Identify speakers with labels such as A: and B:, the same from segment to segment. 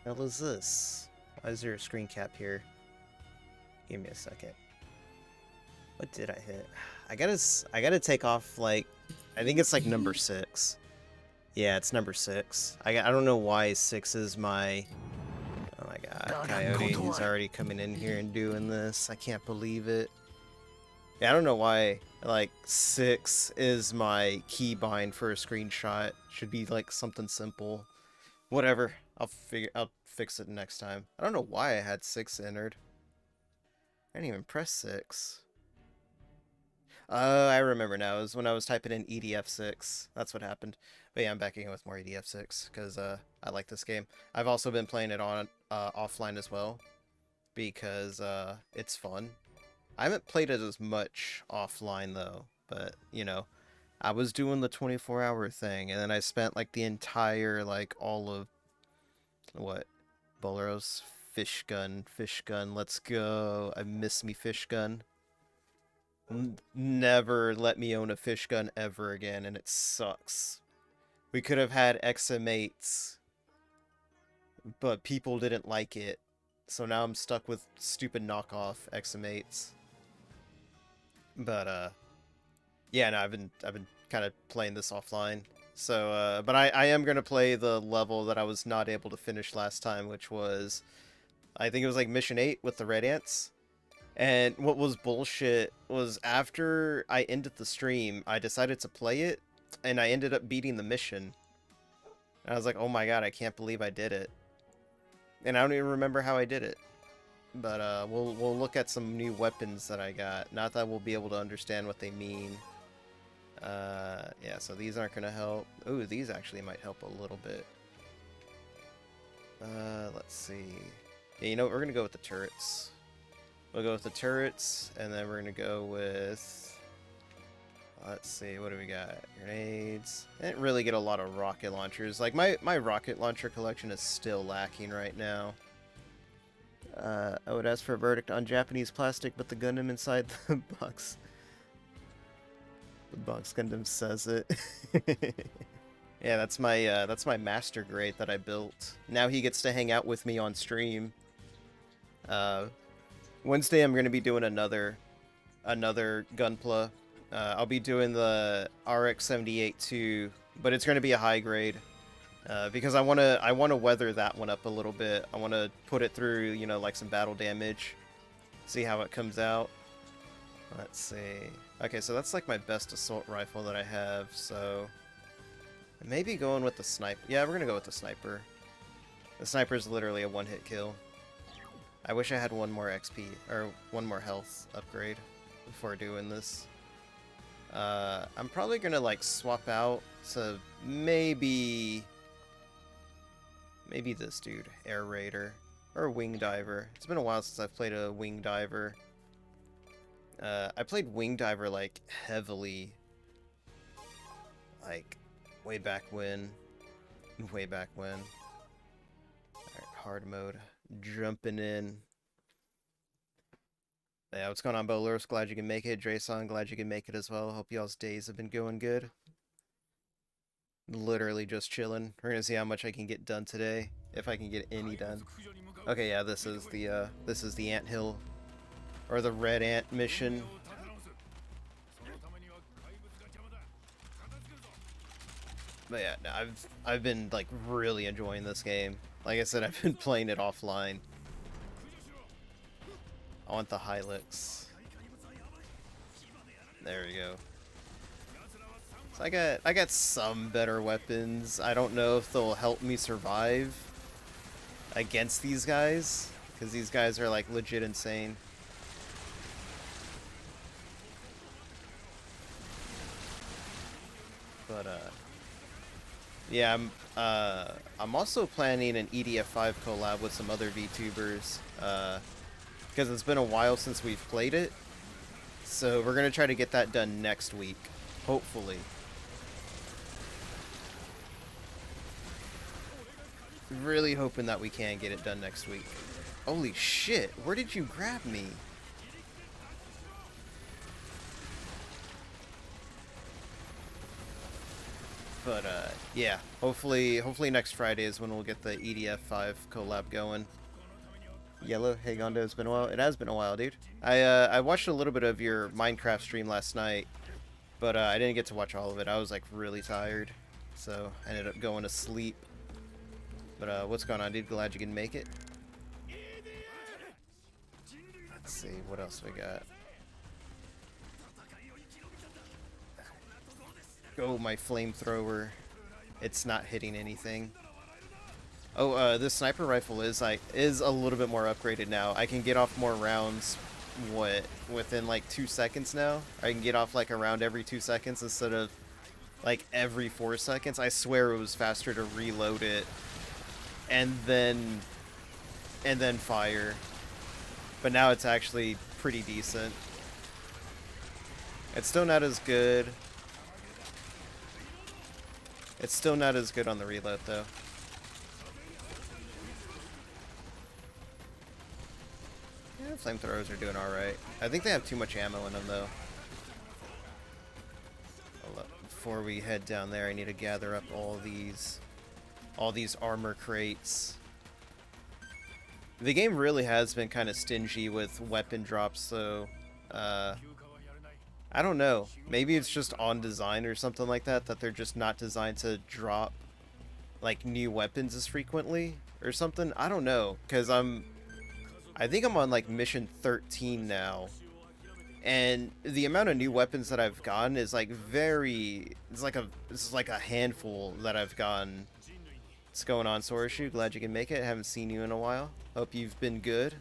A: Hell is this? Why is there a screen cap here? Give me a second. What did I hit? I gotta take off like, I think it's like number 6. Yeah, it's number 6. I don't know why 6 is my. Oh my god, Coyote, he's already coming in here and doing this. I can't believe it. Yeah, I don't know why, like, 6 is my keybind for a screenshot. Should be, like, something simple. Whatever. I'll fix it next time. I don't know why I had 6 entered. I didn't even press 6. I remember now. It was when I was typing in EDF6. That's what happened. But yeah, I'm back again with more EDF6, because, I like this game. I've also been playing it on, offline as well, because, it's fun. I haven't played it as much offline though, but you know, I was doing the 24-hour thing, and then I spent like the entire, like, all of what, Boleros fish gun, let's go. I miss me fish gun. Never let me own a fish gun ever again, and it sucks. We could have had XM8s, but people didn't like it, so now I'm stuck with stupid knockoff XM8s. But yeah, no, I've been kind of playing this offline. So, but I am gonna play the level that I was not able to finish last time, which was, I think it was like Mission 8 with the Red Ants. And what was bullshit was after I ended the stream, I decided to play it, and I ended up beating the mission. And I was like, oh my god, I can't believe I did it. And I don't even remember how I did it. But we'll look at some new weapons that I got. Not that we'll be able to understand what they mean. Yeah, so these aren't gonna help. Ooh, these actually might help a little bit. Let's see. Yeah, you know what? We're gonna go with the turrets. We'll go with the turrets, and then we're gonna go with... Let's see, what do we got? Grenades. I didn't really get a lot of rocket launchers. Like, my rocket launcher collection is still lacking right now. I would ask for a verdict on Japanese plastic, but the Gundam inside the box... The box Gundam says it. Yeah, that's my master grade that I built. Now he gets to hang out with me on stream. Wednesday I'm gonna be doing another Gunpla. I'll be doing the RX-78 too, but it's gonna be a high grade. Because I wanna weather that one up a little bit. I wanna put it through, you know, like some battle damage. See how it comes out. Let's see. Okay, so that's like my best assault rifle that I have, so... Maybe going with the sniper. Yeah, we're gonna go with the sniper. The sniper is literally a one-hit kill. I wish I had one more XP, or one more health upgrade before doing this. I'm probably gonna, like, swap out to maybe this dude, Air Raider, or Wing Diver. It's been a while since I've played a Wing Diver. I played Wing Diver, like, heavily, like, way back when. Alright, hard mode. Jumping in. Yeah, what's going on, Bowlers? Glad you can make it. Drason, glad you can make it as well. Hope y'all's days have been going good. Literally just chilling. We're gonna see how much I can get done today, if I can get any done. Okay, yeah, this is the Ant Hill, or the Red Ant mission. But yeah, no, I've been, like, really enjoying this game. Like I said, I've been playing it offline. I want the Hylix. There we go. So I got some better weapons. I don't know if they'll help me survive against these guys, because these guys are, like, legit insane. But yeah, I'm also planning an EDF5 collab with some other VTubers, because it's been a while since we've played it. So we're gonna try to get that done next week, hopefully. Really hoping that we can get it done next week. Holy shit, where did you grab me? But yeah, hopefully next Friday is when we'll get the EDF 5 collab going. Yellow, hey Gondo, it's been a while. It has been a while, dude. I watched a little bit of your Minecraft stream last night, but I didn't get to watch all of it. I was like really tired, so I ended up going to sleep. But what's going on, dude? Glad you can make it. Let's see what else we got. Go my flamethrower. It's not hitting anything. Oh, this sniper rifle is a little bit more upgraded now. I can get off more rounds, within like 2 seconds now. I can get off like a round every 2 seconds instead of like every 4 seconds. I swear it was faster to reload it and then fire. But now it's actually pretty decent. It's still not as good. It's still not as good on the reload though. Yeah, flamethrowers are doing alright. I think they have too much ammo in them though. Before we head down there, I need to gather up all these armor crates. The game really has been kind of stingy with weapon drops, so I don't know. Maybe it's just on design or something like that, that they're just not designed to drop like new weapons as frequently or something. I don't know, because I think I'm on like mission 13 now, and the amount of new weapons that I've gotten is like it's like a handful that I've gotten. What's going on, Soroshu? Glad you can make it. Haven't seen you in a while. Hope you've been good.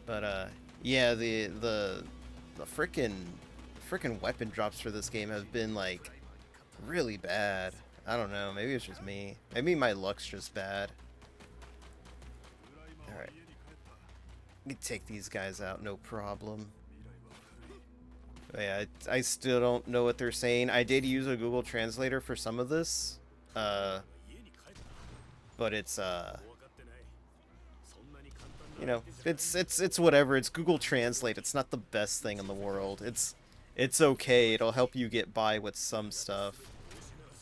A: But yeah, the frickin' weapon drops for this game have been like really bad. I don't know, maybe it's just me. Maybe my luck's just bad. Alright. Let me take these guys out, no problem. But yeah, I still don't know what they're saying. I did use a Google Translator for some of this. But it's you know, it's whatever. It's Google Translate. It's not the best thing in the world. It's okay. It'll help you get by with some stuff.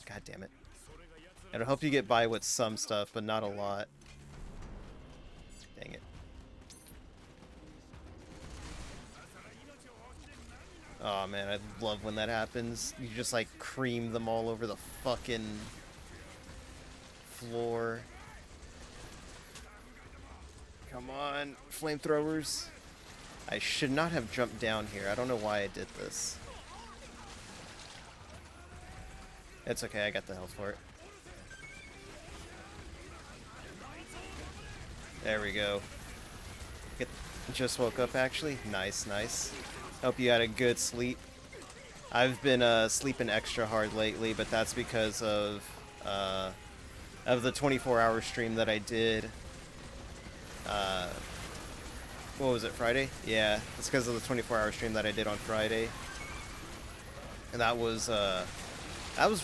A: God damn it. It'll help you get by with some stuff, but not a lot. Dang it. Oh man, I love when that happens. You just like cream them all over the fucking floor. Come on, flamethrowers. I should not have jumped down here. I don't know why I did this. It's okay, I got the health for it. There we go. Just woke up actually. Nice, nice. Hope you had a good sleep. I've been sleeping extra hard lately, but that's because of the 24-hour stream that I did. What was it, Friday? Yeah, it's because of the 24-hour stream that I did on Friday. And that was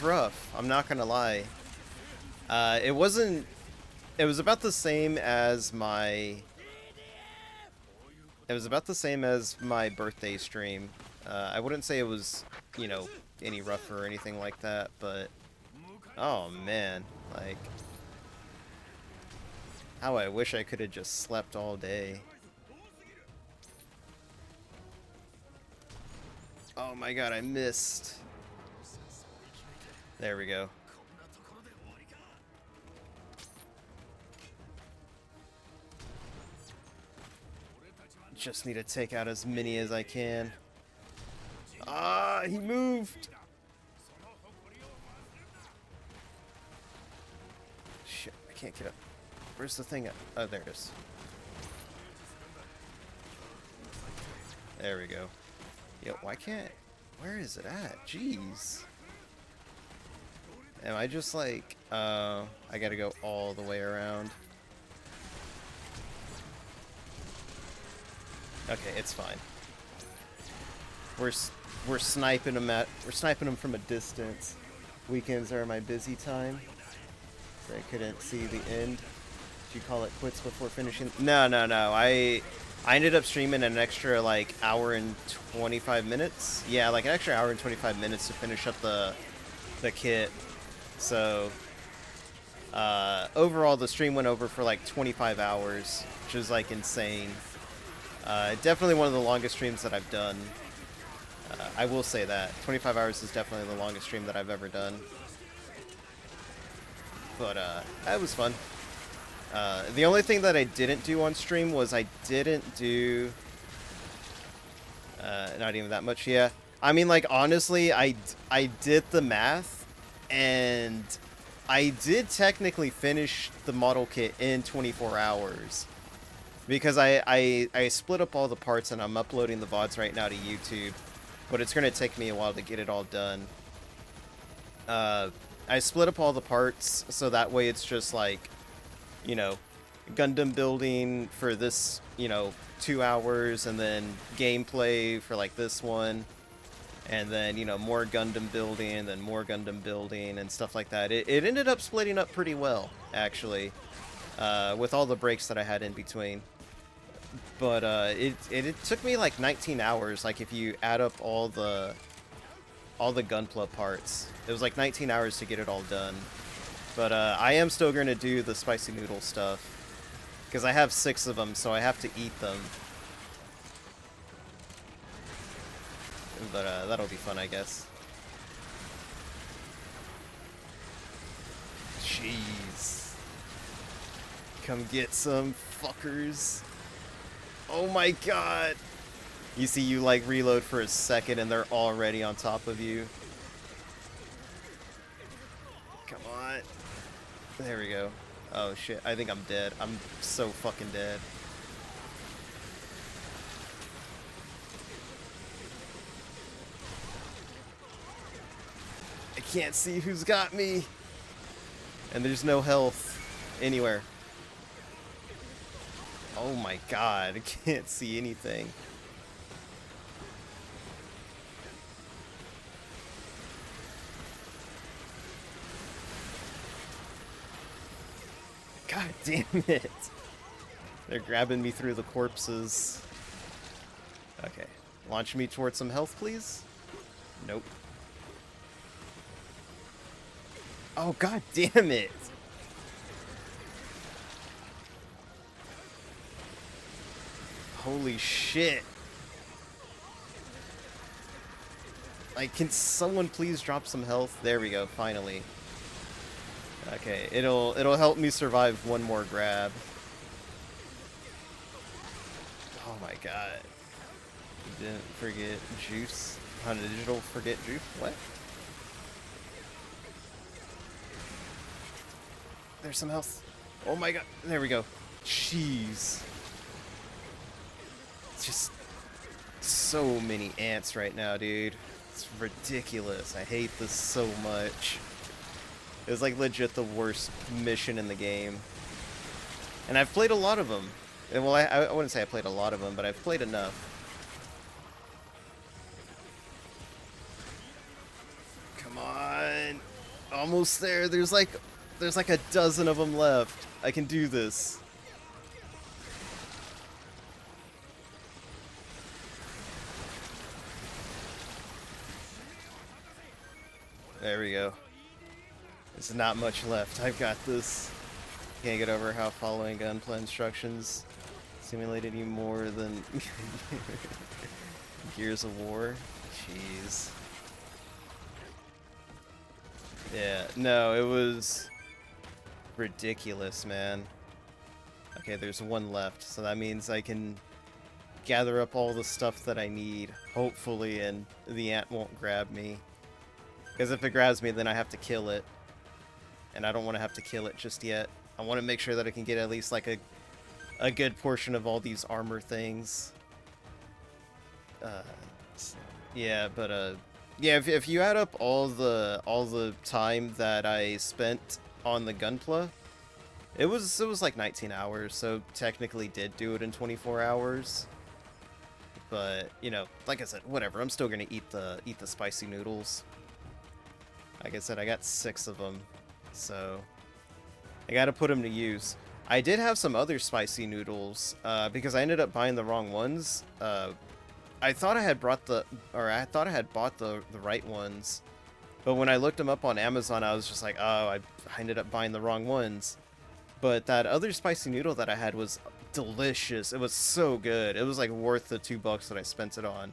A: rough, I'm not gonna lie. It was about the same as my birthday stream. I wouldn't say it was, you know, any rougher or anything like that, but oh man, like how I wish I could have just slept all day. Oh my god, I missed. There we go. Just need to take out as many as I can. Ah, he moved! Shit, I can't get up. Where's the thing at? Oh, there it is. There we go. Yo, why can't... Where is it at? Jeez. Am I just like... I gotta go all the way around. Okay, it's fine. We're sniping them from a distance. Weekends are my busy time. So I couldn't see the end. Did you call it quits before finishing? No. I ended up streaming an extra like hour and 25 minutes. Yeah, like an extra hour and 25 minutes to finish up the kit. So overall, the stream went over for like 25 hours, which is like insane. Definitely one of the longest streams that I've done. I will say that 25 hours is definitely the longest stream that I've ever done. But that was fun. The only thing that I didn't do on stream was I didn't do not even that much. Yeah, I mean, like, honestly, I did the math, and I did technically finish the model kit in 24 hours. Because I split up all the parts, and I'm uploading the VODs right now to YouTube. But it's going to take me a while to get it all done. I split up all the parts, so that way it's just like, you know, Gundam building for this, you know, 2 hours, and then gameplay for like this one, and then, you know, more Gundam building, and then more Gundam building, and stuff like that. It ended up splitting up pretty well, actually, with all the breaks that I had in between. But it took me like 19 hours, like if you add up all the Gunpla parts. It was like 19 hours to get it all done. But I am still going to do the spicy noodle stuff, because I have 6 of them, so I have to eat them. But that'll be fun, I guess. Jeez. Come get some, fuckers. Oh my god. You see, you like reload for a second and they're already on top of you. Come on. There we go. Oh shit, I think I'm dead. I'm so fucking dead. I can't see who's got me. And there's no health anywhere. Oh my god, I can't see anything. God damn it. They're grabbing me through the corpses. Okay. Launch me towards some health, please. Nope. Oh, god damn it. Holy shit. Like, can someone please drop some health? There we go, finally. Okay, it'll help me survive one more grab. Oh my god. Didn't forget juice. How did digital forget juice? What? There's some health. Oh my god. There we go. Jeez. It's just so many ants right now, dude. It's ridiculous. I hate this so much. It's like legit the worst mission in the game. And I've played a lot of them. And well, I wouldn't say I played a lot of them, but I've played enough. Come on. Almost there. There's like a dozen of them left. I can do this. There we go. There's not much left. I've got this. Can't get over how following gunplay instructions simulated you more than Gears of War. Jeez. Yeah, no, it was ridiculous, man. Okay, there's one left, so that means I can gather up all the stuff that I need, hopefully, and the ant won't grab me. Because if it grabs me, then I have to kill it. And I don't want to have to kill it just yet. I want to make sure that I can get at least like a good portion of all these armor things. Yeah, but yeah, if you add up all the time that I spent on the Gunpla, it was like 19 hours, so technically did do it in 24 hours. But, you know, like I said, whatever. I'm still gonna eat the spicy noodles. Like I said, I got 6 of them, so I gotta put them to use. I did have some other spicy noodles, because I ended up buying the wrong ones. I thought I had bought the right ones, but when I looked them up on Amazon, I was just like, oh, I ended up buying the wrong ones. But that other spicy noodle that I had was delicious. It was so good. It was like worth the $2 that I spent it on.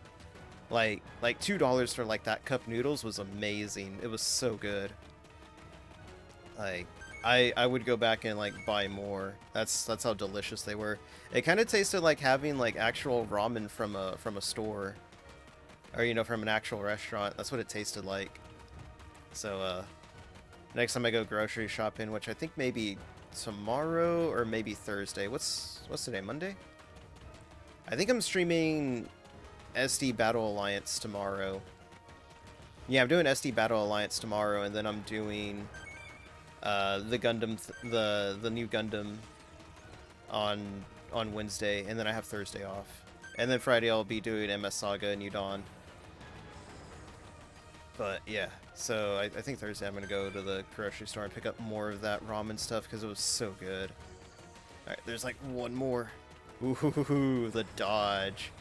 A: Like $2 for like that cup noodles was amazing. It was so good. Like I would go back and like buy more. That's how delicious they were. It kind of tasted like having like actual ramen from a store, or you know, from an actual restaurant. That's what it tasted like. So next time I go grocery shopping, which I think maybe tomorrow or maybe Thursday. What's today? Monday? I think I'm streaming SD Battle Alliance tomorrow. Yeah, I'm doing SD Battle Alliance tomorrow, and then I'm doing the Gundam, the new Gundam on Wednesday, and then I have Thursday off. And then Friday I'll be doing MS Saga and New Dawn. But yeah, so I think Thursday I'm gonna go to the grocery store and pick up more of that ramen stuff because it was so good. Alright, there's like one more. Ooh, the dodge.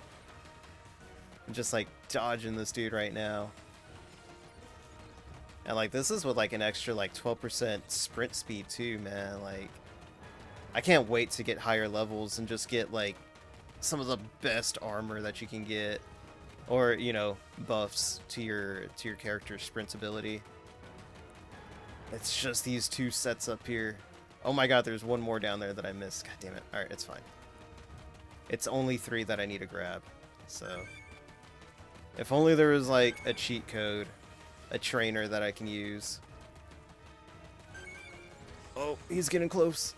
A: I'm just like dodging this dude right now. And like this is with like an extra like 12% sprint speed too, man. Like I can't wait to get higher levels and just get like some of the best armor that you can get, or you know, buffs to your character's sprint ability. It's just these two sets up here. Oh my god, there's one more down there that I missed. God damn it. Alright, it's fine. It's only 3 that I need to grab. So if only there was like a cheat code, a trainer that I can use. Oh, he's getting close.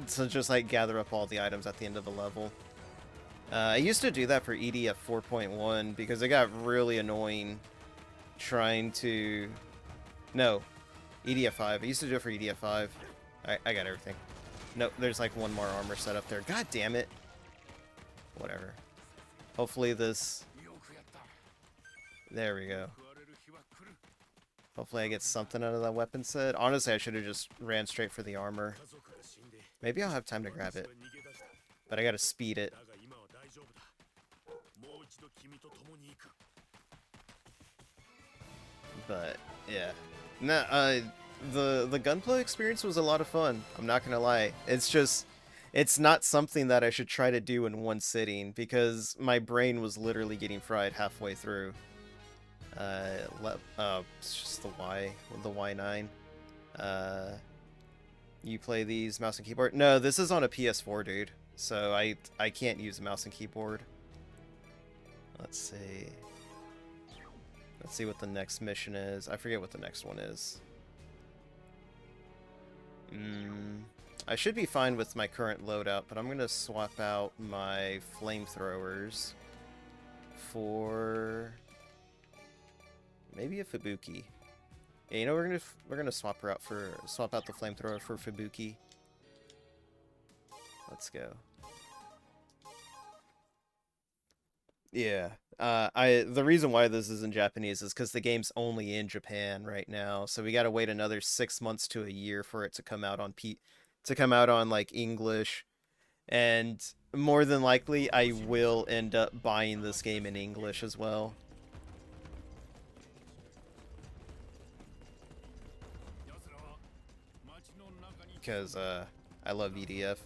A: So just like gather up all the items at the end of the level. I used to do that for EDF 4.1 because it got really annoying trying to... No, EDF 5. I used to do it for EDF 5. I got everything. No, there's like one more armor set up there. God damn it. Whatever. Hopefully this... There we go. Hopefully I get something out of that weapon set. Honestly, I should have just ran straight for the armor. Maybe I'll have time to grab it. But I gotta speed it. But, yeah. Nah, the gunplay experience was a lot of fun. I'm not gonna lie. It's just... It's not something that I should try to do in one sitting, because my brain was literally getting fried halfway through. It's just the Y9. You play these mouse and keyboard? No, this is on a PS4, dude. So I can't use a mouse and keyboard. Let's see. Let's see what the next mission is. I forget what the next one is. I should be fine with my current loadout, but I'm gonna swap out my flamethrowers for maybe a Fubuki. Yeah, you know, we're gonna swap out the flamethrower for Fubuki. Let's go. Yeah. The reason why this is in Japanese is because the game's only in Japan right now, so we gotta wait another 6 months to a year for it to come out on like English, and more than likely I will end up buying this game in English as well. Because I love EDF.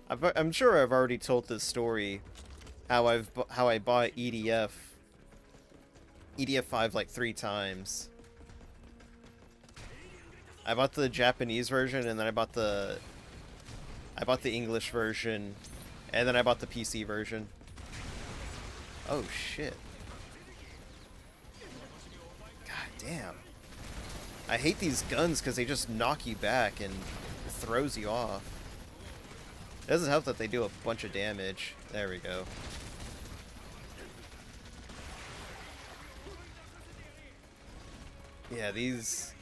A: I'm sure I've already told this story, how I bought EDF 5 like 3 times. I bought the Japanese version, and then I bought the English version, and then I bought the PC version. Oh shit. God damn. I hate these guns because they just knock you back and throws you off. It doesn't help that they do a bunch of damage. There we go. Yeah, these...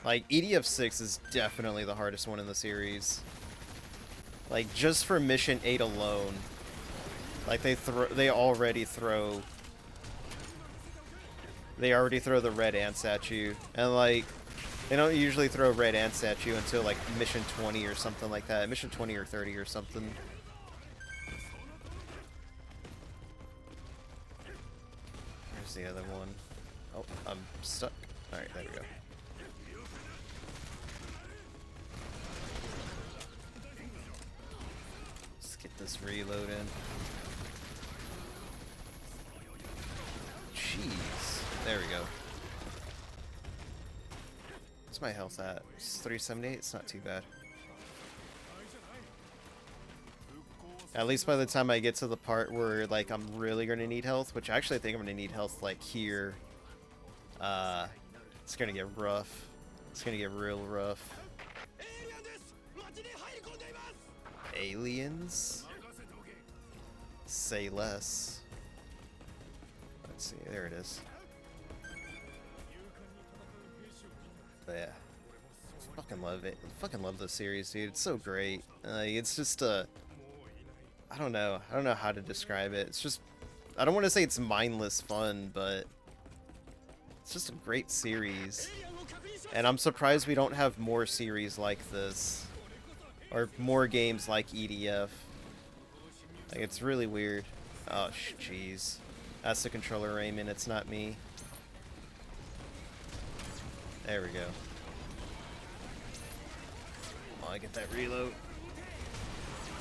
A: Like, EDF 6 is definitely the hardest one in the series. Like, just for Mission 8 alone. Like, they already throw the red ants at you. And, like, They don't usually throw red ants at you until like mission 20 or something like that. Mission 20 or 30 or something. Here's the other one. Oh, I'm stuck. Alright, there we go. Let's get this reload in. Jeez. There we go. What's my health at? It's 378? It's not too bad. At least by the time I get to the part where, like, I'm really gonna need health, which actually I think I'm gonna need health, like, here. It's gonna get rough. It's gonna get real rough. Aliens? Say less. Let's see, there it is. But yeah. Fucking love it. Fucking love this series, dude. It's so great. It's just I don't know how to describe it. It's just, I don't want to say it's mindless fun, but it's just a great series. And I'm surprised we don't have more series like this. Or more games like EDF. Like, it's really weird. Oh, jeez. That's the controller aiming, it's not me. There we go. Oh, I get that reload.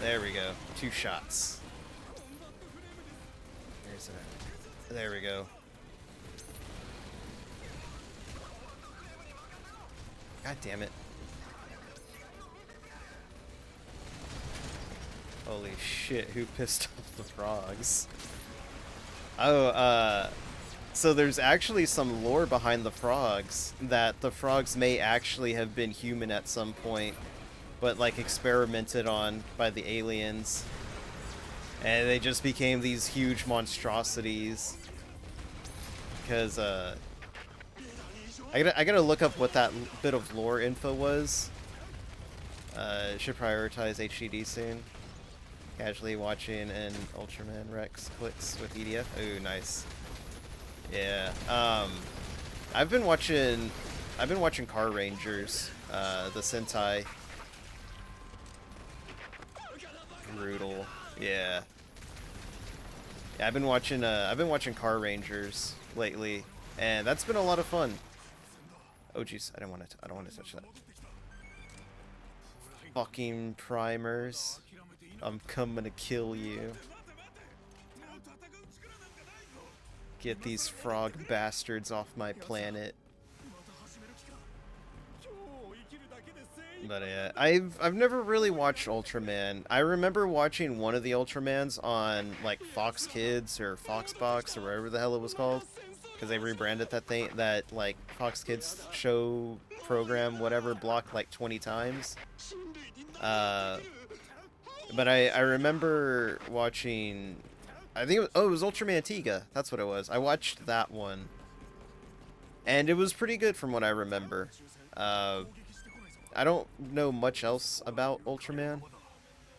A: There we go. 2 shots. Where's it at? There we go. God damn it. Holy shit, who pissed off the frogs? Oh, so there's actually some lore behind the frogs, that the frogs may actually have been human at some point, but like experimented on by the aliens, and they just became these huge monstrosities. Because I gotta look up what that bit of lore info was. Should prioritize HDD soon. Casually watching an Ultraman Rex clicks with EDF. Ooh, nice. Yeah. I've been watching Car Rangers, the Sentai. Brutal. Yeah. Yeah, I've been watching Car Rangers lately, and that's been a lot of fun. Oh jeez, I don't want to touch that. Fucking primers. I'm coming to kill you. Get these frog bastards off my planet. But yeah, I've never really watched Ultraman. I remember watching one of the Ultramans on like Fox Kids or Foxbox or whatever the hell it was called, because they rebranded that thing, that like Fox Kids show program, whatever, blocked like 20 times. But I remember watching, I think it was Ultraman Tiga. That's what it was. I watched that one, and it was pretty good from what I remember. I don't know much else about Ultraman.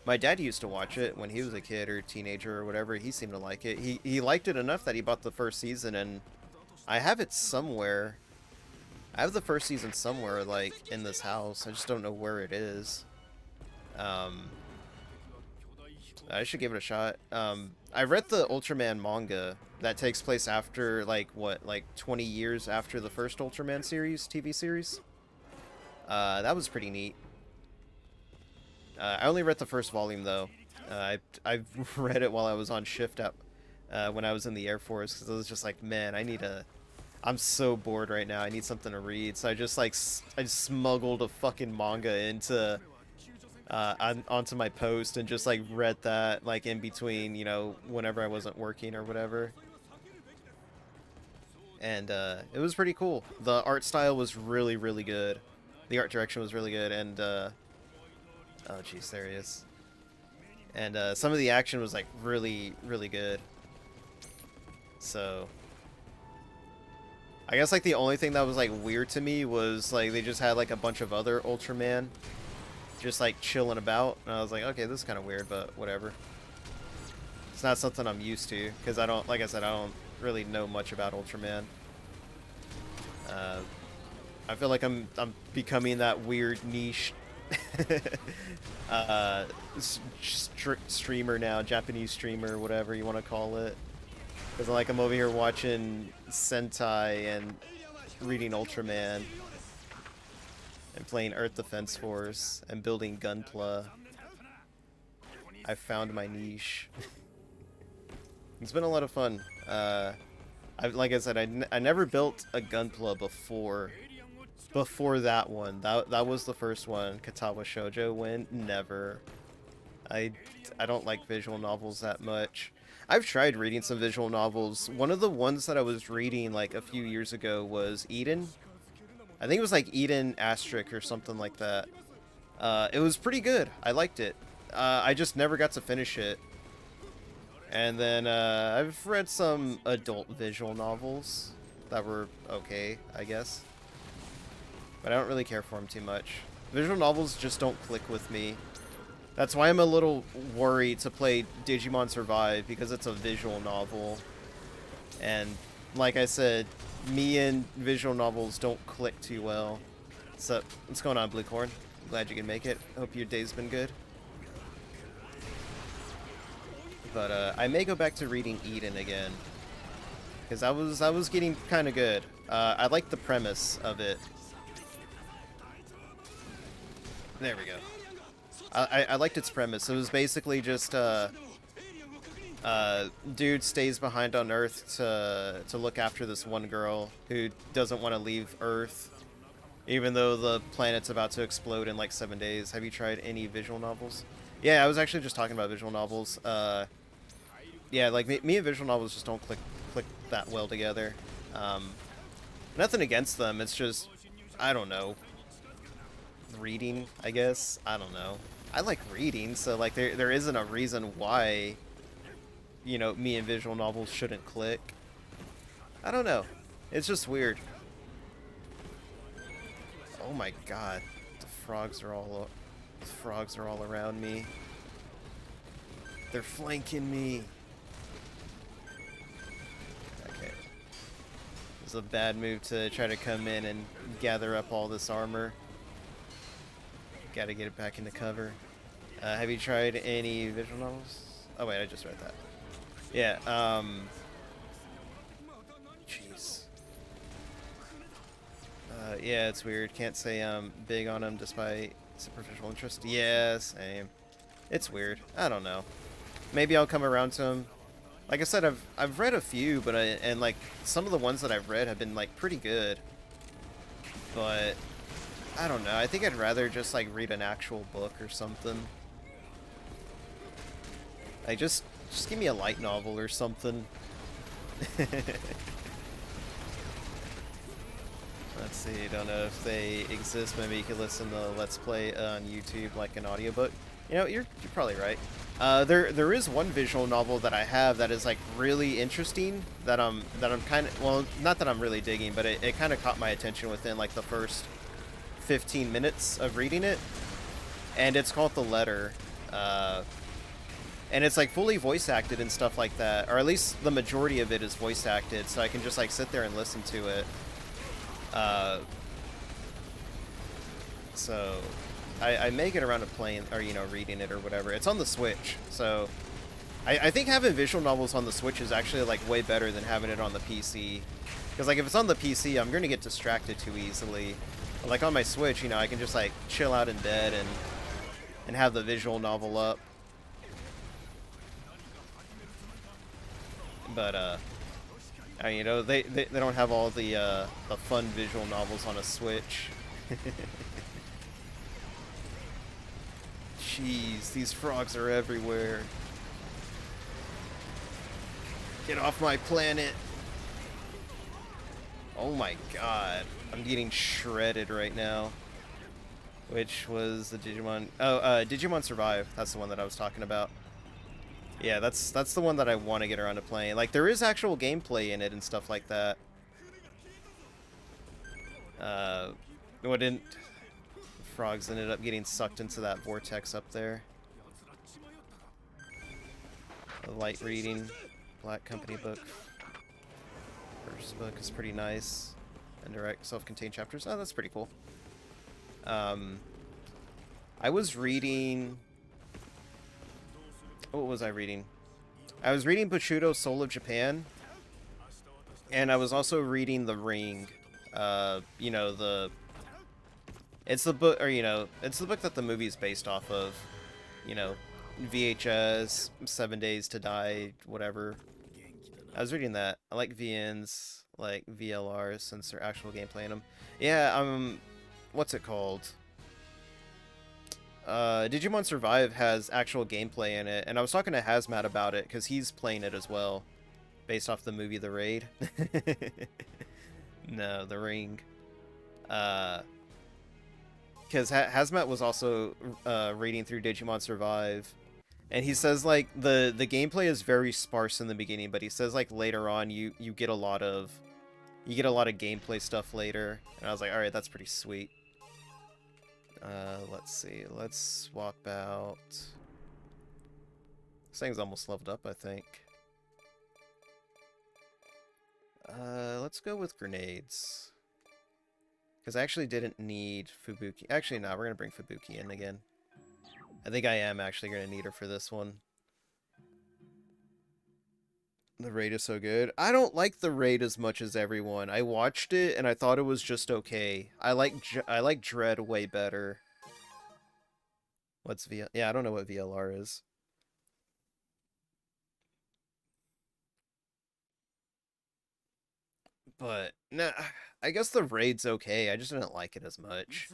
A: My dad used to watch it when he was a kid or teenager or whatever. He seemed to like it. He liked it enough that he bought the first season, and I have it somewhere. I have the first season somewhere, like, in this house. I just don't know where it is. I should give it a shot. I read the Ultraman manga that takes place after, like, what, like 20 years after the first Ultraman series, TV series? That was pretty neat. I only read the first volume, though. I read it while I was on shift when I was in the Air Force, because I was just like, man, I'm so bored right now, I need something to read. So I just smuggled a fucking manga into, onto my post and just, like, read that, like, in between, you know, whenever I wasn't working or whatever. And, it was pretty cool. The art style was really, really good. The art direction was really good, and, oh jeez, there he is. And, some of the action was, like, really, really good. So, I guess, like, the only thing that was, like, weird to me was, like, they just had, like, a bunch of other Ultraman just, like, chilling about, and I was like, okay, this is kind of weird, but whatever. It's not something I'm used to, because I don't, like I said, I don't really know much about Ultraman. I feel like I'm becoming that weird niche uh, streamer now, Japanese streamer, whatever you want to call it. Because like I'm over here watching Sentai and reading Ultraman and playing Earth Defense Force and building Gunpla. I found my niche. It's been a lot of fun. Like I said, I never built a Gunpla before that one. That was the first one. Katawa Shoujo win. Never. I don't like visual novels that much. I've tried reading some visual novels. One of the ones that I was reading like a few years ago was Eden. I think it was like Eden Asterisk or something like that. It was pretty good. I liked it. I just never got to finish it. And then I've read some adult visual novels that were okay, I guess. But I don't really care for them too much. Visual novels just don't click with me. That's why I'm a little worried to play Digimon Survive, because it's a visual novel. And like I said, me and visual novels don't click too well. So, what's going on, Bluecorn? Glad you can make it. Hope your day's been good. But I may go back to reading Eden again, because I was getting kind of good. I like the premise of it. There we go. I liked its premise. It was basically just dude stays behind on Earth to look after this one girl who doesn't want to leave Earth, even though the planet's about to explode in like 7 days. Have you tried any visual novels? Yeah, I was actually just talking about visual novels. Yeah, like me and visual novels just don't click that well together. Nothing against them. It's just, I don't know. Reading, I guess. I don't know. I like reading, so like there isn't a reason why, you know, me and visual novels shouldn't click. I don't know. It's just weird. Oh my god, the frogs are all around me. They're flanking me. Okay. It's a bad move to try to come in and gather up all this armor. Gotta get it back into cover. Have you tried any visual novels? Oh wait, I just read that. Yeah, jeez. Yeah, it's weird. Can't say I'm big on them despite superficial interest. Yeah, same. It's weird. I don't know. Maybe I'll come around to them. Like I said, I've read a few, but and like some of the ones that I've read have been like pretty good. But I don't know. I think I'd rather just like read an actual book or something. Like just give me a light novel or something. Let's see. I don't know if they exist. Maybe you could listen to Let's Play on YouTube like an audiobook. You know, you're probably right. There is one visual novel that I have that is like really interesting that I'm kind of, well, not that I'm really digging, but it kind of caught my attention within like the first 15 minutes of reading it, and it's called The Letter, and it's like fully voice acted and stuff like that, or at least the majority of it is voice acted, so I can just like sit there and listen to it. So I may get around to playing, or you know, reading it or whatever. It's on the Switch, so I think having visual novels on the Switch is actually like way better than having it on the PC, because like if it's on the PC, I'm gonna get distracted too easily. Like on my Switch, you know, I can just like chill out in bed and have the visual novel up. But you know, they don't have all the fun visual novels on a Switch. Jeez, these frogs are everywhere. Get off my planet. Oh my god. I'm getting shredded right now. Which was the Digimon... Oh, Digimon Survive. That's the one that I was talking about. Yeah, that's the one that I want to get around to playing. Like, there is actual gameplay in it and stuff like that. What didn't... Frogs ended up getting sucked into that vortex up there. A light reading. Black Company book. First book is pretty nice. Indirect self-contained chapters. Oh, that's pretty cool. I was reading... What was I reading? I was reading Bushido Soul of Japan, and I was also reading The Ring. You know, it's the book, or you know, it's the book that the movie is based off of. You know, VHS, 7 Days to Die, whatever. I was reading that. I like VNs, like VLRs, since they're actual gameplay in them. Yeah, what's it called? Digimon Survive has actual gameplay in it, and I was talking to Hazmat about it, because he's playing it as well, based off the movie The Raid. No, The Ring. Because Hazmat was also reading through Digimon Survive, and he says, like, the gameplay is very sparse in the beginning, but he says, like, later on you get a lot of gameplay stuff later, and I was like, alright, that's pretty sweet. Let's see, let's swap out... This thing's almost leveled up, I think. Let's go with grenades. Because I actually didn't need Fubuki. Actually, no, we're going to bring Fubuki in again. I think I am actually going to need her for this one. The Raid is so good. I don't like The Raid as much as everyone. I watched it and I thought it was just okay. I like Dread way better. What's Yeah, I don't know what VLR is. But nah, I guess The Raid's okay. I just didn't like it as much.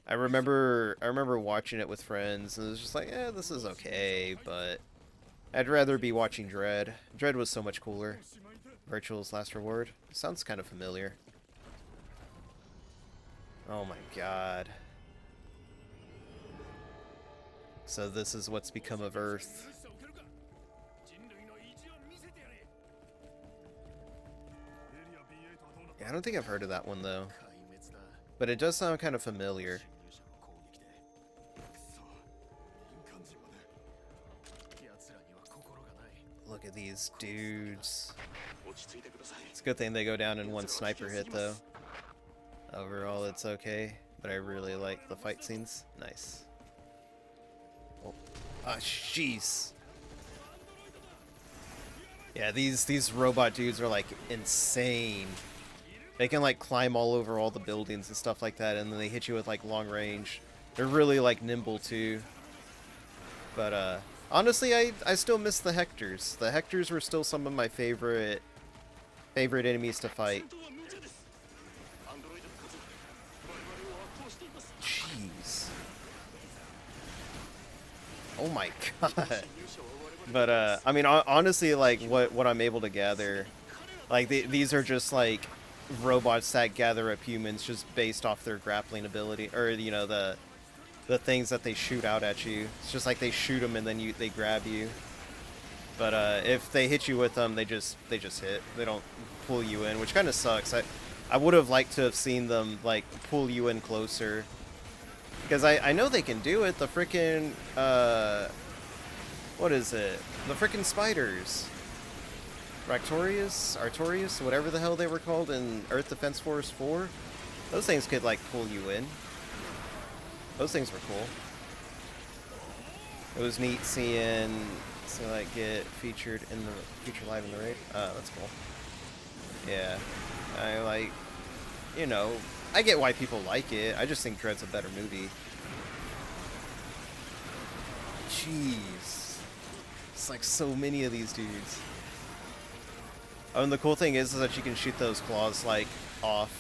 A: I remember watching it with friends and it was just like, eh, this is okay, but I'd rather be watching Dread. Dread was so much cooler. Virtual's last reward. Sounds kind of familiar. Oh my god. So this is what's become of Earth. Yeah, I don't think I've heard of that one though. But it does sound kind of familiar. Look at these dudes. It's a good thing they go down in one sniper hit though. Overall it's okay, but I really like the fight scenes. Nice. Oh, ah, jeez. Yeah, these robot dudes are like insane. They can like climb all over all the buildings and stuff like that, and then they hit you with like long range. They're really like nimble too. But honestly, I still miss the Hectors. The Hectors were still some of my favorite enemies to fight. Jeez. Oh my god. But I mean, honestly, like what I'm able to gather, like these are just like robots that gather up humans just based off their grappling ability, or you know, the things that they shoot out at you. It's just like they shoot them and then they grab you. But if they hit you with them, they just hit. They don't pull you in, which kind of sucks. I would have liked to have seen them like pull you in closer, because I know they can do it. The freaking what is it? The freaking spiders. Artorias, whatever the hell they were called in Earth Defense Force 4. Those things could like pull you in. Those things were cool. It was neat seeing like get featured live in the raid. That's cool. Yeah, I like, you know, I get why people like it. I just think Dread's a better movie. Jeez, it's like so many of these dudes. Oh, and the cool thing is that you can shoot those claws like off,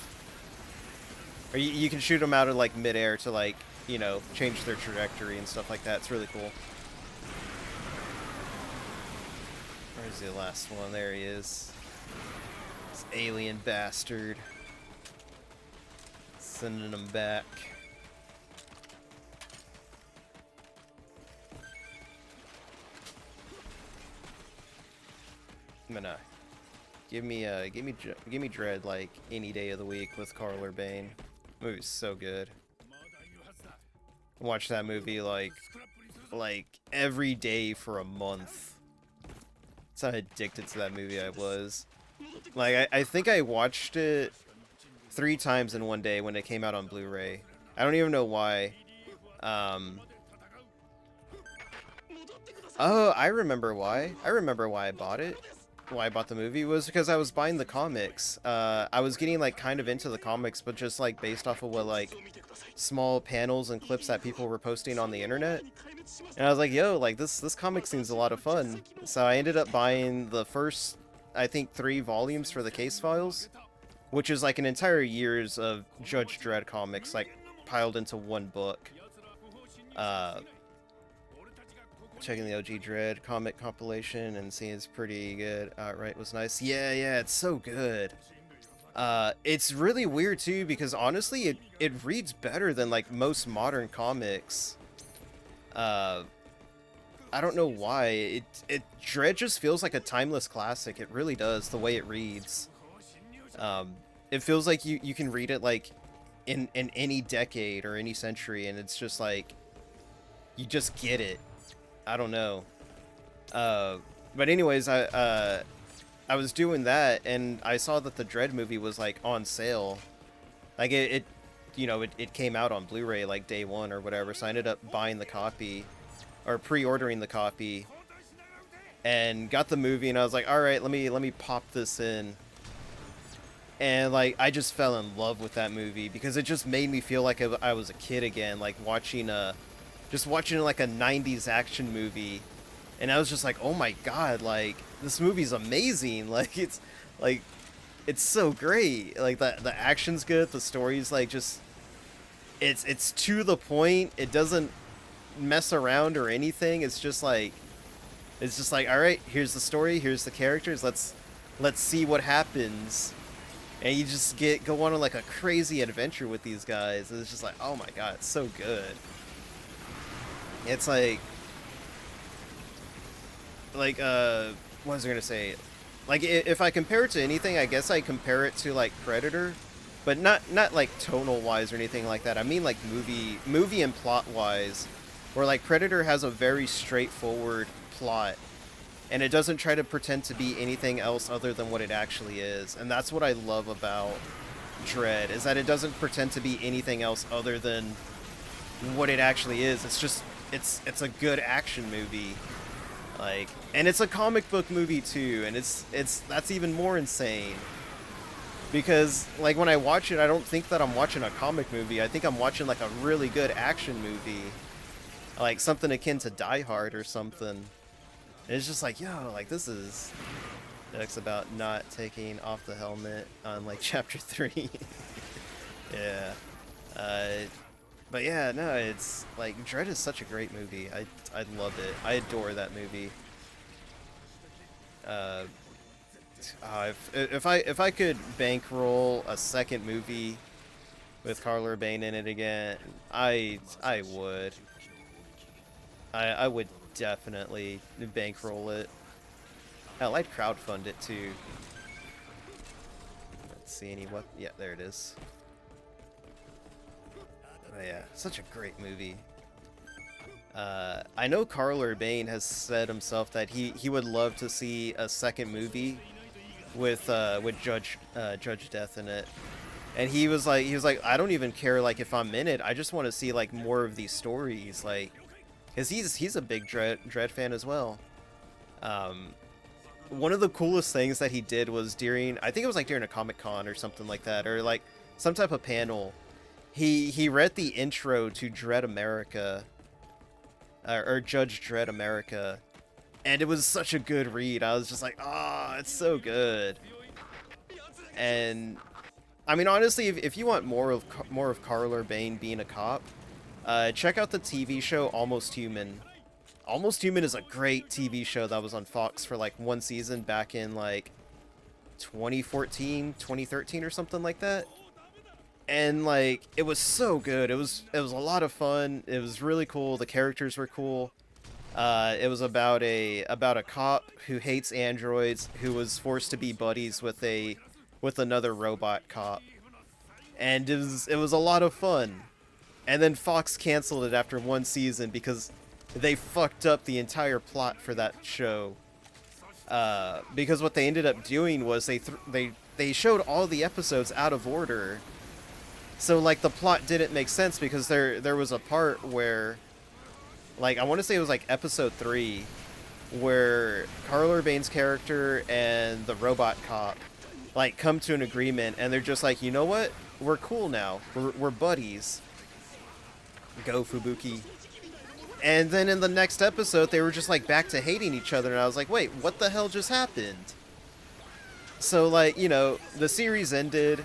A: or you can shoot them out of like midair to like, you know, change their trajectory and stuff like that. It's really cool. Where's the last one? There he is. This alien bastard. Sending him back. I'm gonna give me Dread like any day of the week with Carl Urbane. The movie's so good. I watched that movie like every day for a month. That's how addicted to that movie I was. Like I think I watched it 3 times in one day when it came out on Blu-ray. I don't even know why. Oh, I remember why. I remember why I bought it. Why I bought the movie was because I was buying the comics. I was getting like kind of into the comics, but just like based off of what like small panels and clips that people were posting on the internet. And I was like, yo, like this comic seems a lot of fun. So I ended up buying the first, I think, 3 volumes for the Case Files, which is like an entire year's of Judge Dredd comics like piled into one book. Checking the OG Dredd comic compilation and seeing it's pretty good. Right, was nice. Yeah, it's so good. It's really weird too because honestly, it reads better than like most modern comics. I don't know why. Dredd just feels like a timeless classic. It really does, the way it reads. It feels like you can read it like in any decade or any century, and it's just like you just get it. I don't know. But anyways, I was doing that and I saw that the Dredd movie was like on sale. Like it came out on Blu-ray like day 1 or whatever, so I ended up buying the copy or pre-ordering the copy and got the movie, and I was like, all right, let me pop this in. And like I just fell in love with that movie because it just made me feel like I was a kid again, like watching like a 90s action movie. And I was just like, oh my god, like this movie's amazing. Like it's so great. Like the action's good, the story's like just it's to the point. It doesn't mess around or anything. It's just like all right, here's the story, here's the characters, let's see what happens. And you just go on like a crazy adventure with these guys. And it's just like, oh my god, it's so good. It's like what was I gonna say? Like if I compare it to anything, I guess I compare it to like Predator, but not like tonal wise or anything like that. I mean like movie and plot wise, where like Predator has a very straightforward plot, and it doesn't try to pretend to be anything else other than what it actually is. And that's what I love about Dredd, is that it doesn't pretend to be anything else other than what it actually is. It's just it's a good action movie, like, and it's a comic book movie too, and that's even more insane because like when I watch it, I don't think that I'm watching a comic movie. I think I'm watching like a really good action movie, like something akin to Die Hard or something. And it's just like, yo, like this is jokes about not taking off the helmet on like chapter 3. Yeah. But yeah, no, it's like Dredd is such a great movie. I love it. I adore that movie. If I could bankroll a second movie with Carl Urban in it again, I would. I would definitely bankroll it. Hell, I'd crowdfund it too. Let's see what. Yeah, there it is. Oh yeah, such a great movie. I know Carl Urban has said himself that he would love to see a second movie with Judge Death in it, and he was like I don't even care like if I'm in it. I just want to see like more of these stories, like, cause he's a big Dredd fan as well. One of the coolest things that he did was I think it was like during a Comic-Con or something like that, or like some type of panel. He read the intro to Dredd America, or Judge Dredd America, and it was such a good read. I was just like, oh, it's so good. And I mean, honestly, if you want more of Carl Urban being a cop, check out the TV show Almost Human. Almost Human is a great TV show that was on Fox for like one season back in like 2014, 2013 or something like that. And like it was so good. It was a lot of fun. It was really cool. The characters were cool. It was about a cop who hates androids, who was forced to be buddies with another robot cop. And it was a lot of fun. And then Fox canceled it after one season because they fucked up the entire plot for that show. Because what they ended up doing was they they showed all the episodes out of order. So like the plot didn't make sense because there was a part where, like, I want to say it was like episode 3, where Carl Urbane's character and the robot cop like come to an agreement, and they're just like, you know what, we're cool now, we're buddies. Go Fubuki. And then in the next episode, they were just like back to hating each other, and I was like, wait, what the hell just happened? So like, you know, the series ended,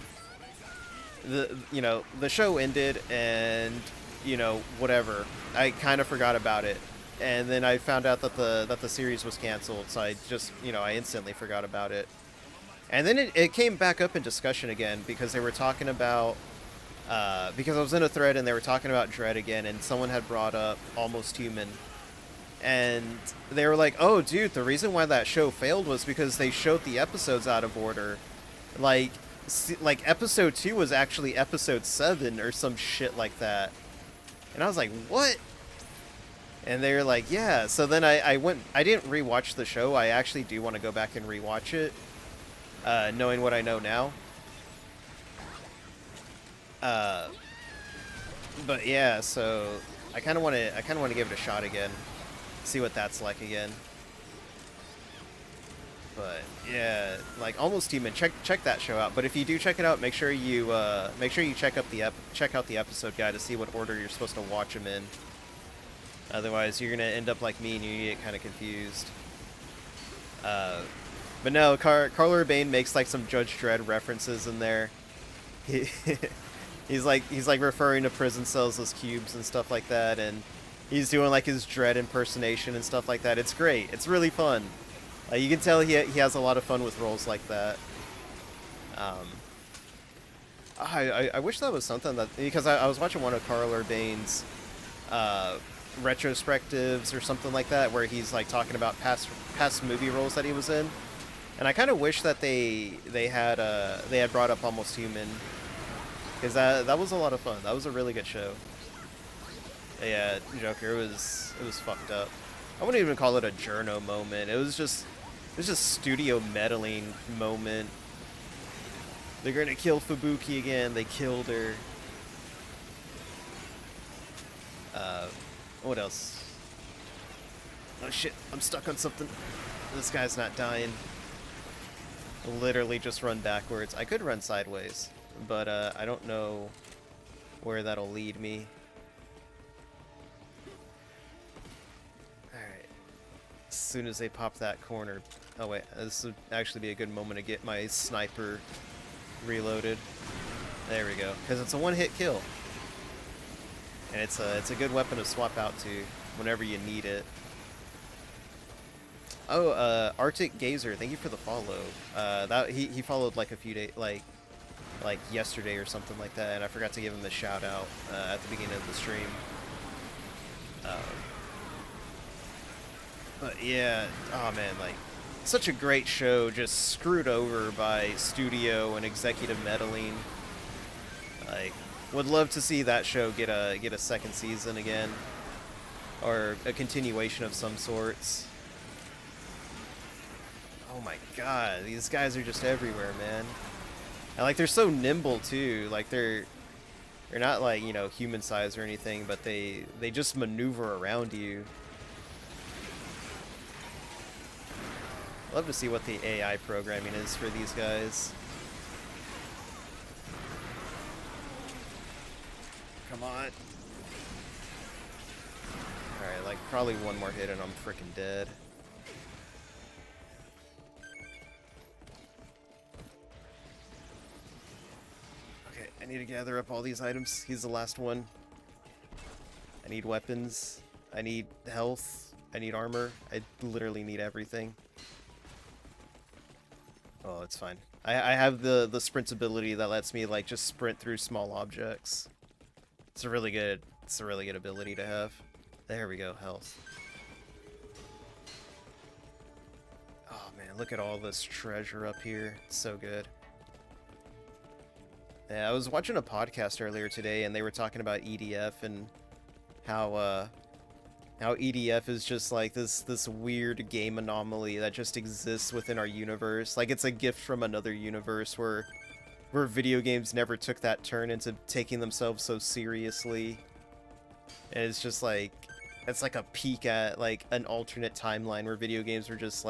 A: the show ended, and you know, whatever. I kind of forgot about it, and then I found out that the series was canceled, so I just, you know, I instantly forgot about it. And then it came back up in discussion again because they were talking about, because I was in a thread and they were talking about Dread again, and someone had brought up Almost Human, and they were like, oh dude, the reason why that show failed was because they showed the episodes out of order. Like episode 2 was actually episode 7 or some shit like that. And I was like, what? And they were like, yeah. So then I didn't rewatch the show. I actually do want to go back and rewatch it, knowing what I know now. But yeah, so I kind of want to give it a shot again, see what that's like again. But yeah, like Almost Human, check that show out. But if you do check it out, make sure you check out the episode guide to see what order you're supposed to watch them in. Otherwise, you're gonna end up like me and you get kind of confused. But no, Carl Urbane makes like some Judge Dredd references in there. He's like referring to prison cells as cubes and stuff like that, and he's doing like his Dredd impersonation and stuff like that. It's great. It's really fun. You can tell he has a lot of fun with roles like that. I wish that was something that, because I was watching one of Carl Urbane's retrospectives or something like that, where he's like talking about past movie roles that he was in, and I kind of wish that they had brought up Almost Human, because that was a lot of fun. That was a really good show. Yeah, Joker, it was fucked up. I wouldn't even call it a journo moment. It was just studio meddling moment. They're gonna kill Fubuki again. They killed her. What else? Oh shit, I'm stuck on something. This guy's not dying. Literally just run backwards. I could run sideways, but I don't know where that'll lead me. Alright. As soon as they pop that corner... Oh wait, this would actually be a good moment to get my sniper reloaded. There we go. Because it's a one-hit kill. And it's a good weapon to swap out to whenever you need it. Oh, Arctic Gazer, thank you for the follow. That he followed like a few days, like yesterday or something like that, and I forgot to give him a shout out at the beginning of the stream. But yeah, oh man, like such a great show, just screwed over by studio and executive meddling. Like, would love to see that show get a second season again, or a continuation of some sorts. Oh my god, these guys are just everywhere, man. And like, they're so nimble too. Like, they're not like, you know, human size or anything, but they just maneuver around you. Love to see what the AI programming is for these guys. Come on. Alright, like probably one more hit and I'm freaking dead. Okay, I need to gather up all these items. He's the last one. I need weapons. I need health. I need armor. I literally need everything. Oh, it's fine. I have the sprint ability that lets me like just sprint through small objects. It's a really good ability to have. There we go, health. Oh man, look at all this treasure up here. It's so good. Yeah, I was watching a podcast earlier today and they were talking about EDF and how how EDF is just like this weird game anomaly that just exists within our universe. Like it's a gift from another universe where video games never took that turn into taking themselves so seriously. And it's just like it's like a peek at like an alternate timeline where video games were just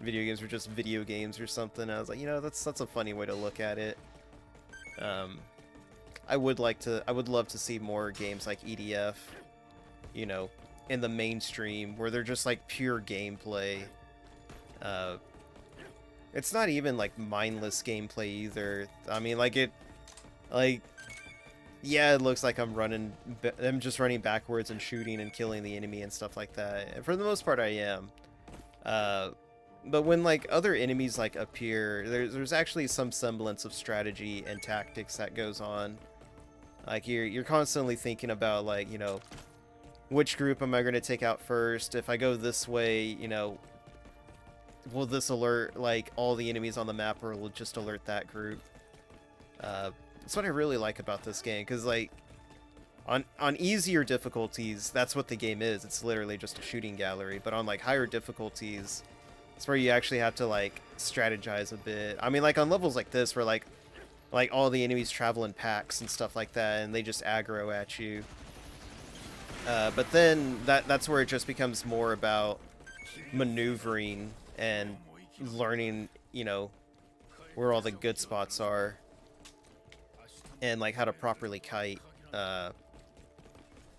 A: video games or something. I was like, you know, that's a funny way to look at it. I would love to see more games like EDF, you know, in the mainstream where they're just like pure gameplay. It's not even like mindless gameplay either. I mean, yeah, it looks like I'm just running backwards and shooting and killing the enemy and stuff like that. And for the most part, I am. But when like other enemies like appear, there's actually some semblance of strategy and tactics that goes on. Like you're constantly thinking about like, you know, which group am I going to take out first? If I go this way, you know, will this alert like all the enemies on the map, or will it just alert that group? That's what I really like about this game, because like on easier difficulties, that's what the game is. It's literally just a shooting gallery. But on like higher difficulties, it's where you actually have to like strategize a bit. I mean, like on levels like this, where like all the enemies travel in packs and stuff like that, and they just aggro at you. But then that's where it just becomes more about maneuvering and learning, you know, where all the good spots are, and like how to properly kite.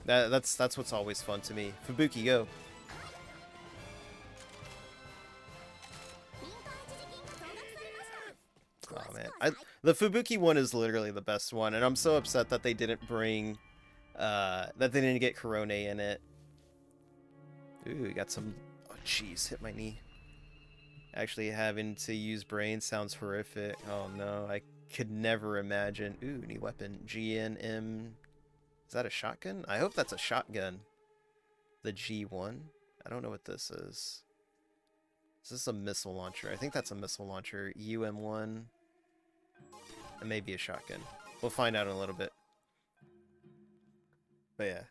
A: That's what's always fun to me. Fubuki, go. Oh man, the Fubuki one is literally the best one, and I'm so upset that they didn't bring, that they didn't get Korone in it. Ooh, we got some. Oh jeez, hit my knee. Actually having to use brain sounds horrific. Oh no, I could never imagine. Ooh, new weapon. GNM. Is that a shotgun? I hope that's a shotgun. The G1. I don't know what this is. Is this a missile launcher? I think that's a missile launcher. UM1. And maybe a shotgun. We'll find out in a little bit. But yeah.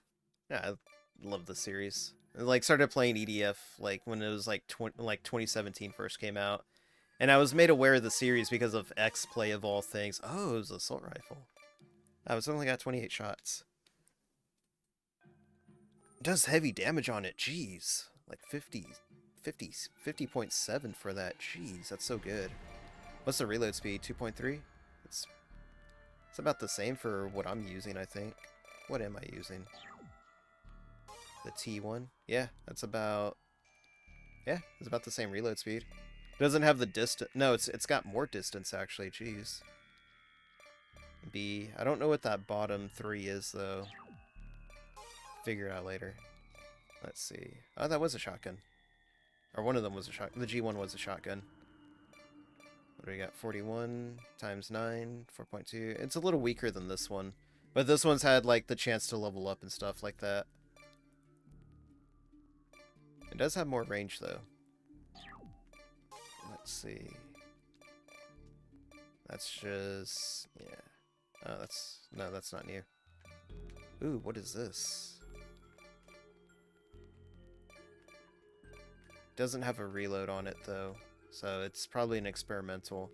A: Yeah, I love the series. I like started playing EDF like when it was like 2017 first came out. And I was made aware of the series because of X-Play of all things. Oh, it was an assault rifle. I was only got 28 shots. It does heavy damage on it. Jeez. Like 50.7 for that. Jeez, that's so good. What's the reload speed? 2.3? It's about the same for what I'm using, I think. What am I using? The T1? Yeah, that's about... Yeah, it's about the same reload speed. It doesn't have the distance... No, it's got more distance, actually. Jeez. B. I don't know what that bottom 3 is, though. Figure it out later. Let's see. Oh, that was a shotgun. Or one of them was a shotgun. The G1 was a shotgun. What do we got? 41 times 9, 4.2. It's a little weaker than this one. But this one's had, like, the chance to level up and stuff like that. It does have more range, though. Let's see. That's just... yeah. Oh, that's... no, that's not new. Ooh, what is this? Doesn't have a reload on it, though. So it's probably an experimental.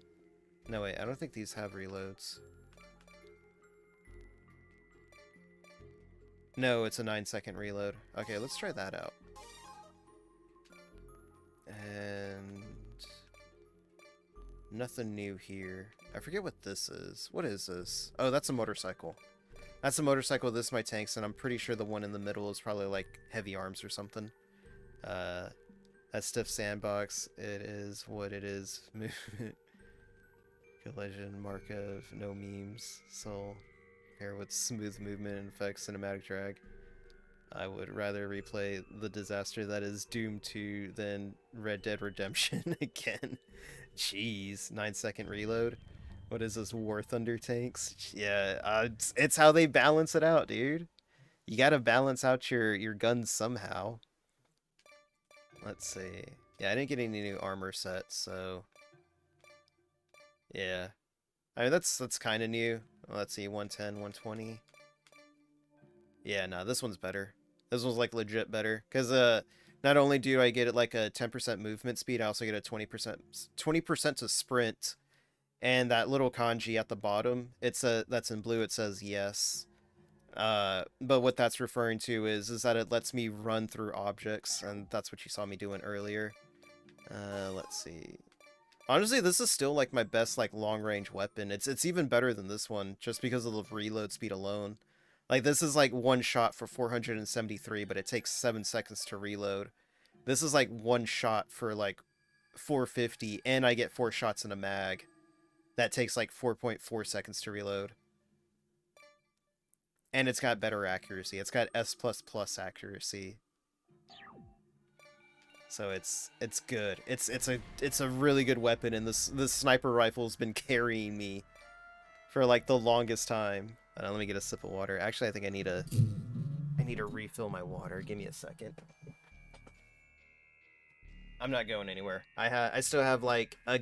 A: No, wait, I don't think these have reloads. No, it's a 9-second reload. Okay, let's try that out. And... nothing new here. I forget what this is. What is this? Oh, that's a motorcycle. That's a motorcycle. This is my tanks, and I'm pretty sure the one in the middle is probably like heavy arms or something. That stiff sandbox. It is what it is. Collision, Markov, no memes, soul. Here with smooth movement and effects, cinematic drag. I would rather replay the disaster that is Doom 2 than Red Dead Redemption again. Jeez, 9-second reload. What is this, War Thunder tanks? Yeah, it's how they balance it out, dude. You gotta balance out your guns somehow. Let's see. Yeah, I didn't get any new armor sets, so... yeah. I mean, that's kind of new. Let's see, 110, 120. Yeah, no, this one's better. This one's like legit better because not only do I get like a 10% movement speed, I also get a 20% to sprint, and that little kanji at the bottom, that's in blue. It says yes. But what that's referring to is that it lets me run through objects, and that's what you saw me doing earlier. Let's see. Honestly, this is still like my best like long range weapon. It's even better than this one just because of the reload speed alone. Like this is like one shot for 473, but it takes 7 seconds to reload. This is like one shot for like 450, and I get 4 shots in a mag. That takes like 4.4 seconds to reload. And it's got better accuracy. It's got S++ accuracy. So it's good. It's a really good weapon, and this sniper rifle's been carrying me for like the longest time. Let me get a sip of water. Actually, I think I need to refill my water. Give me a second. I'm not going anywhere. I still have like a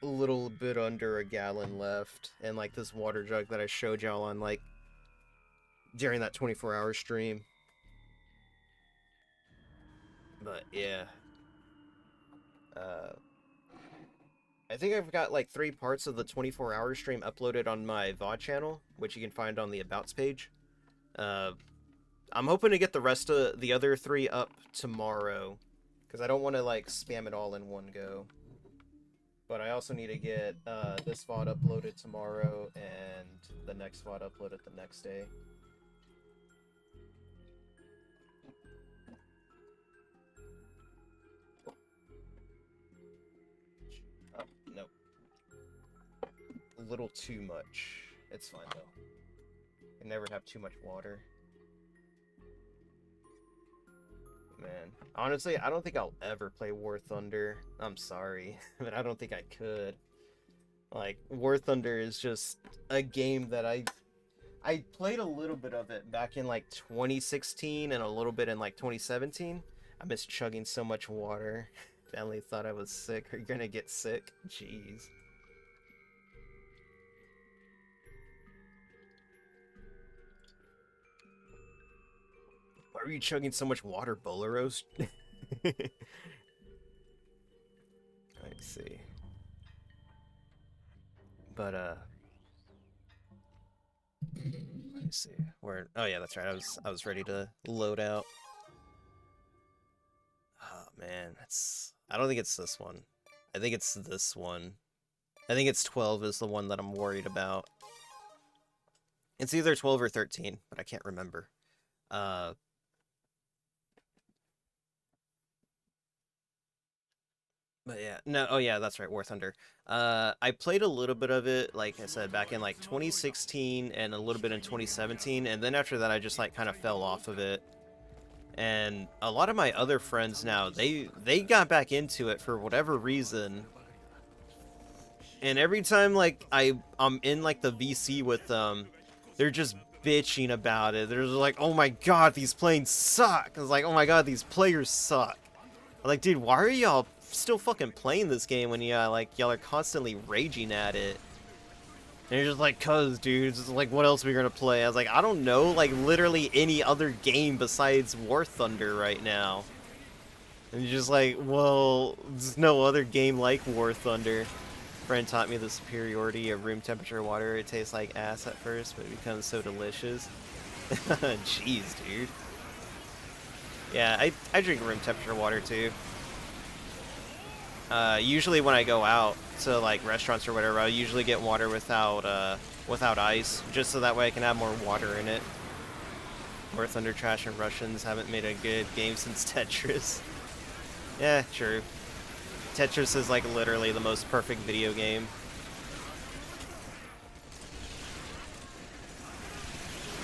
A: little bit under a gallon left, and like this water jug that I showed y'all on like during that 24-hour stream. But yeah. I think I've got like 3 parts of the 24-hour stream uploaded on my VOD channel, which you can find on the Abouts page. I'm hoping to get the rest of the other 3 up tomorrow, because I don't want to like spam it all in one go. But I also need to get this VOD uploaded tomorrow and the next VOD uploaded the next day. Oh, no. A little too much. It's fine though. I never have too much water. Man, honestly, I don't think I'll ever play War Thunder. I'm sorry, but I don't think I could. Like, War Thunder is just a game that I played a little bit of it back in like 2016 and a little bit in like 2017. I miss chugging so much water. Family thought I was sick. Are you gonna get sick? Jeez. Why are you chugging so much water, Boleros? Let's see. But let me see. Where? Oh yeah, that's right. I was ready to load out. Oh man, I don't think it's this one. I think it's this one. I think it's 12 is the one that I'm worried about. It's either 12 or 13, but I can't remember. But yeah, no, oh yeah, that's right, War Thunder. I played a little bit of it, like I said, back in like 2016 and a little bit in 2017, and then after that I just like kind of fell off of it. And a lot of my other friends now, they got back into it for whatever reason. And every time like I'm in like the VC with them, they're just bitching about it. They're just like, "Oh my god, these planes suck." I was like, "Oh my god, these players suck." I'm like, dude, why are y'all still fucking playing this game when y'all are constantly raging at it? And you're just like, "Cuz, dude, it's like, what else are we gonna play?" I was like, I don't know, like literally any other game besides War Thunder right now. And you're just like, well, there's no other game like War Thunder. Friend taught me the superiority of room temperature water. It tastes like ass at first, but it becomes so delicious. Jeez, dude. Yeah, I drink room temperature water too. Usually when I go out to like restaurants or whatever, I usually get water without ice, just so that way I can have more water in it. War Thunder Trash and Russians haven't made a good game since Tetris. Yeah, true. Tetris is like literally the most perfect video game.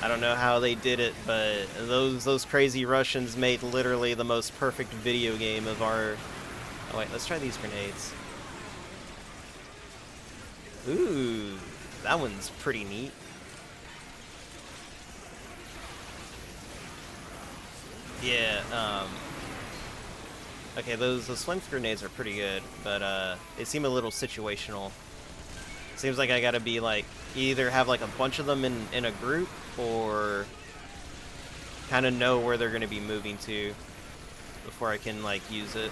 A: I don't know how they did it, but those crazy Russians made literally the most perfect video game of our... Oh wait, let's try these grenades. Ooh, that one's pretty neat. Yeah, okay, those flame grenades are pretty good, but they seem a little situational. Seems like I gotta be like, either have like a bunch of them in a group, or kind of know where they're going to be moving to before I can, like, use it.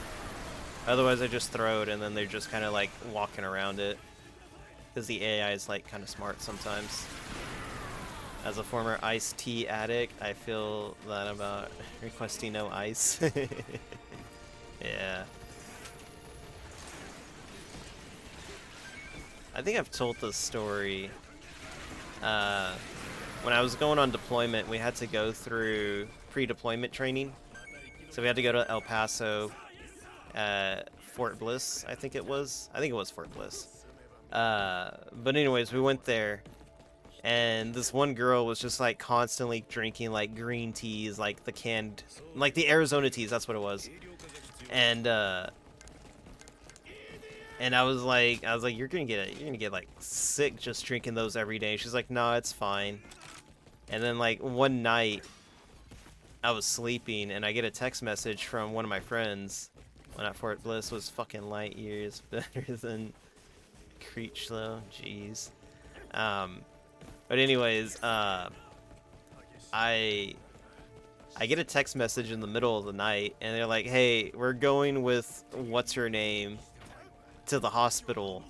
A: Otherwise, I just throw it, and then they're just kind of, like, walking around it. Because the AI is, like, kind of smart sometimes. As a former iced tea addict, I feel that about requesting no ice. Yeah. I think I've told this story. When I was going on deployment, we had to go through pre-deployment training. So we had to go to El Paso, Fort Bliss, I think it was. I think it was Fort Bliss. But anyways, we went there, and this one girl was just like constantly drinking like green teas, like the canned, like the Arizona teas, that's what it was. And I was like, you're gonna get like sick just drinking those every day. She's like, no, it's fine. And then like one night, I was sleeping, and I get a text message from one of my friends. When at Fort Bliss was fucking light years better than Creech though. Jeez. But anyways, I get a text message in the middle of the night, and they're like, hey, we're going with what's her name to the hospital.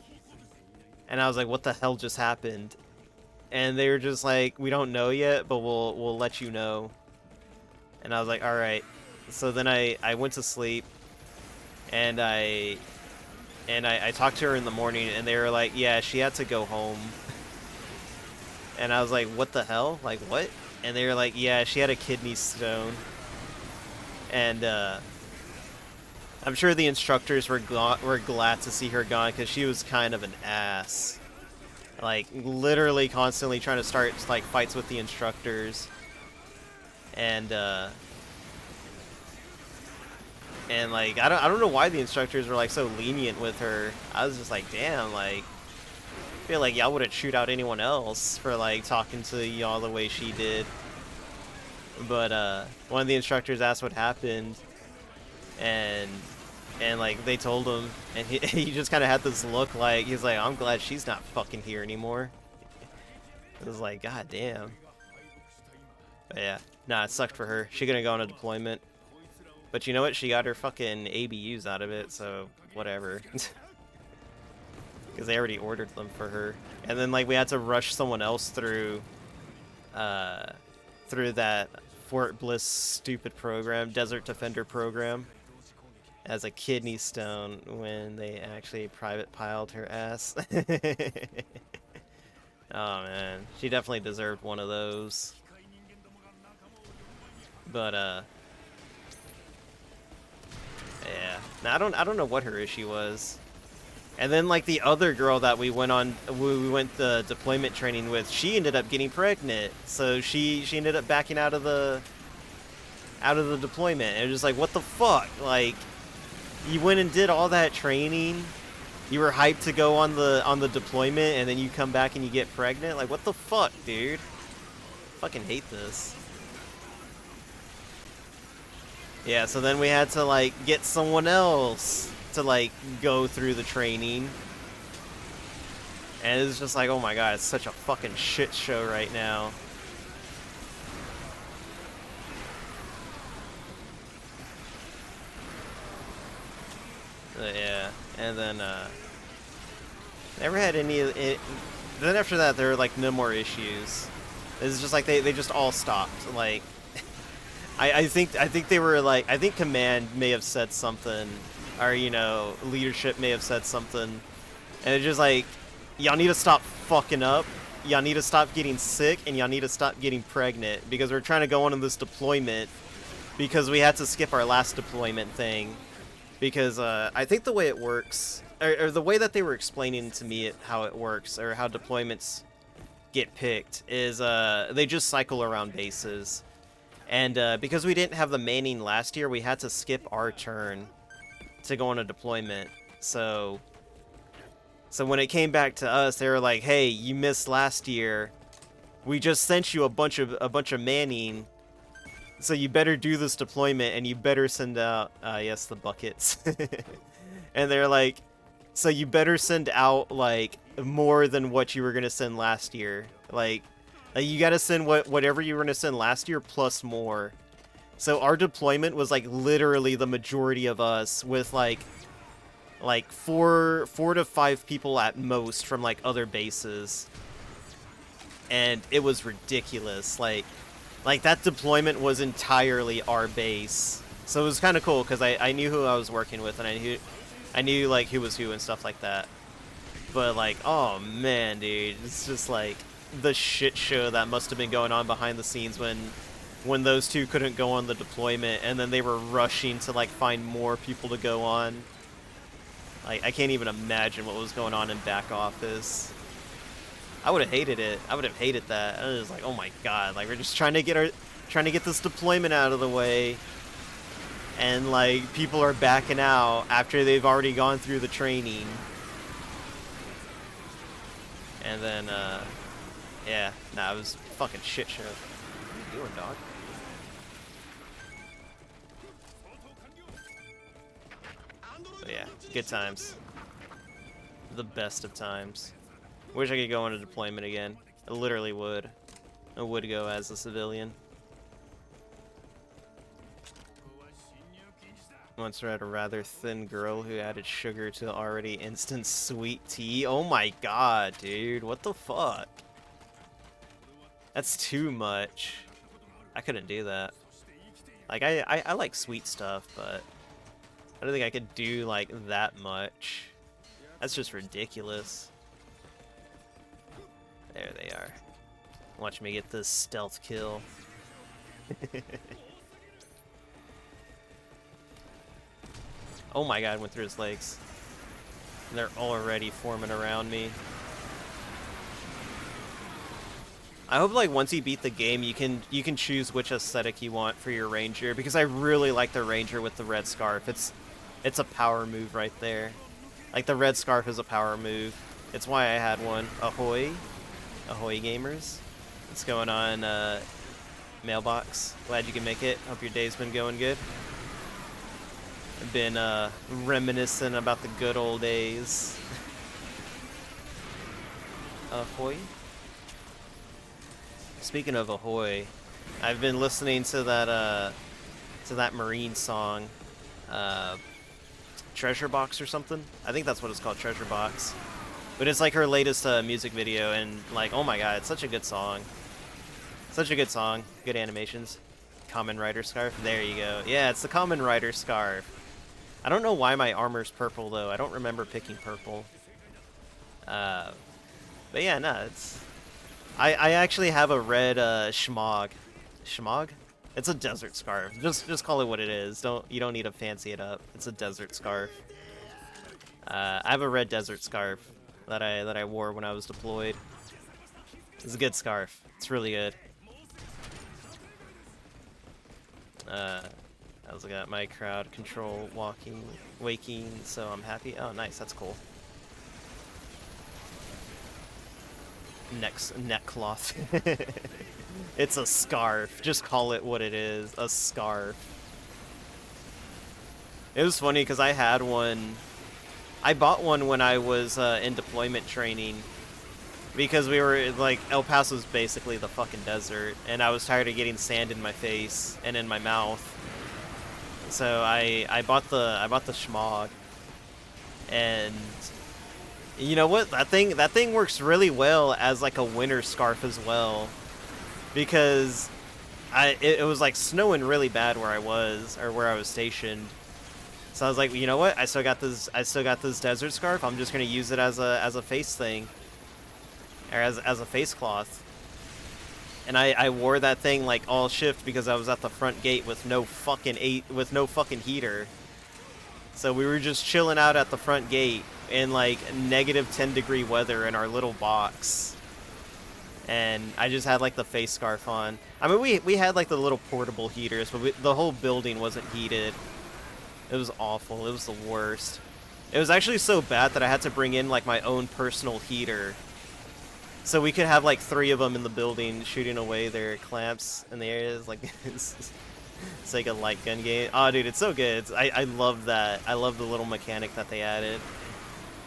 A: And I was like, what the hell just happened? And they were just like, we don't know yet, but we'll let you know. And I was like, all right. So then I went to sleep, and I talked to her in the morning, and they were like, yeah, she had to go home. And I was like, what the hell? Like, what? And they were like, yeah, she had a kidney stone. And I'm sure the instructors were glad to see her gone, because she was kind of an ass. Like, literally constantly trying to start, like, fights with the instructors. And like, I don't know why the instructors were, like, so lenient with her. I was just like, damn, like, I feel like y'all wouldn't shoot out anyone else for, like, talking to y'all the way she did. But one of the instructors asked what happened, and like, they told him, and he just kind of had this look like, he's like, I'm glad she's not fucking here anymore. It was like, god damn. But yeah, nah, it sucked for her. She couldn't go on a deployment. But you know what? She got her fucking ABUs out of it, so whatever. Because they already ordered them for her. And then, like, we had to rush someone else through that Fort Bliss stupid program, Desert Defender program, as a kidney stone when they actually private piled her ass. Oh man, she definitely deserved one of those. But yeah. Now I don't know what her issue was. And then, like, the other girl that we went the deployment training with, she ended up getting pregnant. So she ended up backing out of the deployment. And it was just like, what the fuck? Like, you went and did all that training, you were hyped to go on the deployment, and then you come back and you get pregnant? Like, what the fuck, dude? Fucking hate this. Yeah, so then we had to, like, get someone else to, like, go through the training. And it's just like, oh my god, it's such a fucking shit show right now. Yeah, and then, never had any of it. Then after that, there were, like, no more issues. It's just like, they just all stopped. Like, I think they were, like, I think command may have said something, or, you know, leadership may have said something, and it's just like, y'all need to stop fucking up, y'all need to stop getting sick, and y'all need to stop getting pregnant, because we're trying to go on in this deployment, because we had to skip our last deployment thing, because I think the way it works, or the way that they were explaining to me how it works, or how deployments get picked, is they just cycle around bases. And because we didn't have the manning last year, we had to skip our turn to go on a deployment. So when it came back to us, they were like, "Hey, you missed last year. We just sent you a bunch of manning. So you better do this deployment, and you better send out yes, the buckets." And they're like, "So you better send out, like, more than what you were gonna send last year. Like, Like, you gotta send whatever you were gonna send last year plus more. So our deployment was like literally the majority of us, with like four to five people at most from like other bases, and it was ridiculous. Like that deployment was entirely our base, so it was kind of cool because I knew who I was working with, and I knew like who was who and stuff like that. But like, oh man, dude, it's just like the shit show that must have been going on behind the scenes when those two couldn't go on the deployment, and then they were rushing to like find more people to go on. Like, I can't even imagine what was going on in back office. I would have hated it. I would have hated that. I was like, oh my god, like we're just trying to get this deployment out of the way, and like people are backing out after they've already gone through the training. And then yeah, nah, it was fucking shit show. What are you doing, dog? But yeah, good times. The best of times. Wish I could go on a deployment again. I literally would. I would go as a civilian. Once read a rather thin girl who added sugar to already instant sweet tea. Oh my god, dude. What the fuck? That's too much. I couldn't do that. Like, I like sweet stuff, but I don't think I could do, like, that much. That's just ridiculous. There they are. Watch me get this stealth kill. Oh my god, went through his legs. And they're already forming around me. I hope, like, once you beat the game, you can choose which aesthetic you want for your ranger, because I really like the ranger with the red scarf. It's a power move right there. Like, the red scarf is a power move. It's why I had one. Ahoy. Ahoy gamers. What's going on, Mailbox? Glad you can make it. Hope your day's been going good. I've been reminiscing about the good old days. Ahoy. Speaking of Ahoy, I've been listening to that Marine song, Treasure Box or something. I think that's what it's called, Treasure Box. But it's like her latest music video, and like, oh my god, it's such a good song. Such a good song. Good animations. Common Rider Scarf. There you go. Yeah, it's the Common Rider Scarf. I don't know why my armor's purple, though. I don't remember picking purple. But yeah, no, it's... I actually have a red Shmog. Shmog? It's a desert scarf. Just call it what it is. You don't need to fancy it up. It's a desert scarf. I have a red desert scarf that I wore when I was deployed. It's a good scarf. It's really good. I also got my crowd control waking, so I'm happy. Oh, nice. That's cool. Neck cloth. It's a scarf. Just call it what it is. A scarf. It was funny because I had one. I bought one when I was in deployment training, because we were like, El Paso's basically the fucking desert, and I was tired of getting sand in my face and in my mouth. So I bought the Shmog, and you know what? That thing works really well as like a winter scarf as well, because it was like snowing really bad where I was, or where I was stationed. So I was like, you know what? I still got this desert scarf. I'm just gonna use it as a face thing, or as a face cloth. And I wore that thing like all shift because I was at the front gate with no fucking heater. So we were just chilling out at the front gate in like -10-degree weather in our little box. And I just had like the face scarf on. I mean, we had like the little portable heaters, but the whole building wasn't heated. It was awful. It was the worst. It was actually so bad that I had to bring in like my own personal heater, so we could have like 3 of them in the building shooting away their clamps in the areas. Like, it's like a light gun game. Oh, dude, it's so good. I love that. I love the little mechanic that they added.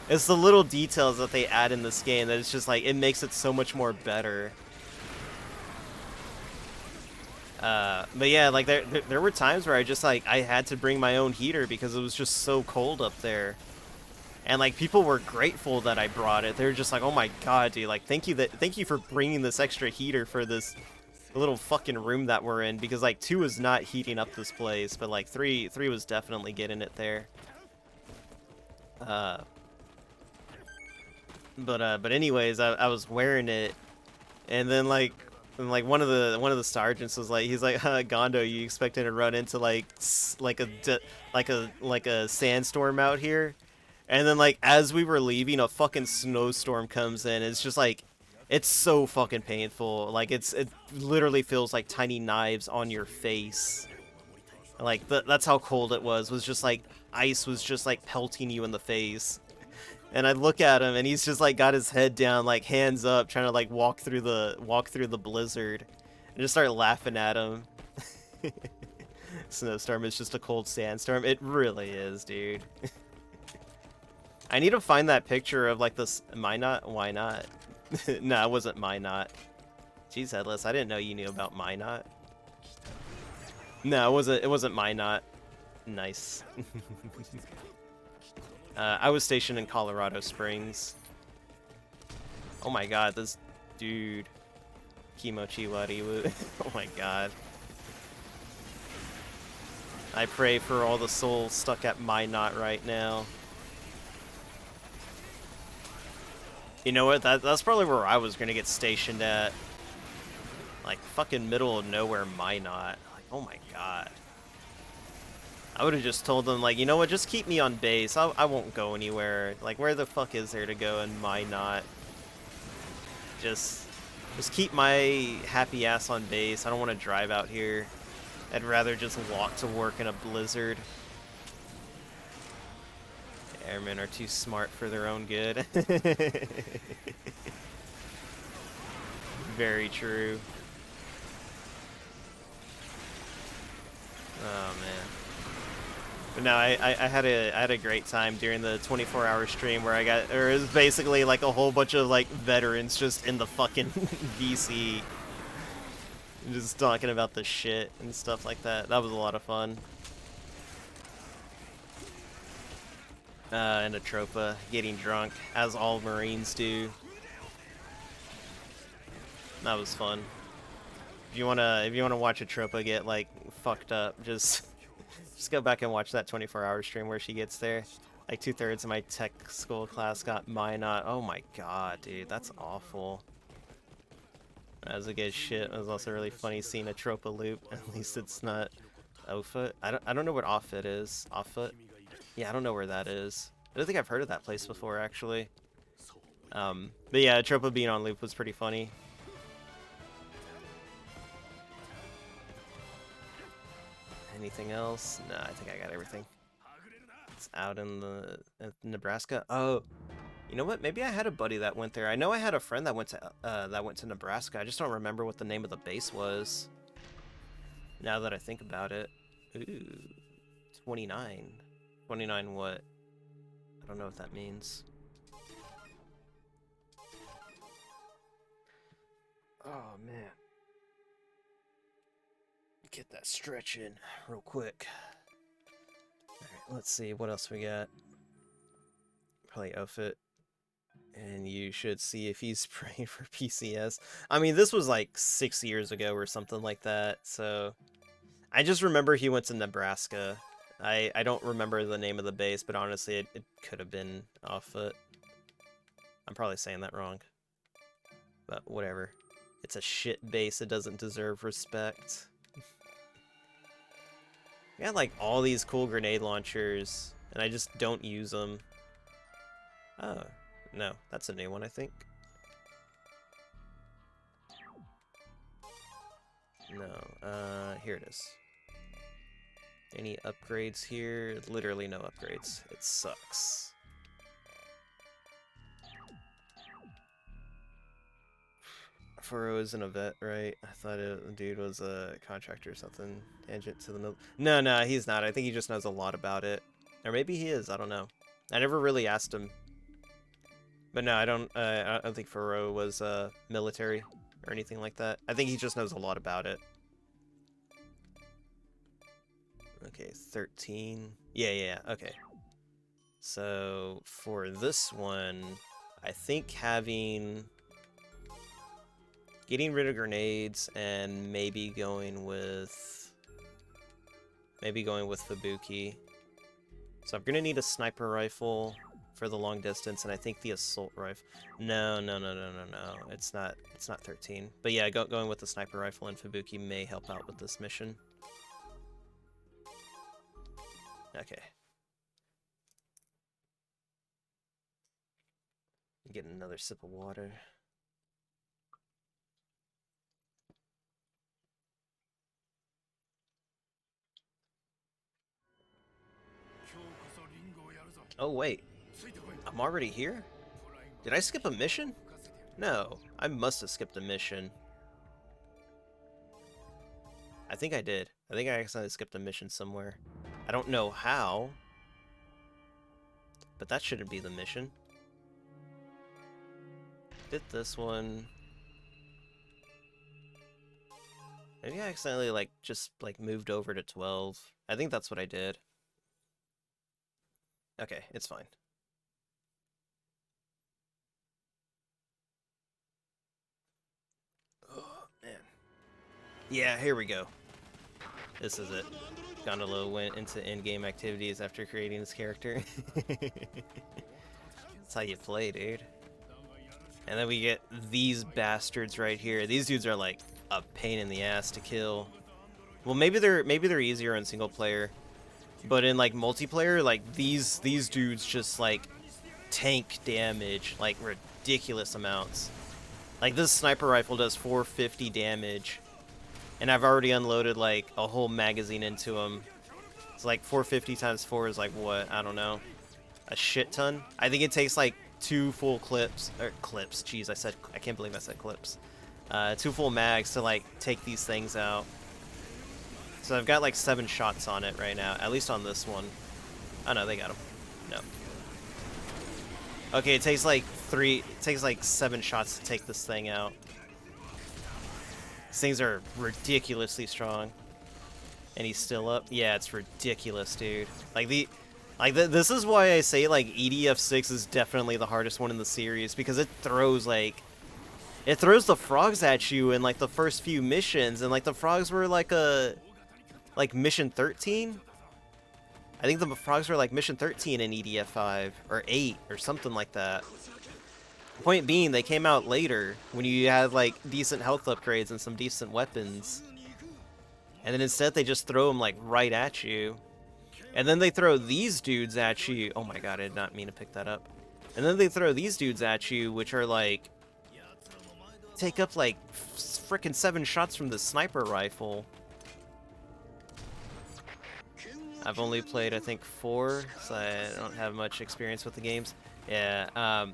A: It's the little details that they add in this game that it's just like, it makes it so much more better. But yeah, like there were times where I just like I had to bring my own heater because it was just so cold up there. And like people were grateful that I brought it. They were just like, "Oh my god, dude! Like, thank you for bringing this extra heater for this little fucking room that we're in." Because like 2 is not heating up this place, but like three was definitely getting it there. Uh, but anyways, I was wearing it, and then like one of the sergeants was like, he's like, Gondo, you expecting to run into like a sandstorm out here? And then like as we were leaving, a fucking snowstorm comes in. It's just like, it's so fucking painful. Like it literally feels like tiny knives on your face. Like that's how cold it was. Was just like ice was just like pelting you in the face. And I look at him, and he's just like got his head down, like hands up, trying to like walk through the blizzard, and just start laughing at him. Snowstorm is just a cold sandstorm. It really is, dude. I need to find that picture of like this Minot. Why not? No, it wasn't Minot. Jeez, Headless, I didn't know you knew about Minot. No, it wasn't Minot. Nice. I was stationed in Colorado Springs. Oh my god, this dude. Kimochi Wariwu. Oh my god. I pray for all the souls stuck at Minot right now. You know what? That's probably where I was gonna get stationed at. Like, fucking middle of nowhere Minot. Like, oh my god. I would have just told them, like, you know what, just keep me on base. I won't go anywhere. Like, where the fuck is there to go in Minot? Just keep my happy ass on base. I don't want to drive out here. I'd rather just walk to work in a blizzard. The airmen are too smart for their own good. Very true. Oh man. But no, I had a great time during the 24-hour stream where it was basically like a whole bunch of like veterans just in the fucking VC, just talking about the shit and stuff like that. That was a lot of fun. And Atropa getting drunk, as all Marines do. That was fun. If you wanna watch Atropa get like fucked up, just go back and watch that 24-hour stream where she gets there. Like 2/3 of my tech school class got Minot. Oh my god, dude, that's awful. That was a good shit. It was also really funny seeing a Tropa loop. At least it's not Offutt. I don't know what Offutt is. Offutt? Yeah, I don't know where that is. I don't think I've heard of that place before, actually. But yeah, Tropa being on loop was pretty funny. Anything else? No, I think I got everything. It's out in Nebraska. Oh, you know what? Maybe I had a buddy that went there. I know I had a friend that went to Nebraska. I just don't remember what the name of the base was. Now that I think about it. Ooh, 29. 29 what? I don't know what that means. Oh man. Get that stretch in real quick. Alright, let's see what else we got. Probably Offutt. And you should see if he's praying for PCS. I mean, this was like 6 years ago or something like that, so... I just remember he went to Nebraska. I don't remember the name of the base, but honestly, it could have been Offutt. I'm probably saying that wrong. But whatever. It's a shit base, it doesn't deserve respect. I got like all these cool grenade launchers, and I just don't use them. Oh, no, that's a new one, I think. No, here it is. Any upgrades here? Literally no upgrades. It sucks. Furo isn't a vet, right? I thought the dude was a contractor or something. Tangent to the middle. No, he's not. I think he just knows a lot about it. Or maybe he is. I don't know. I never really asked him. But no, I don't think Furo was military or anything like that. I think he just knows a lot about it. Okay, 13. Yeah, okay. So for this one, I think getting rid of grenades and maybe going with Fubuki. So I'm gonna need a sniper rifle for the long distance, and I think the assault rifle. No. It's not 13. But yeah, going with the sniper rifle and Fubuki may help out with this mission. Okay. Get another sip of water. Oh wait, I'm already here? Did I skip a mission? No, I must have skipped a mission. I think I did. I think I accidentally skipped a mission somewhere. I don't know how, but that shouldn't be the mission. Did this one. Maybe I accidentally just moved over to 12. I think that's what I did. Okay, it's fine. Oh, man. Yeah, here we go. This is it. Gondolo went into in-game activities after creating his character. That's how you play, dude. And then we get these bastards right here. These dudes are like a pain in the ass to kill. Well, maybe they're easier in single player, but in like multiplayer, like these dudes just like tank damage like ridiculous amounts. Like this sniper rifle does 450 damage, and I've already unloaded like a whole magazine into him. It's like 450 times 4 is like what? I don't know. A shit ton. I think it takes like 2 full clips. Jeez, I can't believe I said clips. 2 full mags to like take these things out. So I've got like 7 shots on it right now, at least on this one. Oh no, they got him. No. Okay, it takes like 7 shots to take this thing out. These things are ridiculously strong. And he's still up? Yeah, it's ridiculous, dude. This is why I say like EDF6 is definitely the hardest one in the series, because it throws the frogs at you in like the first few missions, and like the frogs were like mission 13. I think the frogs were like mission 13 in EDF5 or 8 or something like that. Point being, they came out later when you had like decent health upgrades and some decent weapons. And then instead they just throw them like right at you. And then they throw these dudes at you. Oh my god, I did not mean to pick that up. And then they throw these dudes at you, which are like take up like frickin' 7 shots from the sniper rifle. I've only played I think 4, so I don't have much experience with the games. Yeah,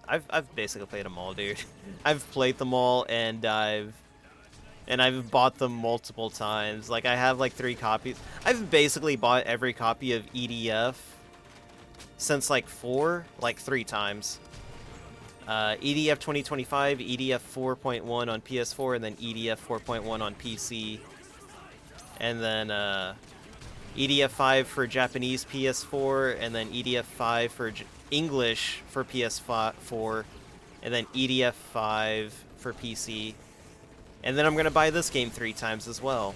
A: I've basically played them all, dude. I've played them all, and I've bought them multiple times. Like, I have like 3 copies. I've basically bought every copy of EDF since like 4, like 3 times. EDF 2025, EDF 4.1 on PS4, and then EDF 4.1 on PC. And then EDF 5 for Japanese PS4, and then EDF 5 for English for PS4, and then EDF 5 for PC. And then I'm gonna buy this game 3 times as well.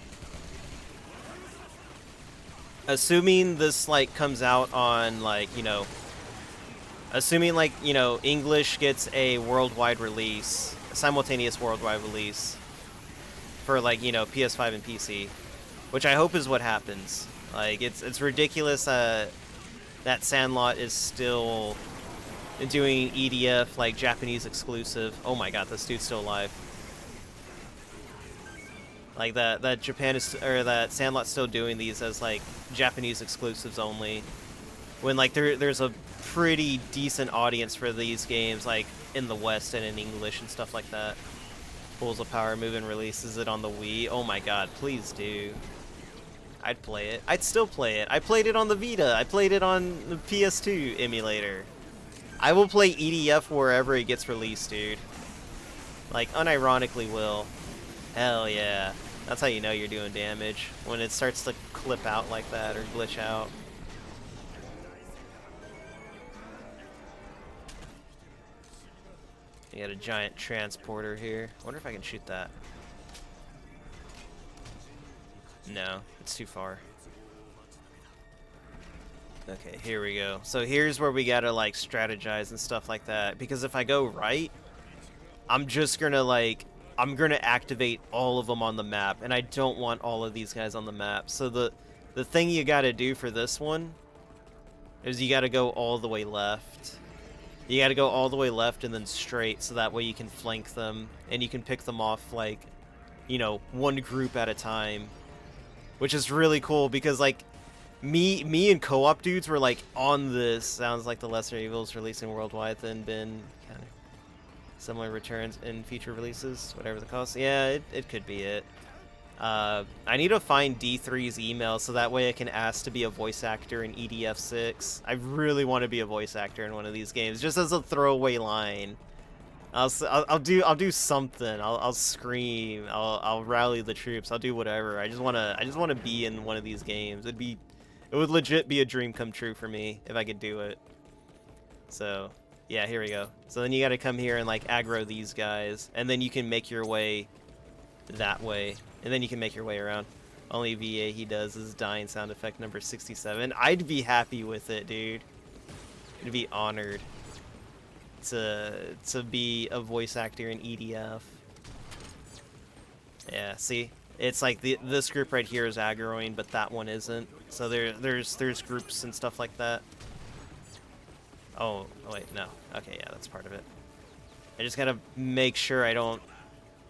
A: Assuming this like comes out on like, you know, assuming like, you know, English gets a worldwide release, a simultaneous worldwide release for like, you know, PS5 and PC, which I hope is what happens. Like it's ridiculous that Sandlot is still doing EDF like Japanese exclusive. Oh my god, this dude's still alive. Like that Japan is, or that Sandlot's still doing these as like Japanese exclusives only, when like there's a pretty decent audience for these games like in the West and in English and stuff like that. Pools of Power Move and releases it on the Wii. Oh my god, please do. I'd play it. I'd still play it. I played it on the Vita. I played it on the PS2 emulator. I will play EDF wherever it gets released, dude. Like, unironically will. Hell yeah.
B: That's how you know you're doing damage, when it starts to clip out like that or glitch out. You got a giant transporter here. I wonder if I can shoot that. No, it's too far. Okay, here we go. So here's where we gotta like strategize and stuff like that, because if I go right, I'm just gonna like, I'm gonna activate all of them on the map, and I don't want all of these guys on the map. So the thing you gotta do for this one is you gotta go all the way left. You gotta go all the way left and then straight, so that way you can flank them, and you can pick them off like, you know, one group at a time. Which is really cool, because like, me and co-op dudes were like on this. Sounds like the Lesser Evils releasing worldwide, then been kind of similar returns in future releases, whatever the cost. Yeah, it could be it. I need to find D3's email so that way I can ask to be a voice actor in EDF6. I really want to be a voice actor in one of these games, just as a throwaway line. I'll do something. I'll scream. I'll rally the troops. I'll do whatever. I just wanna be in one of these games. It would legit be a dream come true for me if I could do it. So yeah, here we go. So then you got to come here and like aggro these guys, and then you can make your way that way, and then you can make your way around. Only VA he does is dying sound effect number 67. I'd be happy with it, dude. I'd be honored to be a voice actor in EDF. Yeah, see, it's like this group right here is aggroing, but that one isn't. So there's groups and stuff like that. Oh wait, no. Okay, yeah, that's part of it. I just gotta make sure I don't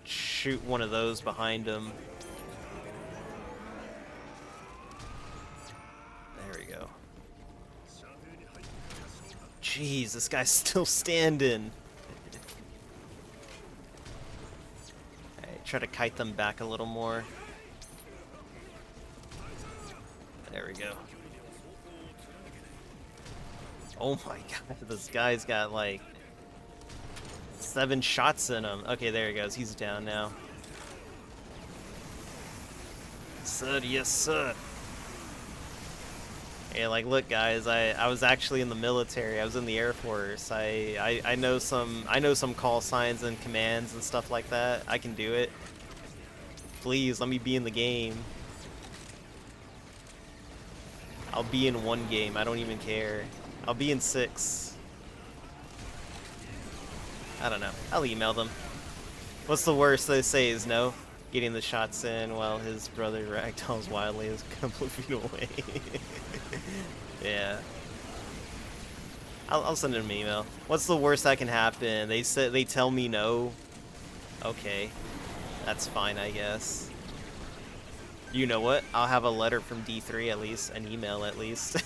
B: shoot one of those behind him. There we go. Jeez, this guy's still standing. Alright, try to kite them back a little more. There we go. Oh my god, this guy's got like 7 shots in him. Okay, there he goes. He's down now. Sir, yes, sir. Yeah, like, look, guys, I was actually in the military. I was in the Air Force. I know some call signs and commands and stuff like that. I can do it. Please, let me be in the game. I'll be in one game. I don't even care. I'll be in 6. I don't know. I'll email them. What's the worst they say is no? Getting the shots in while his brother ragdolls wildly is a couple of feet away. Yeah. I'll send him an email. What's the worst that can happen? They tell me no. Okay. That's fine, I guess. You know what? I'll have a letter from D3 at least, an email at least.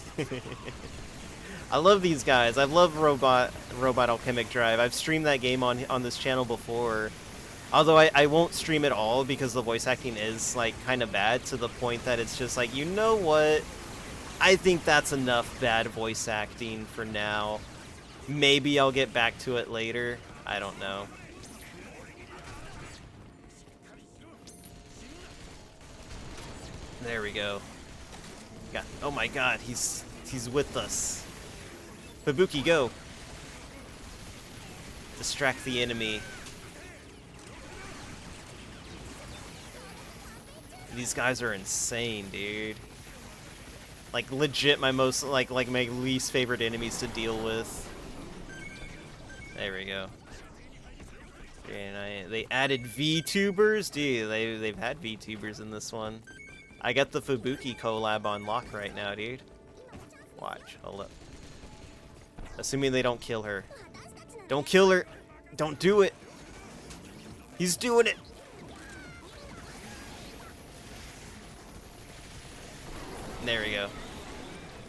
B: I love these guys. I love Robot Alchemic Drive. I've streamed that game on this channel before. Although I won't stream it all because the voice acting is like kind of bad, to the point that it's just like, you know what? I think that's enough bad voice acting for now. Maybe I'll get back to it later. I don't know. There we go. God, oh my god, he's with us. Fubuki, go. Distract the enemy. These guys are insane, dude. Like, legit my most, like my least favorite enemies to deal with. There we go. And they added VTubers? Dude, they've had VTubers in this one. I got the Fubuki collab on lock right now, dude. Watch, hold up. Assuming they don't kill her. Don't kill her! Don't do it! He's doing it! There we go.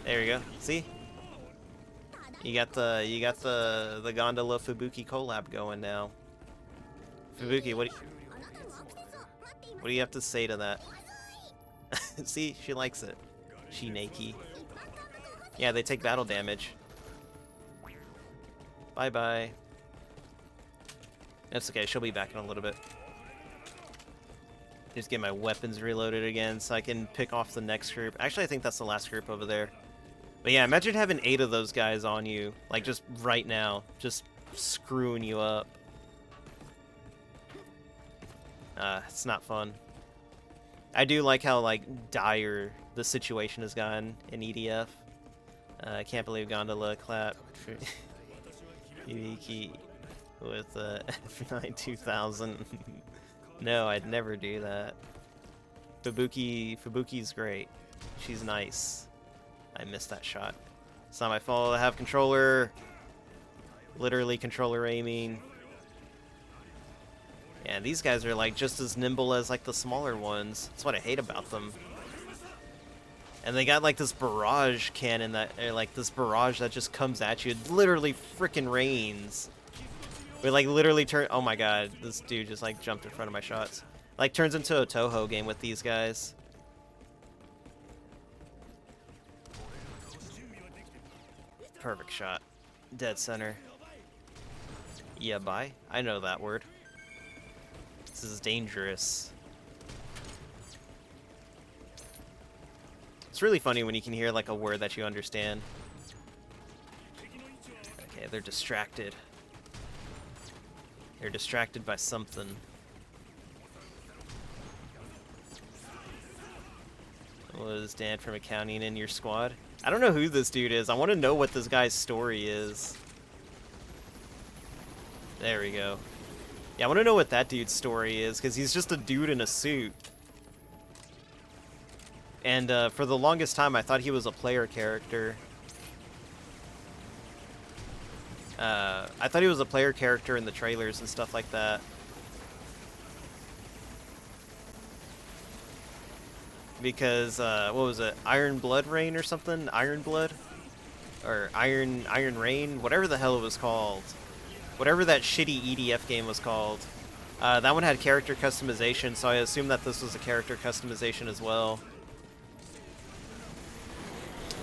B: There we go. See? You got the Gondola Fubuki collab going now. Fubuki, what do you have to say to that? See, she likes it. Shineki. Yeah, they take battle damage. Bye-bye. That's okay, she'll be back in a little bit. Just get my weapons reloaded again so I can pick off the next group. Actually, I think that's the last group over there. But yeah, imagine having 8 of those guys on you, like just right now, just screwing you up. It's not fun. I do like how like dire the situation has gotten in EDF. I can't believe Gondola clap for Yubiki with F9 2000. No, I'd never do that. Fubuki's great. She's nice. I missed that shot. It's not my fault. I have controller. Literally controller aiming. Yeah, these guys are like just as nimble as like the smaller ones. That's what I hate about them. And they got like this barrage cannon that, or like this barrage that just comes at you. It literally freaking rains. We like literally turn. Oh my god, this dude just like jumped in front of my shots. Like turns into a Toho game with these guys. Perfect shot. Dead center. Yeah, bye. I know that word. This is dangerous. It's really funny when you can hear like a word that you understand. Okay, they're distracted. They're distracted by something. Was Dan from accounting in your squad? I don't know who this dude is. I want to know what this guy's story is. There we go. Yeah, I want to know what that dude's story is, because he's just a dude in a suit. And for the longest time, I thought he was a player character. I thought he was a player character in the trailers and stuff like that. Because, what was it? Iron Blood Rain or something? Iron Blood? Or Iron Rain? Whatever the hell it was called. Whatever that shitty EDF game was called. That one had character customization, so I assume that this was a character customization as well.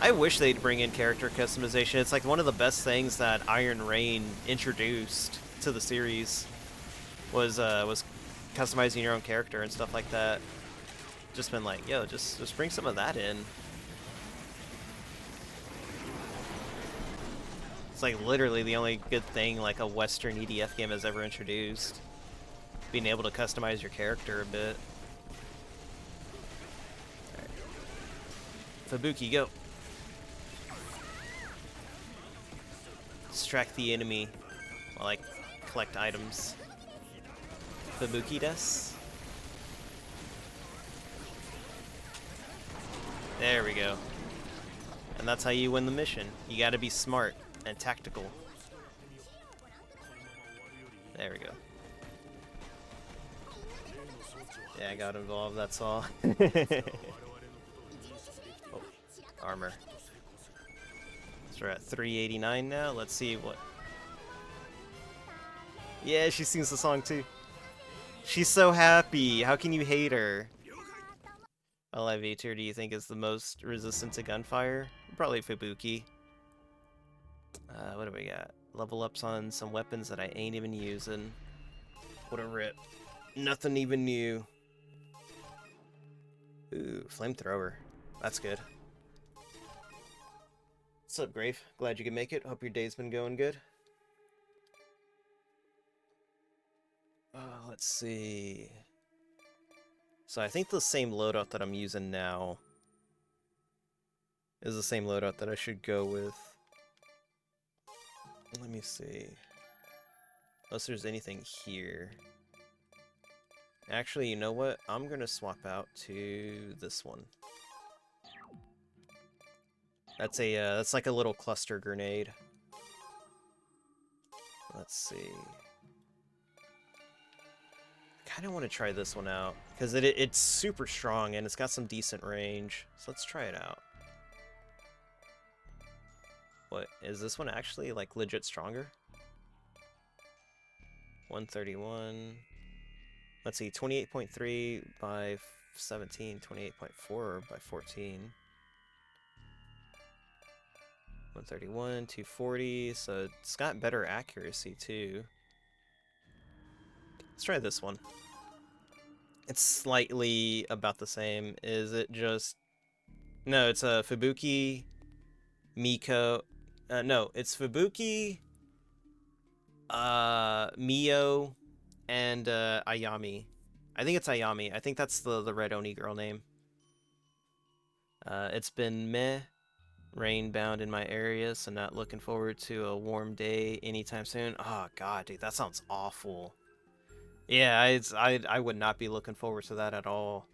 B: I wish they'd bring in character customization. It's like one of the best things that Iron Rain introduced to the series was customizing your own character and stuff like that. Just been like, yo, just bring some of that in. It's like literally the only good thing like a Western EDF game has ever introduced. Being able to customize your character a bit. Right. Fubuki, go. Distract the enemy while I collect items. Fubuki desu. There we go. And that's how you win the mission. You gotta be smart and tactical. There we go. Yeah, I got involved, that's all. Oh, armor. So we're at 389 now. Let's see what... Yeah, she sings the song too. She's so happy. How can you hate her? Elevator, do you think is the most resistant to gunfire? Probably Fubuki. What do we got? Level ups on some weapons that I ain't even using. What a rip. Nothing even new. Ooh, flamethrower. That's good. What's up, Grave? Glad you could make it. Hope your day's been going good. Let's see. So I think the same loadout that I'm using now is the same loadout that I should go with. Let me see. Unless there's anything here. Actually, you know what? I'm gonna swap out to this one. That's a that's like a little cluster grenade. Let's see. I kind of want to try this one out because it's super strong and it's got some decent range. So let's try it out. What is this one actually like legit stronger? 131. Let's see, 28.3 by 17, 28.4 by 14. 131, 240, so it's got better accuracy too. Let's try this one. It's slightly about the same. Is it just... No, it's Fubuki, Miko... no, it's Fubuki, Mio, and Ayami. I think it's Ayami. I think that's the Red Oni girl name. It's been meh. Rain bound in my area, so not looking forward to a warm day anytime soon. Oh god, dude, that sounds awful. Yeah, I would not be looking forward to that at all.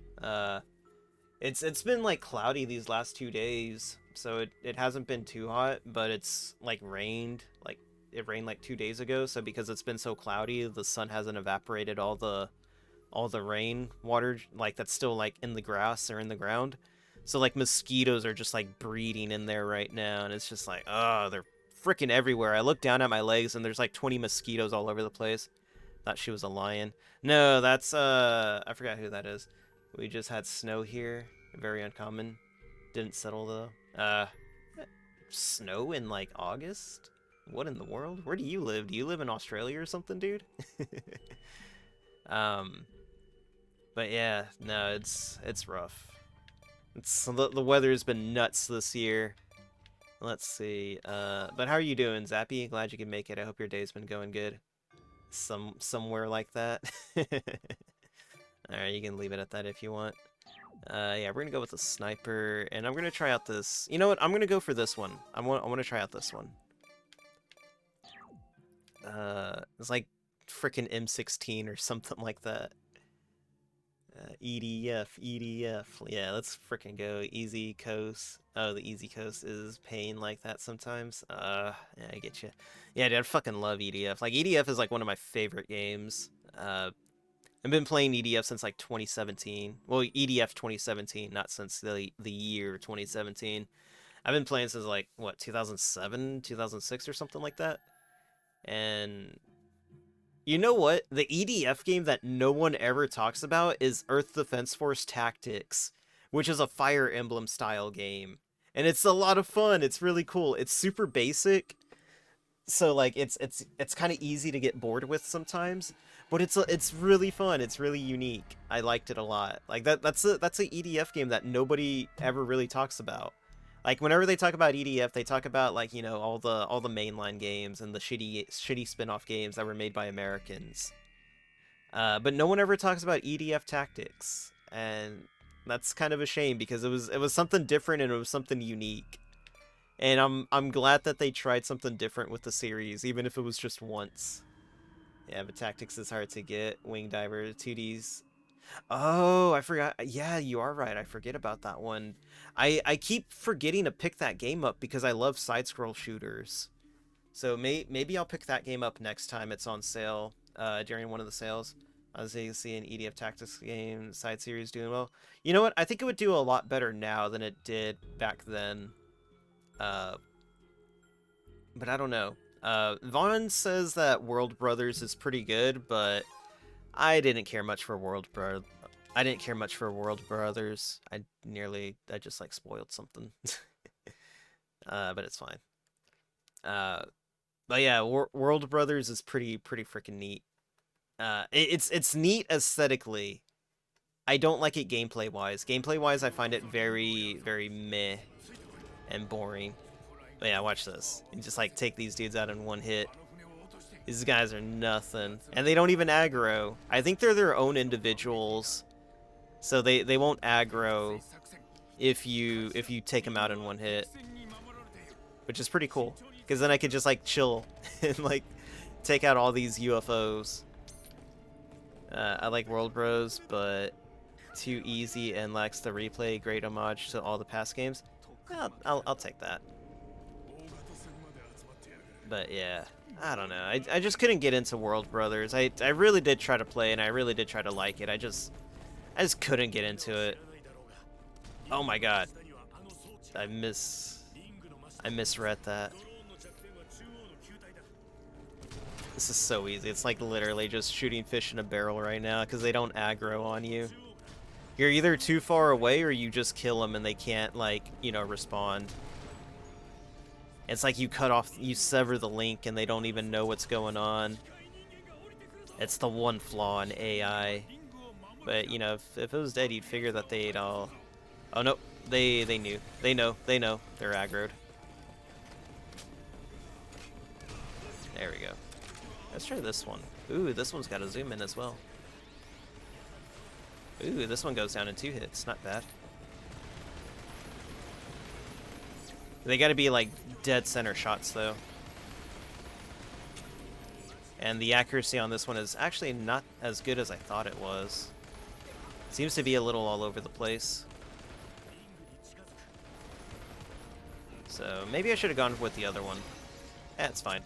B: It's been like cloudy these last 2 days, so it hasn't been too hot, but it's like rained. Like it rained like 2 days ago, so because it's been so cloudy, the sun hasn't evaporated all the rain water like that's still like in the grass or in the ground. So like mosquitoes are just like breeding in there right now, and it's just like, oh, they're freaking everywhere. I look down at my legs and there's like 20 mosquitoes all over the place. Thought she was a lion. No, that's I forgot who that is. We just had snow here, very uncommon. Didn't settle though. Snow in like August? What in the world? Where do you live? Do you live in Australia or something, dude? But yeah, no, it's rough. It's the weather's been nuts this year. Let's see. But how are you doing, Zappy? Glad you can make it. I hope your day's been going good. Somewhere like that. Alright, you can leave it at that if you want. Yeah, we're gonna go with the sniper, and I'm gonna try out this. You know what? I'm gonna go for this one. I want to try out this one. It's like freaking M16 or something like that. EDF. Yeah, let's freaking go. Easy Coast. Oh, the Easy Coast is pain like that sometimes. Yeah, I get you. Yeah, dude, I fucking love EDF. Like, EDF is like one of my favorite games. I've been playing EDF since like 2017. Well, EDF 2017, not since the year 2017. I've been playing since like, what, 2007, 2006 or something like that. And you know what? The EDF game that no one ever talks about is Earth Defense Force Tactics, which is a Fire Emblem style game. And it's a lot of fun. It's really cool. It's super basic. So like it's kind of easy to get bored with sometimes, but it's really fun. It's really unique. I liked it a lot. Like that's a EDF game that nobody ever really talks about. Like whenever they talk about EDF, they talk about like, you know, all the mainline games and the shitty spin-off games that were made by Americans. But no one ever talks about EDF Tactics, and that's kind of a shame because it was something different and it was something unique. And I'm glad that they tried something different with the series, even if it was just once. Yeah, but Tactics is hard to get. Wing Diver 2Ds. Oh, I forgot. Yeah, you are right. I forget about that one. I keep forgetting to pick that game up because I love side-scroll shooters. So maybe I'll pick that game up next time it's on sale during one of the sales. I was able to see an EDF Tactics game side series doing well. You know what? I think it would do a lot better now than it did back then. But I don't know. Vaughn says that World Brothers is pretty good, but I didn't care much for World Brothers. I just like spoiled something. But it's fine. But yeah, World Brothers is pretty freaking neat. It's neat aesthetically. I don't like it gameplay wise. Gameplay wise, I find it very meh and boring. But yeah, watch this. You just like take these dudes out in one hit. These guys are nothing, and they don't even aggro. I think they're their own individuals, so they won't aggro if you take them out in one hit, which is pretty cool. Because then I could just like chill and like take out all these UFOs. I like World Bros, but too easy and lacks the replay. Great homage to all the past games. I'll take that. But yeah, I don't know. I just couldn't get into World Brothers. I really did try to play, and I really did try to like it. I just couldn't get into it. Oh my god. I misread that. This is so easy. It's like literally just shooting fish in a barrel right now because they don't aggro on you. You're either too far away or you just kill them and they can't, like, you know, respond. It's like you sever the link and they don't even know what's going on. It's the one flaw in AI. But, you know, if it was dead, you'd figure that they'd all... Oh, no. They knew. They know. They're aggroed. There we go. Let's try this one. Ooh, this one's got a zoom in as well. Ooh, this one goes down in 2 hits. Not bad. They gotta be, like, dead center shots, though. And the accuracy on this one is actually not as good as I thought it was. Seems to be a little all over the place. So maybe I should have gone with the other one. Eh, it's fine.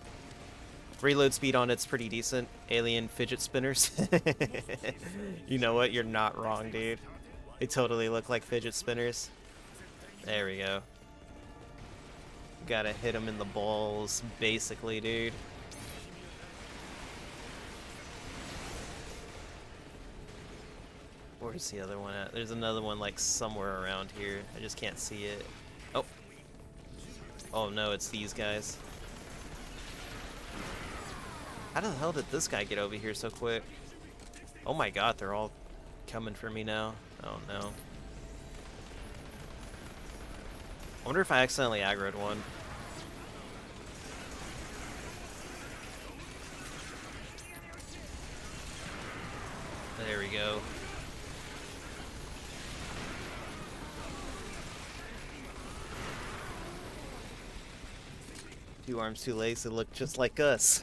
B: Reload speed on it's pretty decent. Alien fidget spinners. You know what? You're not wrong, dude. They totally look like fidget spinners. There we go. Gotta hit them in the balls, basically, dude. Where's the other one at? There's another one, like, somewhere around here. I just can't see it. Oh. Oh, no, it's these guys. How the hell did this guy get over here so quick? Oh my god, they're all coming for me now. Oh, no. I wonder if I accidentally aggroed one. There we go. Two arms, two legs, they look just like us.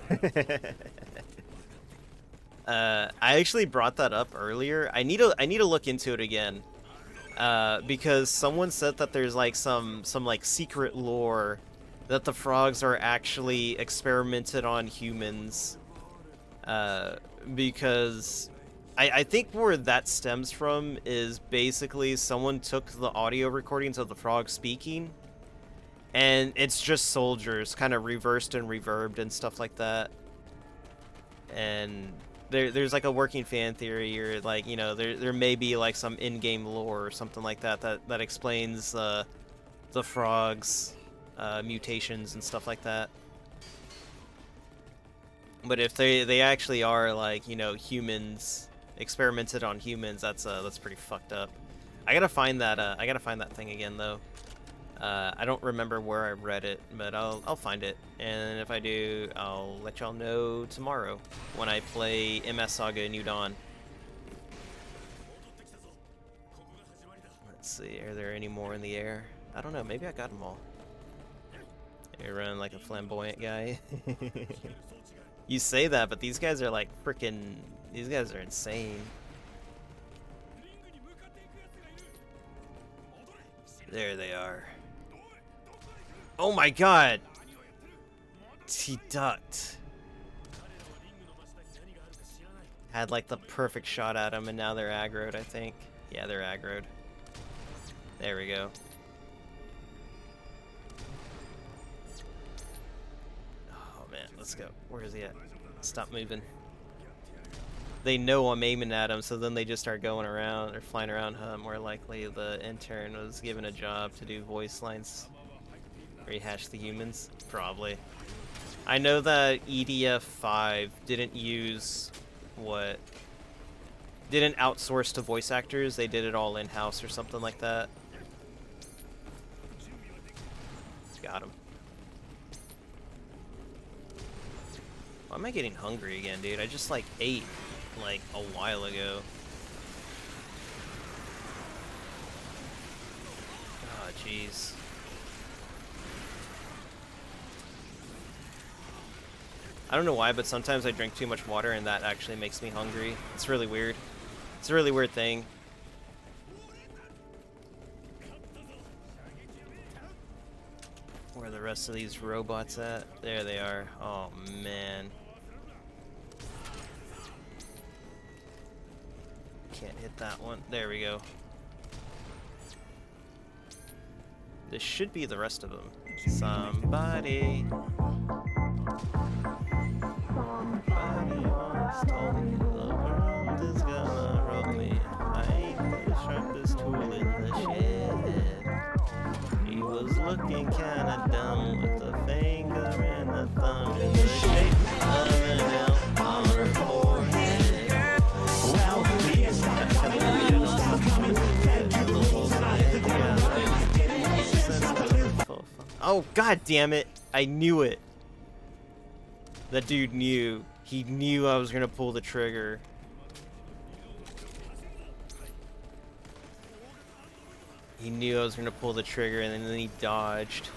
B: I actually brought that up earlier. I need to look into it again. Because someone said that there's like some like secret lore that the frogs are actually experimented on humans. Because I think where that stems from is basically someone took the audio recordings of the frog speaking, and it's just soldiers kind of reversed and reverbed and stuff like that. And there's like a working fan theory, or like, you know, there may be like some in-game lore or something like that that explains the frogs mutations and stuff like that. But if they actually are, like, you know, humans experimented on humans, that's pretty fucked up. I gotta find that thing again though. I don't remember where I read it, but I'll find it, and if I do, I'll let y'all know tomorrow when I play MS Saga New Dawn. Let's see, are there any more in the air? I don't know, maybe I got them all. You're running like a flamboyant guy. You say that, but these guys are like freaking... These guys are insane. There they are. Oh my god! He ducked. Had like the perfect shot at him, and now they're aggroed, I think. Yeah, they're aggroed. There we go. Oh man, let's go. Where is he at? Stop moving. They know I'm aiming at him, so then they just start going around or flying around. More likely the intern was given a job to do voice lines. Rehash the humans? Probably. I know that EDF 5 didn't use didn't outsource to voice actors, they did it all in-house or something like that. Got him. Why am I getting hungry again, dude? I just like ate like a while ago. Oh, jeez. I don't know why, but sometimes I drink too much water and that actually makes me hungry. It's really weird. It's a really weird thing. Where are the rest of these robots at? There they are. Oh, man. Can't hit that one. There we go. This should be the rest of them. Somebody once told me the world is gonna roll me. I ain't the sharpest tool in the shed. He was looking kinda dumb with the finger and the thumb in the shape of an L on her forehead. Well, Oh, god damn it. I knew it. That dude knew. He knew I was gonna pull the trigger. He knew I was gonna pull the trigger and then he dodged.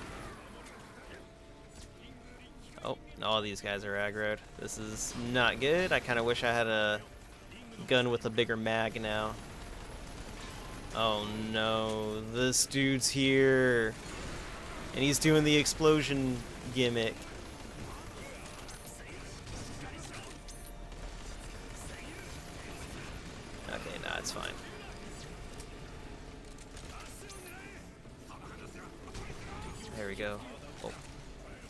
B: Oh, all these guys are aggroed. This is not good. I kind of wish I had a gun with a bigger mag now. Oh no, this dude's here. And he's doing the explosion gimmick. Okay, nah, it's fine. There we go. Oh.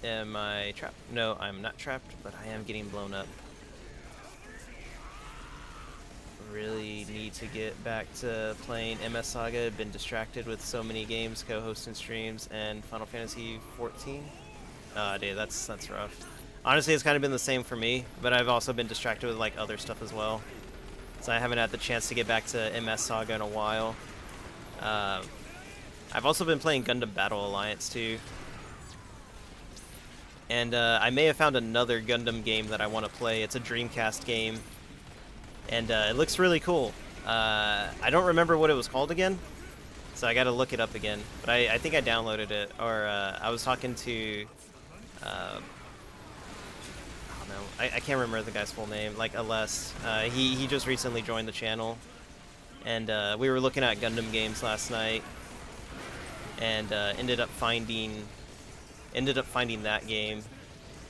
B: Am I trapped? No, I'm not trapped, but I am getting blown up. Really need to get back to playing MS Saga. Been distracted with so many games, co-hosting streams, and Final Fantasy 14. Dude, that's rough. Honestly, it's kind of been the same for me, but I've also been distracted with like other stuff as well. So I haven't had the chance to get back to MS Saga in a while. I've also been playing Gundam Battle Alliance too. And I may have found another Gundam game that I want to play. It's a Dreamcast game. And it looks really cool. I don't remember what it was called again, so I gotta look it up again. But I think I downloaded it, or I was talking to, I don't know, I can't remember the guy's full name, like Aless. He just recently joined the channel, and we were looking at Gundam games last night, and ended up finding that game,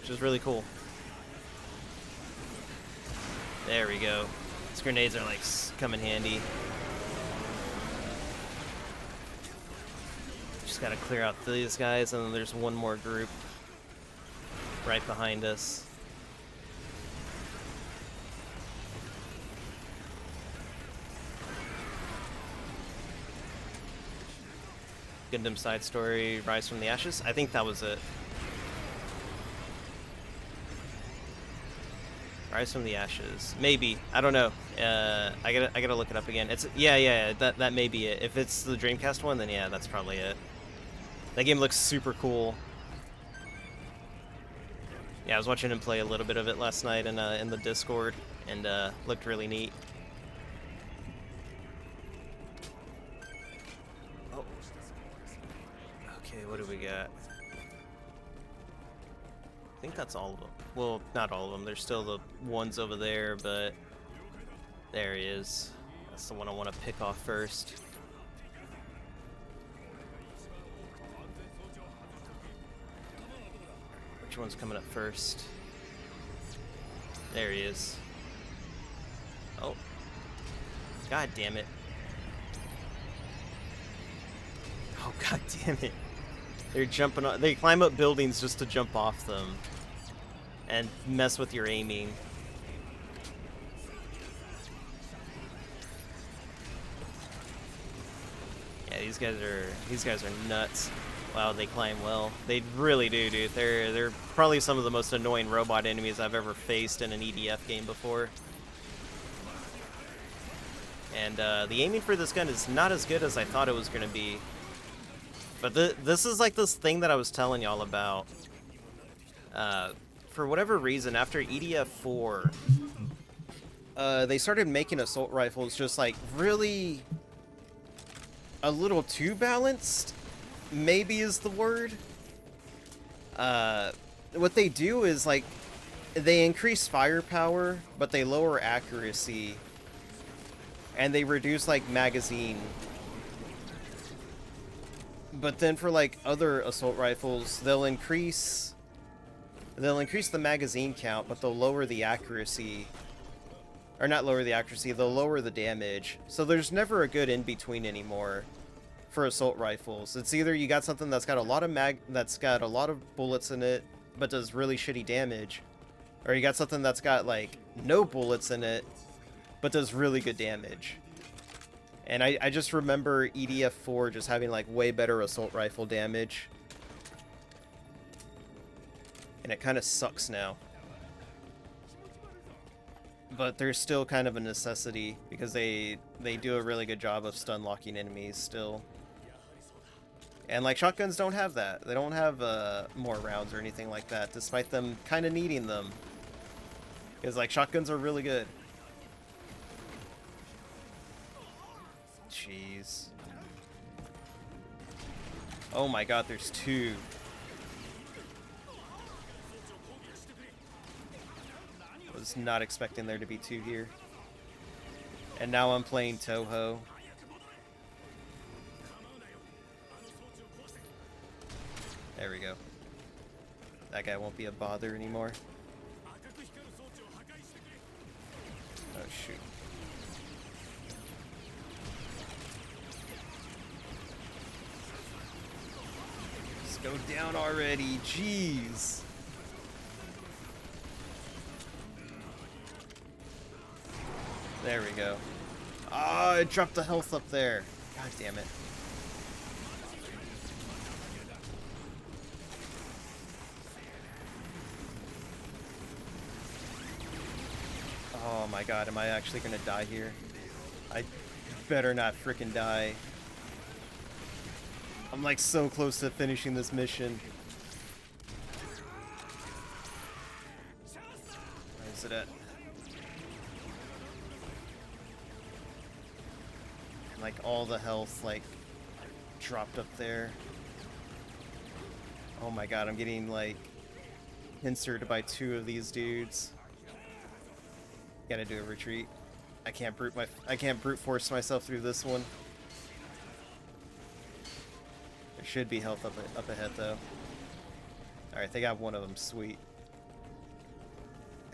B: which is really cool. There we go. These grenades are like come in handy. Just gotta clear out these guys, and then there's one more group right behind us. Gundam Side Story, Rise from the Ashes. I think that was it. Rise from the Ashes, maybe. I don't know. I gotta look it up again. It's yeah. That may be it. If it's the Dreamcast one, then yeah, that's probably it. That game looks super cool. Yeah, I was watching him play a little bit of it last night in the Discord, and looked really neat. Oh. Okay, what do we got? I think that's all of them. Well, not all of them. There's still the ones over there, but there he is. That's the one I want to pick off first. Which one's coming up first? There he is. Oh. God damn it. Oh, god damn it. They're jumping on. They climb up buildings just to jump off them and mess with your aiming. Yeah, these guys are nuts. Wow, they climb well. They really do, dude. They're probably some of the most annoying robot enemies I've ever faced in an EDF game before. And the aiming for this gun is not as good as I thought it was going to be. But this is like this thing that I was telling y'all about. For whatever reason, after EDF 4, they started making assault rifles just like really a little too balanced, maybe is the word. What they do is like they increase firepower, but they lower accuracy, and they reduce like magazine. But then for like other assault rifles, they'll increase the magazine count, but they'll lower the accuracy. Or not lower the accuracy, they'll lower the damage. So there's never a good in-between anymore for assault rifles. It's either you got something that's got a lot of bullets in it, but does really shitty damage, or you got something that's got like no bullets in it, but does really good damage. And I just remember EDF 4 just having like way better assault rifle damage. And it kind of sucks now. But there's still kind of a necessity because they do a really good job of stun locking enemies still.
A: And like shotguns don't have that. They don't have more rounds or anything like that, despite them kind of needing them. Because like shotguns are really good. Jeez. Oh my god, there's two. Was not expecting there to be two here. And now I'm playing Touhou. There we go. That guy won't be a bother anymore. Oh shoot. Just go down already, jeez. There we go. Ah, oh, it dropped the health up there. God damn it. Oh my god, am I actually gonna die here? I better not frickin' die. I'm like so close to finishing this mission. Where is it at? And like all the health like dropped up there. Oh my god, I'm getting like pincered by two of these dudes. Gotta do a retreat. I can't brute force myself through this one. There should be health up ahead though. Alright, they got one of them, sweet.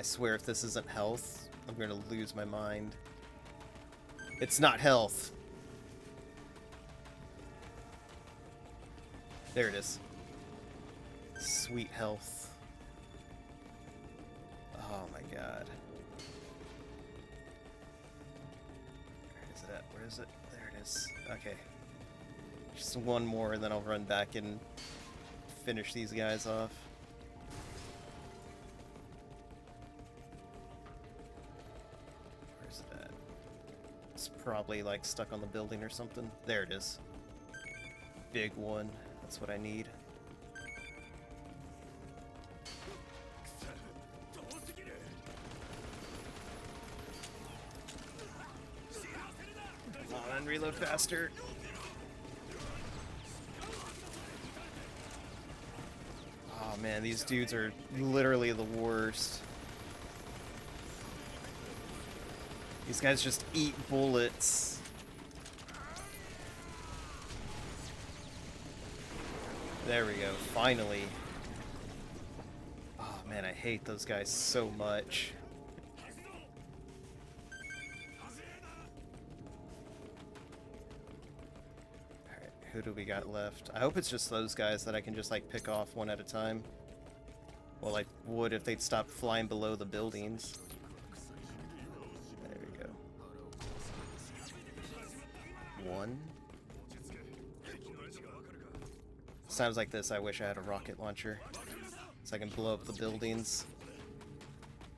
A: I swear if this isn't health, I'm gonna lose my mind. It's not health. There it is. Sweet health. Oh my god. Where is it? There it is. Okay. Just one more and then I'll run back and finish these guys off. Where's it at? It's probably like stuck on the building or something. There it is. Big one. That's what I need. Come on, reload faster. Oh man, these dudes are literally the worst. These guys just eat bullets. There we go, finally. Oh man, I hate those guys so much. Alright, who do we got left? I hope it's just those guys that I can just like pick off one at a time. Well, I would if they'd stop flying below the buildings. There we go. One. Sounds like this. I wish I had a rocket launcher so I can blow up the buildings.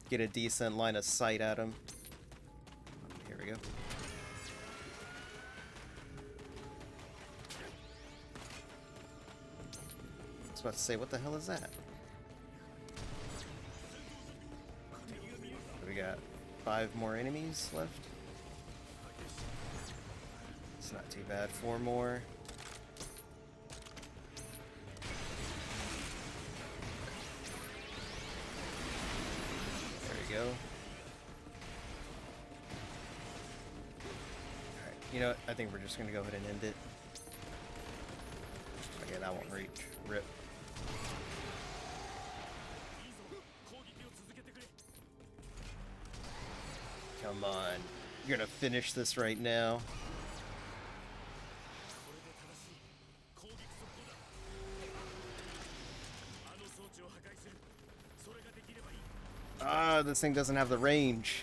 A: Get a decent line of sight at them. Here we go. I was about to say, what the hell is that? We got 5 more enemies left. It's not too bad. 4 more. Go. Alright, you know what? I think we're just gonna go ahead and end it. Okay, that won't reach. Rip. Come on. You're gonna finish this right now. Ah, this thing doesn't have the range.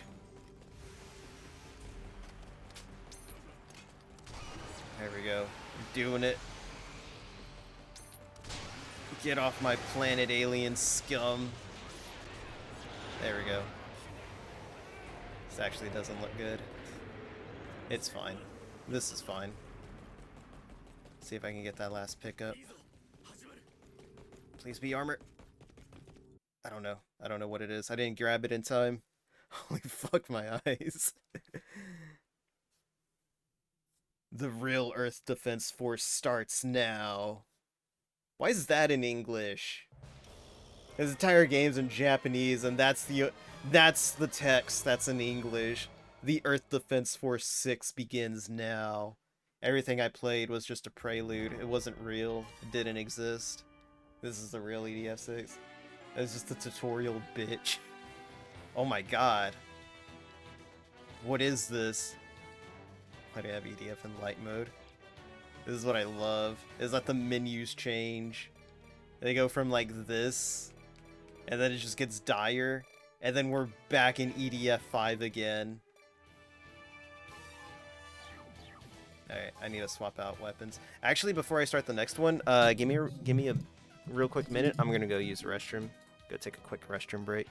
A: There we go. Doing it. Get off my planet, alien scum. There we go. This actually doesn't look good. It's fine. This is fine. See if I can get that last pickup. Please be armor. I don't know. I don't know what it is. I didn't grab it in time. Holy fuck, my eyes. The real Earth Defense Force starts now. Why is that in English? His entire game's in Japanese, and that's the text that's in English. The Earth Defense Force 6 begins now. Everything I played was just a prelude. It wasn't real. It didn't exist. This is the real EDF 6. It's just a tutorial, bitch. Oh my god. What is this? Why do I have EDF in light mode? This is what I love, is that the menus change. They go from like this, and then it just gets dire, and then we're back in EDF 5 again. Alright, I need to swap out weapons. Actually, before I start the next one, give me a real quick minute. I'm gonna go use the restroom. Go take a quick restroom break.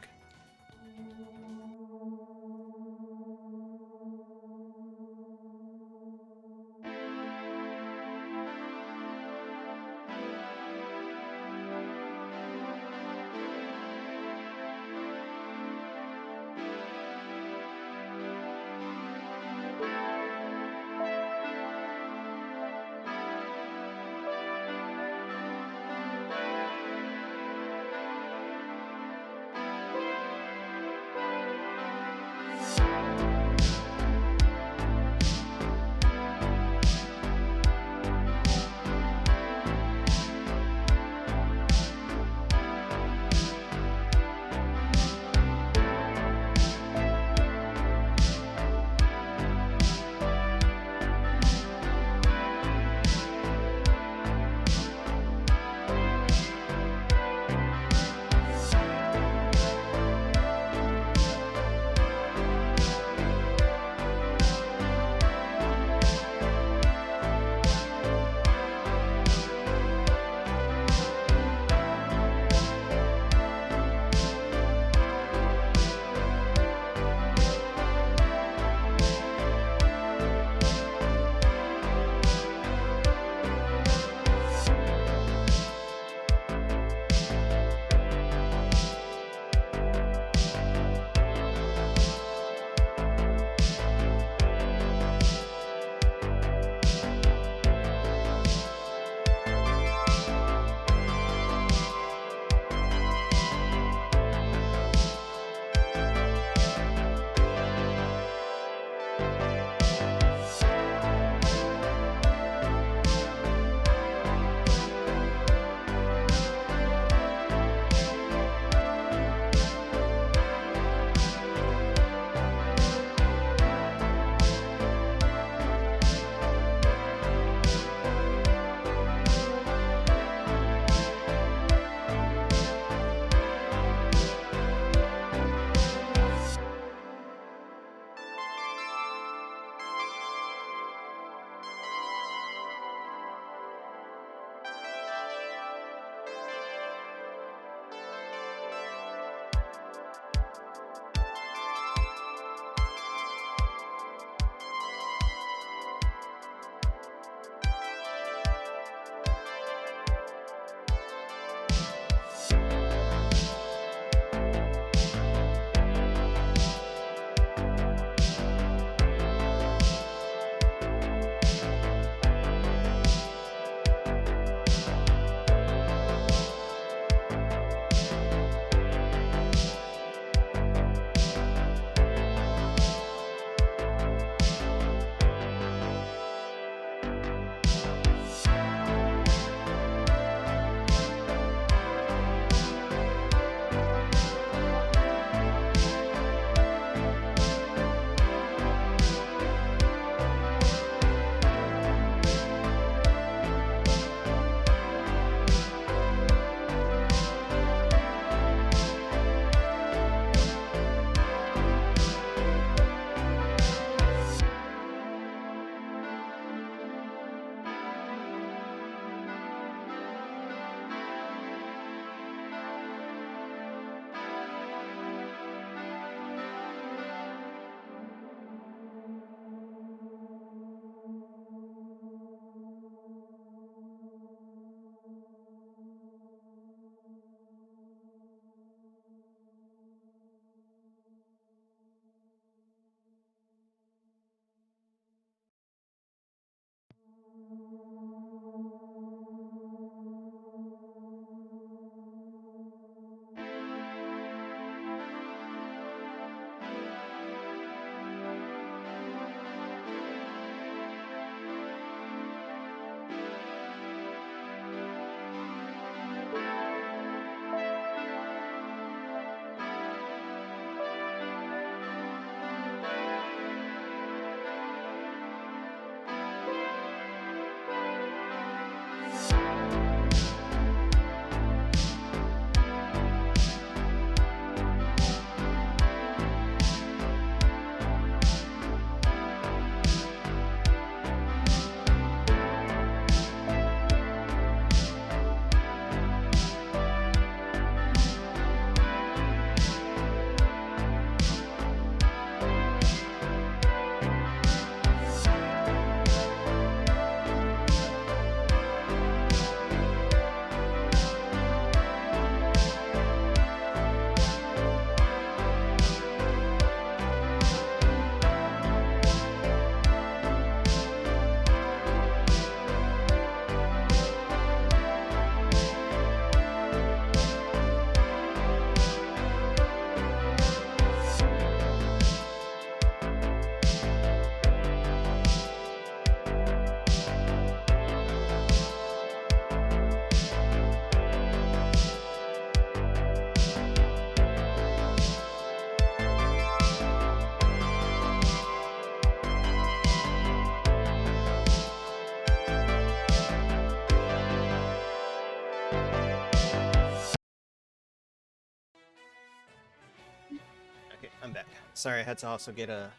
B: I'm back. Sorry, I had to also get a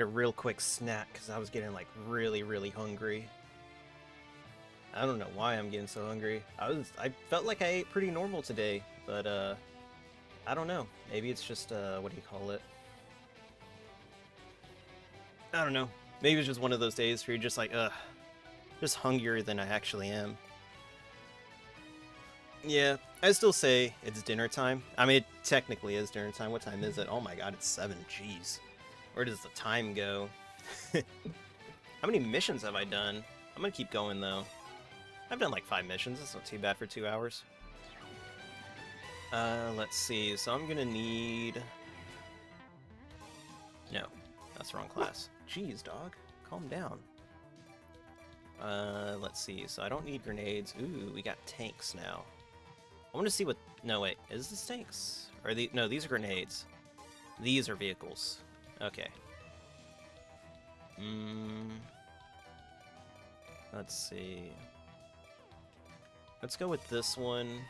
B: real quick snack because I was getting like really hungry. I don't know why I'm getting so hungry. I felt like I ate pretty normal today, but I don't know. Maybe it's just what do you call it? I don't know. Maybe it's just one of those days where you're just like, just hungrier than I actually am. Yeah, I still say it's dinner time. I mean, it technically is dinner time. What time is it? Oh my god, it's 7. Jeez. Where does the time go? How many missions have I done? I'm gonna keep going, though. I've done like 5 missions. That's not too bad for 2 hours. Let's see. So I'm gonna need... No, that's the wrong class. Jeez, dog. Calm down. Let's see. So I don't need grenades. Ooh, we got tanks now. I want to see what... No, wait. Is this tanks? Or the... No, these are grenades. These are vehicles. Okay. Let's see. Let's go with this one.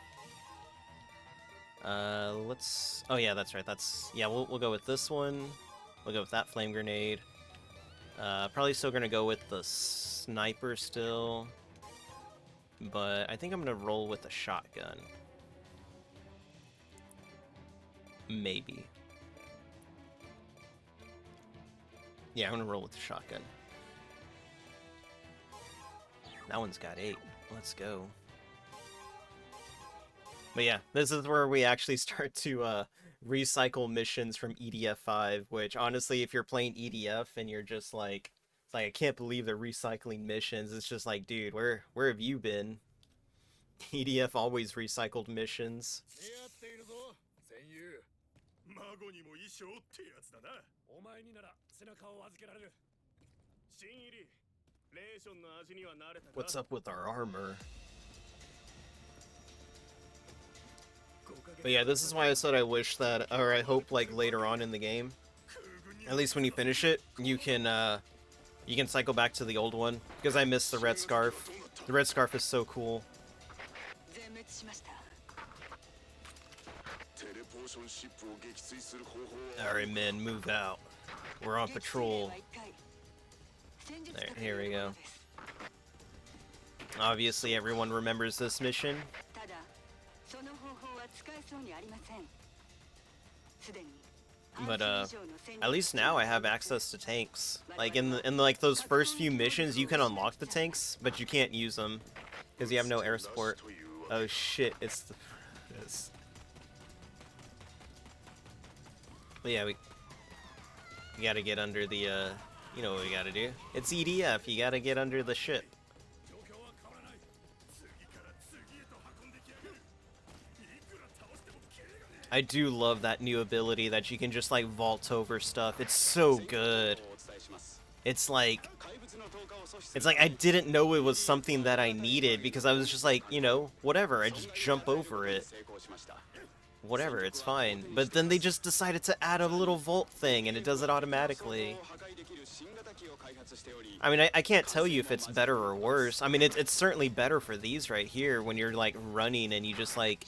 B: Let's... Oh, yeah, that's right. That's... Yeah, we'll go with this one. We'll go with that flame grenade. Probably still gonna go with the sniper still. But I think I'm gonna roll with the shotgun. Maybe. Yeah, I'm gonna roll with the shotgun. That one's got 8. Let's go. But yeah, this is where we actually start to recycle missions from EDF 5, which honestly, if you're playing EDF and you're just like, it's like, I can't believe they're recycling missions. It's just like, dude, where have you been? EDF always recycled missions. What's up with our armor? But yeah, this is why I said I wish that, or I hope like later on in the game, at least when you finish it, you can cycle back to the old one, because I miss the red scarf. The red scarf is so cool. Alright, men, move out. We're on patrol. There, here we go. Obviously, everyone remembers this mission. But at least now I have access to tanks. Like in like those first few missions, you can unlock the tanks, but you can't use them because you have no air support. Oh shit! It's the this. But yeah, we gotta get under the you know what we gotta do. It's EDF. You gotta get under the ship. I do love that new ability that you can just like vault over stuff. It's so good. It's like I didn't know it was something that I needed because I was just like, you know, whatever, I just jump over it. Whatever, it's fine. But then they just decided to add a little vault thing and it does it automatically. I mean, I can't tell you if it's better or worse. I mean, it's certainly better for these right here when you're like running and you just like...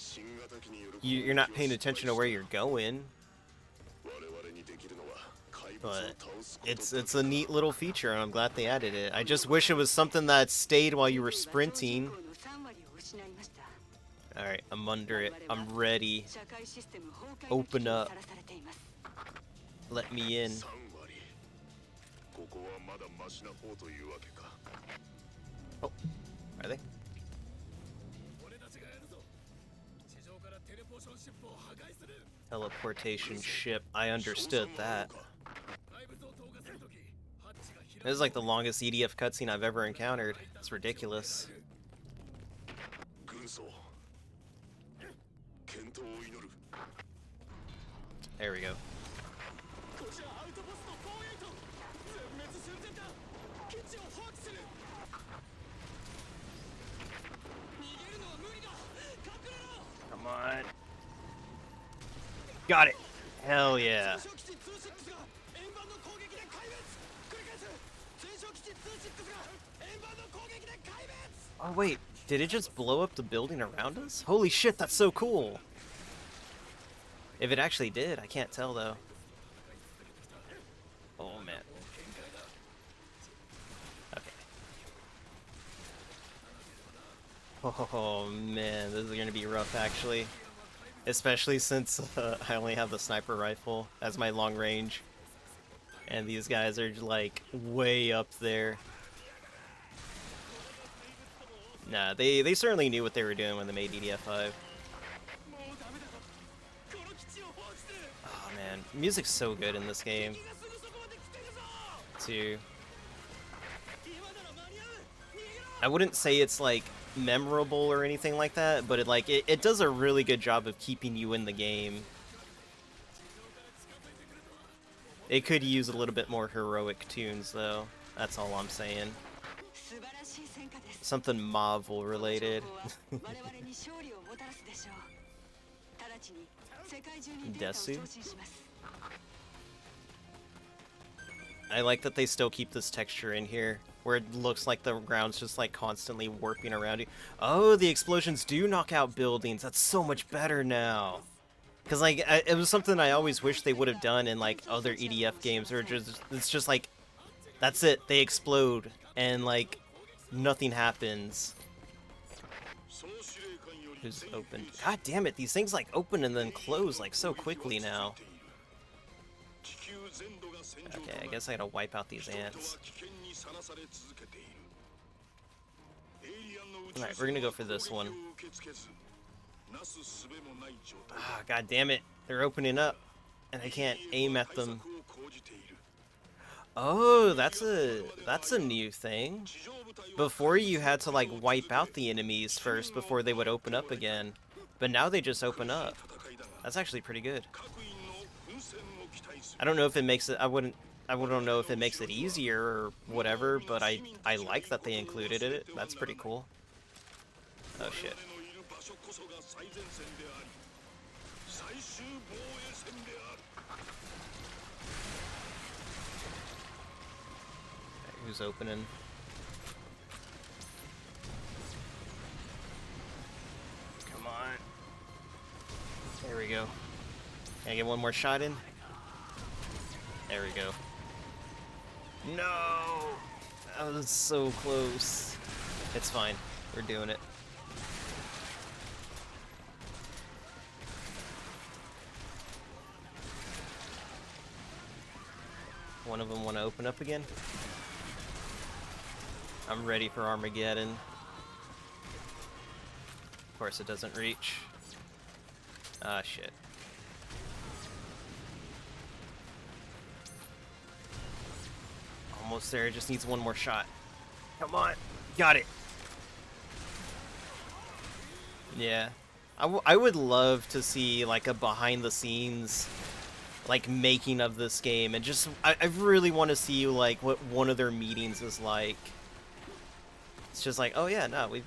B: You're not paying attention to where you're going. But it's a neat little feature and I'm glad they added it. I just wish it was something that stayed while you were sprinting. Alright, I'm under it. I'm ready. Open up. Let me in. Oh, are they? Teleportation ship. I understood that. This is like the longest EDF cutscene I've ever encountered. It's ridiculous. There we go. Come on. Got it. Hell yeah. Oh wait, did it just blow up the building around us? Holy shit, that's so cool. If it actually did, I can't tell though. Oh man, this is gonna be rough actually. Especially since I only have the sniper rifle as my long range. And these guys are like way up there. Nah, they certainly knew what they were doing when they made EDF5. Oh man, music's so good in this game. Too. I wouldn't say it's like memorable or anything like that, but it does a really good job of keeping you in the game. It could use a little bit more heroic tunes though. That's all I'm saying. Something Marvel related. Desu? I like that they still keep this texture in here, where it looks like the ground's just like constantly warping around you. Oh, the explosions do knock out buildings. That's so much better now. Because like, it was something I always wish they would have done in like other EDF games, or just it's just like, that's it, they explode, and like, nothing happens. Who's open? God damn it, these things like open and then close like so quickly now. Okay, I guess I gotta wipe out these ants. Alright, we're gonna go for this one. Ah, god damn it, they're opening up, and I can't aim at them. Oh, that's a new thing. Before you had to like wipe out the enemies first before they would open up again, but now they just open up. That's actually pretty good. I don't know if it makes it. I wouldn't know if it makes it easier or whatever, but I like that they included it. That's pretty cool. Oh shit. Who's opening? Come on. There we go. Can I get one more shot in? There we go. No! That was so close. It's fine. We're doing it. One of them want to open up again? I'm ready for Armageddon. Of course it doesn't reach. Ah, shit. Almost there, it just needs one more shot. Come on, got it. Yeah, I would love to see like a behind the scenes like making of this game, and just I really want to see like what one of their meetings is like. It's just like, oh yeah, no, we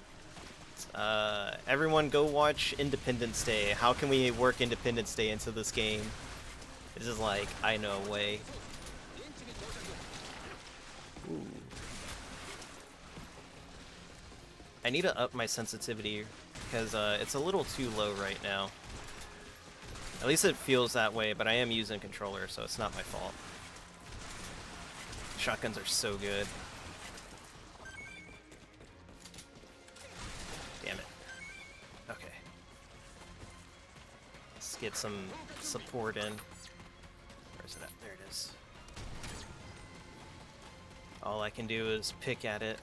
B: everyone go watch Independence Day. How can we work Independence Day into this game? It's just like, I know a way. Ooh. I need to up my sensitivity because it's a little too low right now. At least it feels that way, but I am using a controller, so it's not my fault. Shotguns are so good. Damn it. Okay. Let's get some support in. Where's it at? There it is. All I can do is pick at it.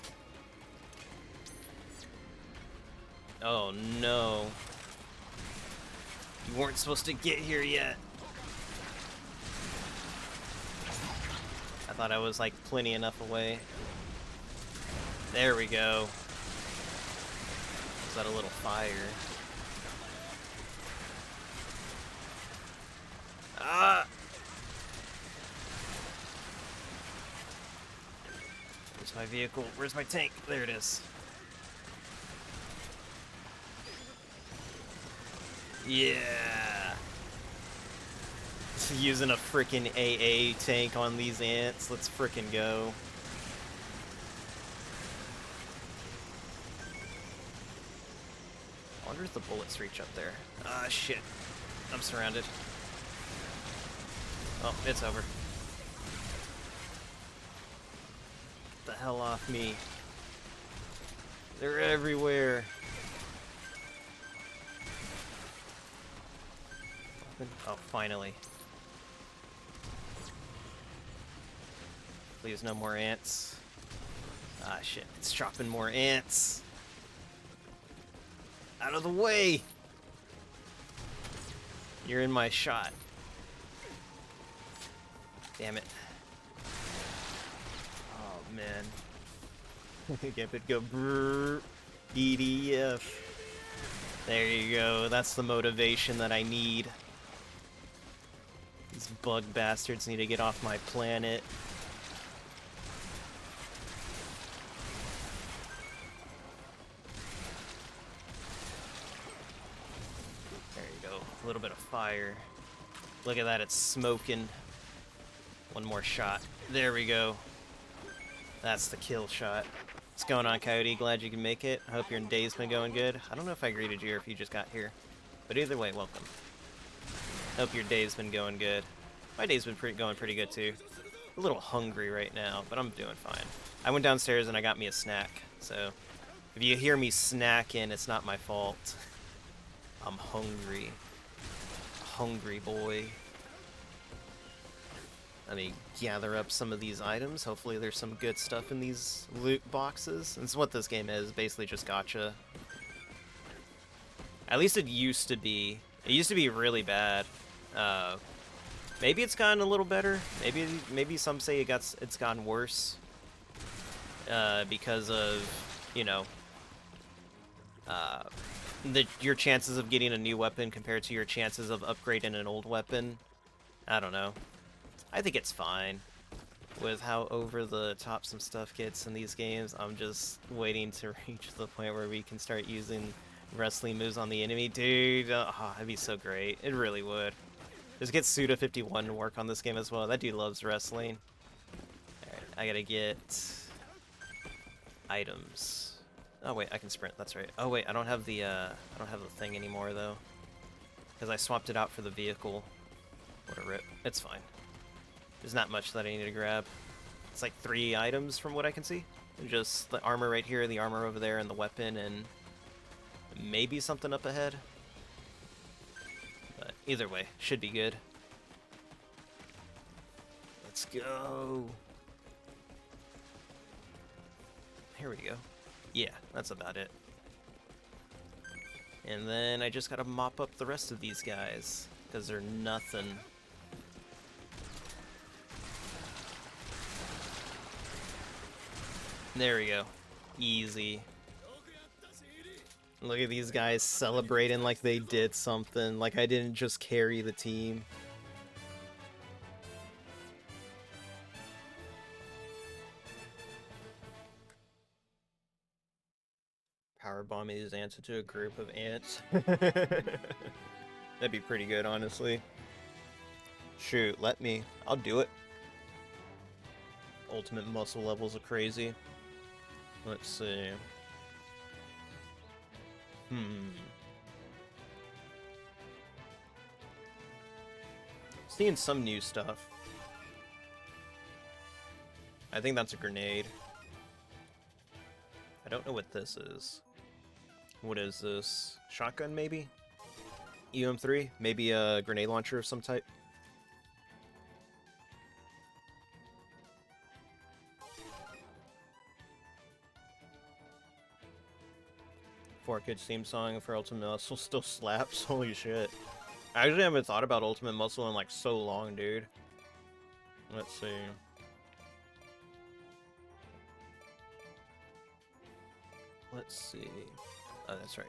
B: Oh no. You weren't supposed to get here yet. I thought I was like plenty enough away. There we go. Is that a little fire? Ah! Where's my vehicle? Where's my tank? There it is. Yeah. Using a freaking AA tank on these ants. Let's freaking go. I wonder if the bullets reach up there. Ah, shit. I'm surrounded. Oh, it's over. Get the hell off me. They're everywhere. open? Oh, finally. Please, no more ants. Ah, shit. It's dropping more ants. Out of the way! You're in my shot. Damn it. Oh, man. Get it go. Brrr. EDF. There you go. That's the motivation that I need. These bug bastards need to get off my planet. There you go. A little bit of fire. Look at that. It's smoking. One more shot. There we go. That's the kill shot. What's going on, Coyote? Glad you can make it. I hope your day's been going good. I don't know if I greeted you or if you just got here. But either way, welcome. Hope your day's been going good. My day's been going pretty good, too. A little hungry right now, but I'm doing fine. I went downstairs and I got me a snack. So, if you hear me snacking, it's not my fault. I'm hungry. Hungry boy. Let me gather up some of these items. Hopefully there's some good stuff in these loot boxes. That's what this game is, basically just gacha. At least it used to be. It used to be really bad. Maybe it's gotten a little better. Maybe some say it's gotten worse. Because of, you know, your chances of getting a new weapon compared to your chances of upgrading an old weapon. I don't know. I think it's fine with how over the top some stuff gets in these games. I'm just waiting to reach the point where we can start using wrestling moves on the enemy. Dude, that'd be so great. It really would. Just get Suda51 to work on this game as well. That dude loves wrestling. Alright, I gotta get items. Oh wait, I can sprint, that's right. Oh wait, I don't have the thing anymore though. Because I swapped it out for the vehicle. What a rip. It's fine. There's not much that I need to grab. It's like 3 items from what I can see. Just the armor right here, the armor over there, and the weapon, and maybe something up ahead. But either way, should be good. Let's go. Here we go. Yeah, that's about it. And then I just gotta mop up the rest of these guys, because they're nothing. There we go. Easy. Look at these guys celebrating like they did something, like I didn't just carry the team. Powerbomb his ants into a group of ants. That'd be pretty good, honestly. Shoot, let me. I'll do it. Ultimate muscle levels are crazy. Let's see. Seeing some new stuff. I think that's a grenade. I don't know what this is. What is this? Shotgun, maybe? EM3? Maybe a grenade launcher of some type? Four Kids theme song for Ultimate Muscle still slaps. Holy shit. I actually haven't thought about Ultimate Muscle in like so long, dude. Let's see. Let's see. Oh, that's right.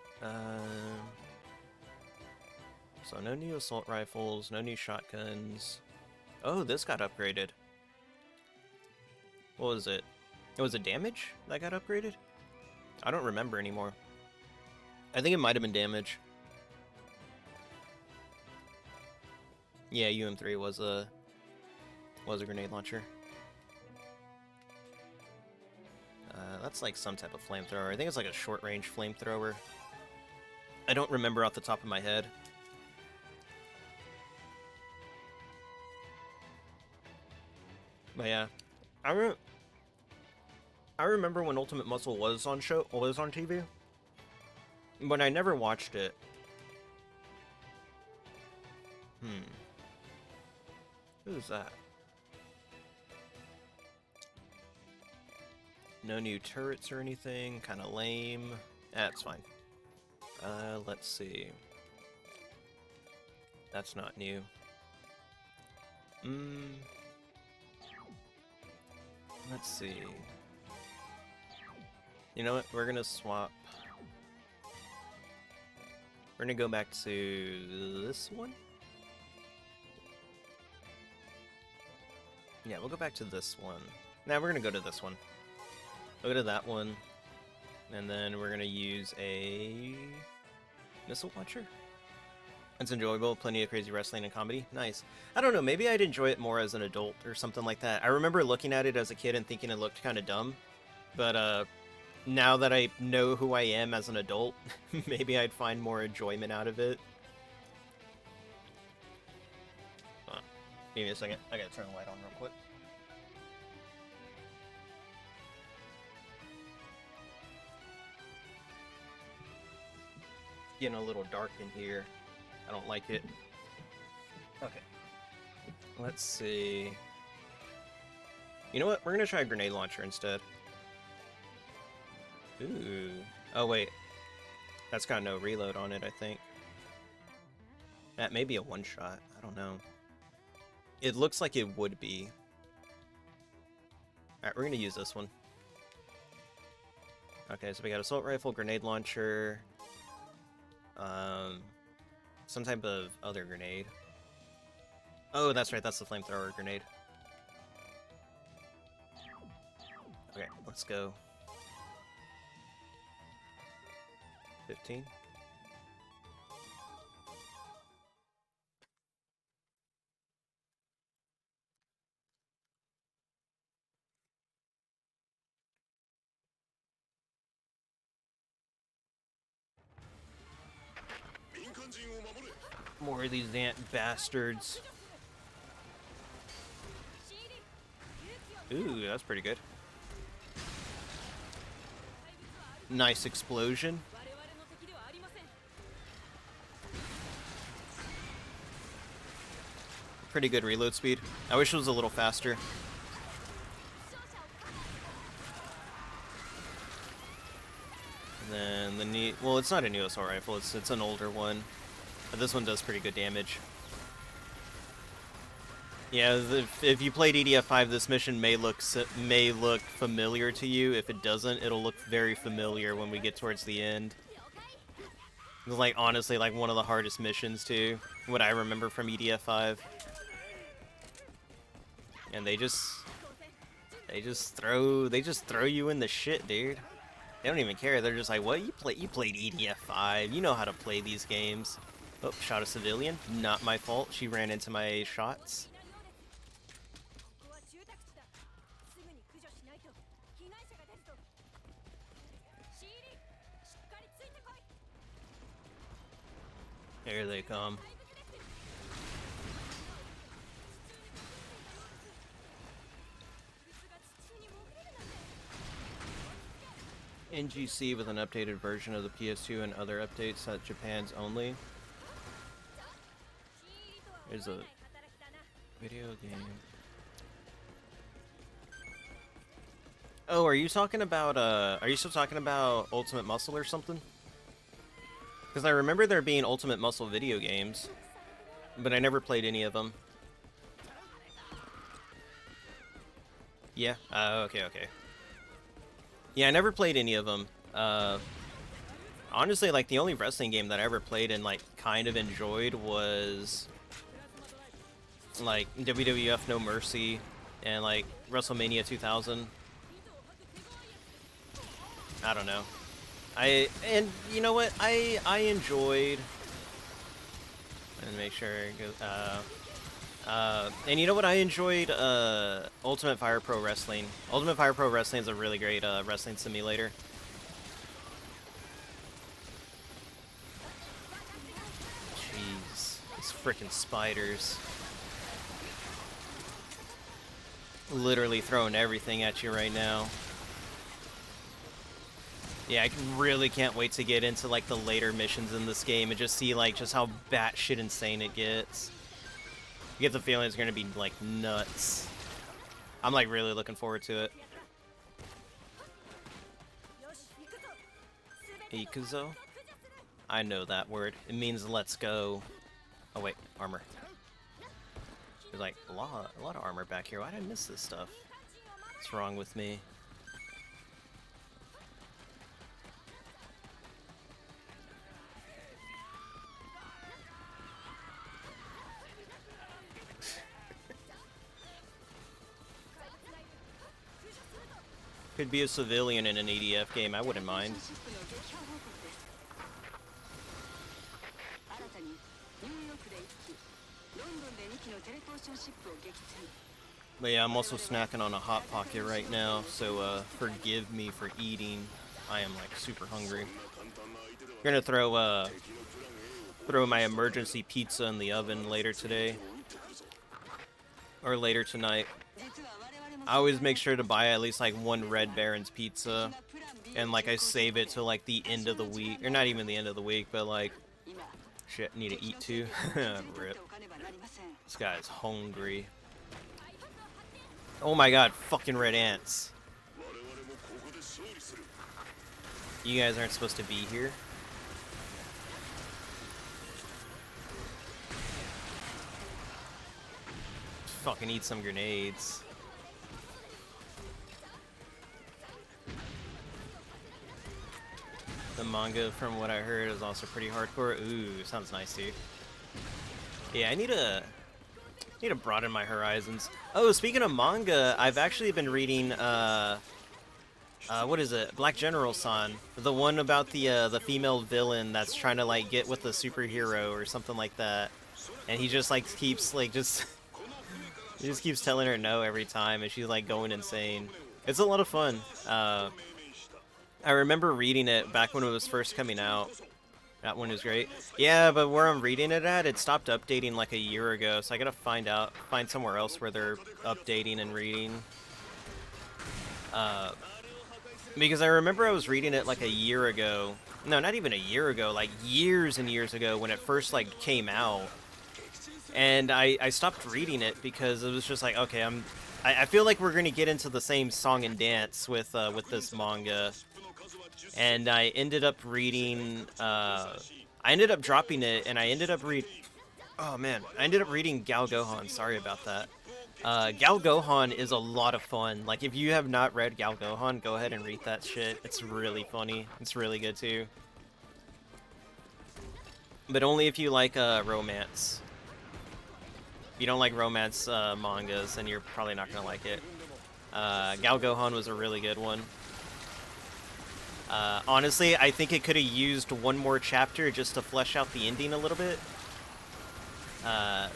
B: So no new assault rifles, no new shotguns. Oh, this got upgraded. What was it? It was a damage that got upgraded? I don't remember anymore. I think it might have been damage. Yeah, UM3 was a grenade launcher. That's like some type of flamethrower. I think it's like a short-range flamethrower. I don't remember off the top of my head. But yeah, I remember when Ultimate Muscle was on TV, but I never watched it. Who's that? No new turrets or anything. Kind of lame. That's fine. Let's see. That's not new. Let's see. You know what? We're gonna swap. We're gonna go back to this one. Yeah, we'll go back to this one. Now we're gonna go to this one. Go to that one. And then we're gonna use a missile launcher. It's enjoyable, plenty of crazy wrestling and comedy. Nice. I don't know, maybe I'd enjoy it more as an adult or something like that. I remember looking at it as a kid and thinking it looked kind of dumb. But now that I know who I am as an adult, maybe I'd find more enjoyment out of it. Give me a second. I gotta turn the light on real quick. Getting a little dark in here. I don't like it. Okay. Let's see. You know what? We're gonna try a grenade launcher instead. Ooh. Oh, wait. That's got no reload on it, I think. That may be a one-shot. I don't know. It looks like it would be. Alright, we're gonna use this one. Okay, so we got assault rifle, grenade launcher, some type of other grenade. Oh, that's right, that's the flamethrower grenade. Okay, let's go. 15. More of these ant bastards. Ooh, that's pretty good. Nice explosion. Pretty good reload speed. I wish it was a little faster. And then the new, well, it's not a new assault rifle, it's an older one. But this one does pretty good damage. Yeah, if you played EDF5, this mission may look familiar to you. If it doesn't, it'll look very familiar when we get towards the end. It's like honestly like one of the hardest missions too, what I remember from EDF5. And they just throw you in the shit, dude. They don't even care. They're just like, "What? You played EDF5. You know how to play these games." Oh, shot a civilian. Not my fault. She ran into my shots. Here they come. NGC with an updated version of the PS2 and other updates at Japan's only. There's a video game. Oh, are you talking about, are you still talking about Ultimate Muscle or something? Because I remember there being Ultimate Muscle video games, but I never played any of them. Yeah? Okay. Yeah, I never played any of them. Honestly, like, the only wrestling game that I ever played and, like, kind of enjoyed was, like, WWF No Mercy and, like, WrestleMania 2000. I don't know. And you know what? I enjoyed. And make sure it goes. And you know what? I enjoyed Ultimate Fire Pro Wrestling. Ultimate Fire Pro Wrestling is a really great wrestling simulator. Jeez, these freaking spiders. Literally throwing everything at you right now. Yeah, I really can't wait to get into like the later missions in this game and just see like just how batshit insane it gets. You get the feeling it's gonna be like nuts. I'm like really looking forward to it. Ikuzo? I know that word. It means let's go. Oh wait, armor. There's like a lot of armor back here. Why did I miss this stuff? What's wrong with me? Could be a civilian in an EDF game, I wouldn't mind. But yeah, I'm also snacking on a Hot Pocket right now, so forgive me for eating. I am like super hungry. Gonna throw my emergency pizza in the oven later today. Or later tonight. I always make sure to buy at least like one Red Baron's pizza. And like I save it till like the end of the week. Or not even the end of the week, but like... Shit, need to eat too. Rip. This guy's hungry. Oh my god, fucking red ants. You guys aren't supposed to be here. Fucking eat some grenades. The manga, from what I heard, is also pretty hardcore. Ooh, sounds nice, dude. Yeah, I need to broaden my horizons. Oh, speaking of manga, I've actually been reading what is it? Black General-san, the one about the female villain that's trying to like get with the superhero or something like that, and he just like keeps like just he just keeps telling her no every time, and she's like going insane. It's a lot of fun. I remember reading it back when it was first coming out. That one was great. Yeah, but where I'm reading it at, it stopped updating like a year ago, so I gotta find somewhere else where they're updating and reading. Because I remember I was reading it like a year ago. No, not even a year ago, like years and years ago when it first like came out. And I stopped reading it because it was just like, okay, I feel like we're gonna get into the same song and dance with this manga. And I ended up reading, I ended up dropping it, and I ended up oh man, I ended up reading Gal Gohan, sorry about that. Gal Gohan is a lot of fun. Like, if you have not read Gal Gohan, go ahead and read that shit. It's really funny. It's really good, too. But only if you like, romance. If you don't like romance, mangas, then you're probably not gonna like it. Gal Gohan was a really good one. Honestly, I think it could have used one more chapter just to flesh out the ending a little bit. I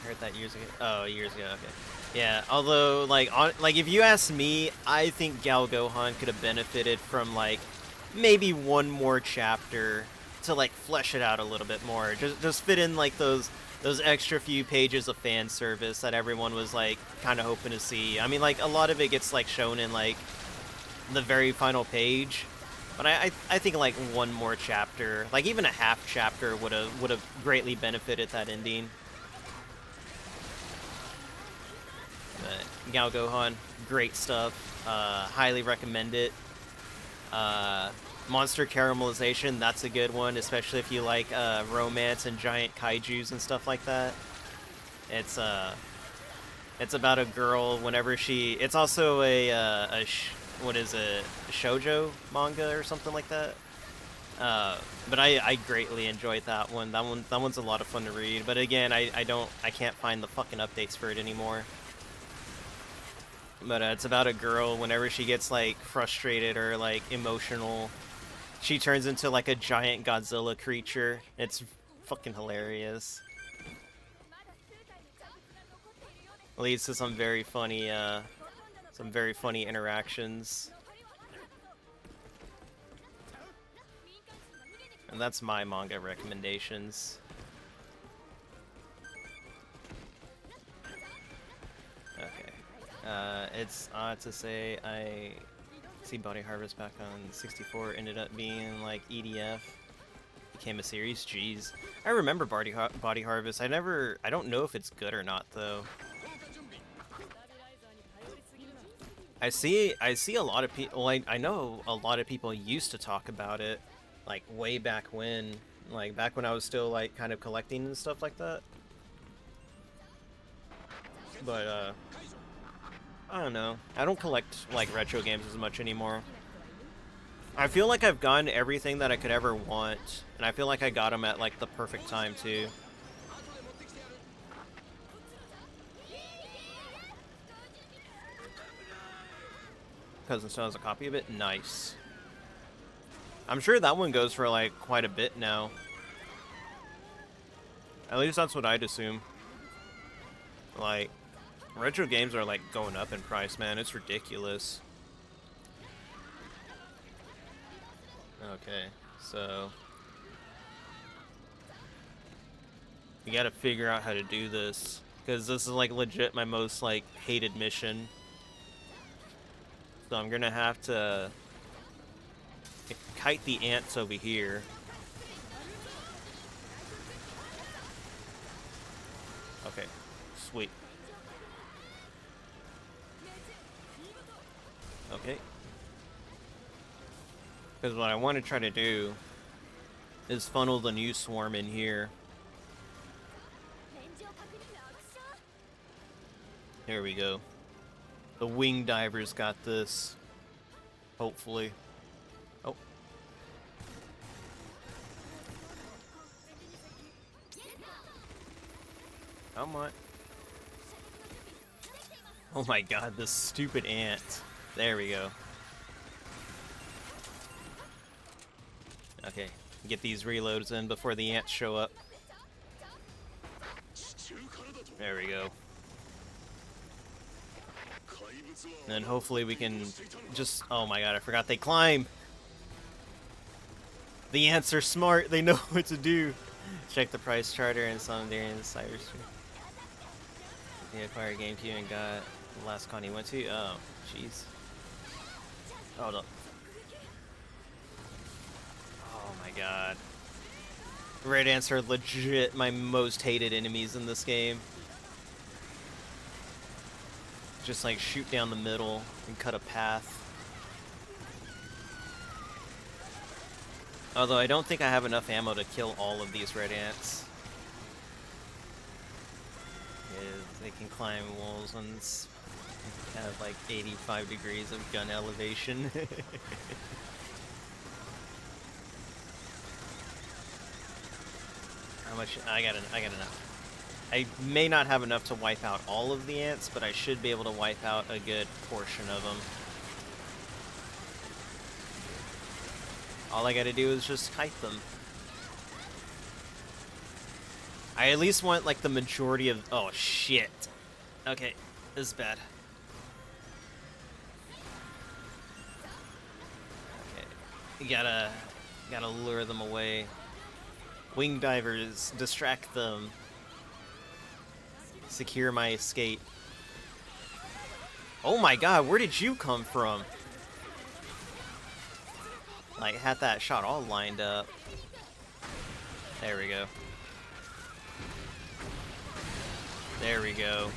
B: heard that years ago. Oh, years ago, okay. Yeah, although, like, if you ask me, I think Gal Gohan could have benefited from, like, maybe one more chapter to, like, flesh it out a little bit more. Just fit in, like, those extra few pages of fan service that everyone was, like, kind of hoping to see. I mean, like, a lot of it gets, like, shown in, like, the very final page. But I think like one more chapter, like even a half chapter, would have greatly benefited that ending. But Gal Gohan, great stuff. Highly recommend it. Monster Caramelization, that's a good one, especially if you like romance and giant kaijus and stuff like that. It's about a girl whenever she. It's also what is it, shoujo manga or something like that. But I greatly enjoyed that one. That one's a lot of fun to read. But again, I can't find the fucking updates for it anymore. But it's about a girl whenever she gets like frustrated or like emotional, she turns into like a giant Godzilla creature. It's fucking hilarious. Leads to some very funny interactions. And that's my manga recommendations. Okay. It's odd to say I see Body Harvest back on 64 ended up being like EDF. became a series. Jeez, I remember Body Harvest. I don't know if it's good or not though. I see a lot of people. Well, I know a lot of people used to talk about it, like way back when, like back when I was still like kind of collecting and stuff like that. But I don't know. I don't collect like retro games as much anymore. I feel like I've gotten everything that I could ever want, and I feel like I got them at like the perfect time too. Cousin still has a copy of it? Nice. I'm sure that one goes for like quite a bit now. At least that's what I'd assume. Like, retro games are like going up in price, man. It's ridiculous. Okay, so we gotta figure out how to do this, because this is like legit my most like hated mission. So I'm gonna have to kite the ants over here. Okay, sweet. Okay. Because what I want to try to do is funnel the new swarm in here. There we go. The wing divers got this. Hopefully. Oh. Come on. Oh my god, this stupid ant. There we go. Okay, get these reloads in before the ants show up. There we go. And then hopefully we can just... Oh my god, I forgot they climb! The ants are smart, they know what to do! Check the price charter and some during the cyber stream. He acquired GameCube and got the last con he went to? Oh, jeez. Hold up. Oh my god. Red ants are legit my most hated enemies in this game. Just like shoot down the middle and cut a path. Although I don't think I have enough ammo to kill all of these red ants. Yeah, they can climb walls and have like 85 degrees of gun elevation. How much? I got enough. I may not have enough to wipe out all of the ants, but I should be able to wipe out a good portion of them. All I gotta do is just kite them. I at least want like the majority of... Oh shit. Okay, this is bad. Okay, you gotta lure them away. Wing divers, distract them. Secure my escape. Oh my god, where did you come from? Like, had that shot all lined up. There we go. There we go.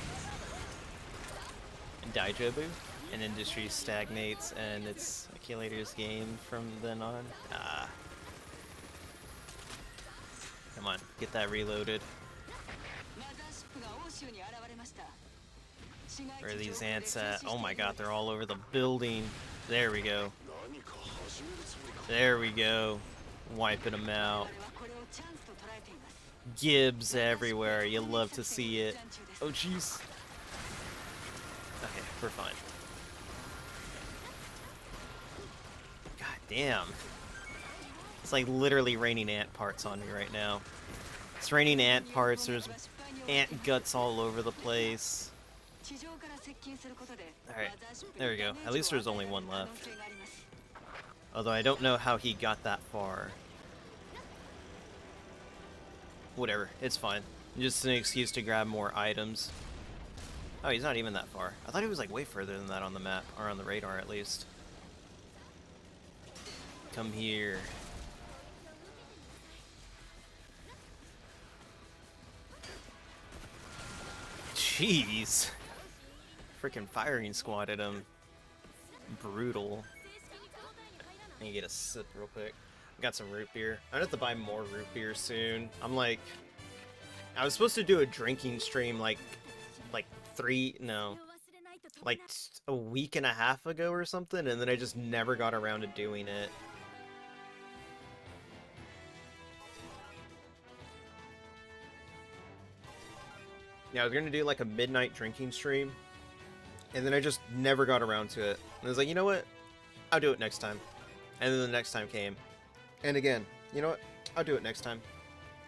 B: Daijobu? An industry stagnates and its accumulators gain from then on. Ah. Come on, get that reloaded. Where are these ants at? Oh my god, they're all over the building. There we go. There we go. Wiping them out. Gibbs everywhere. You love to see it. Oh jeez. Okay, we're fine. God damn. It's like literally raining ant parts on me right now. It's raining ant parts. There's ant guts all over the place. Alright, there we go. At least there's only one left. Although I don't know how he got that far. Whatever, it's fine. Just an excuse to grab more items. Oh, he's not even that far. I thought he was like way further than that on the map, or on the radar at least. Come here. Jeez. Freaking firing squad at him. Brutal. I can get a sip real quick. Got some root beer. I'm gonna have to buy more root beer soon. I'm like, I was supposed to do a drinking stream like a week and a half ago or something, and then I just never got around to doing it. Yeah, I was gonna do like a midnight drinking stream, and then I just never got around to it. And I was like, you know what? I'll do it next time. And then the next time came. And again, you know what? I'll do it next time.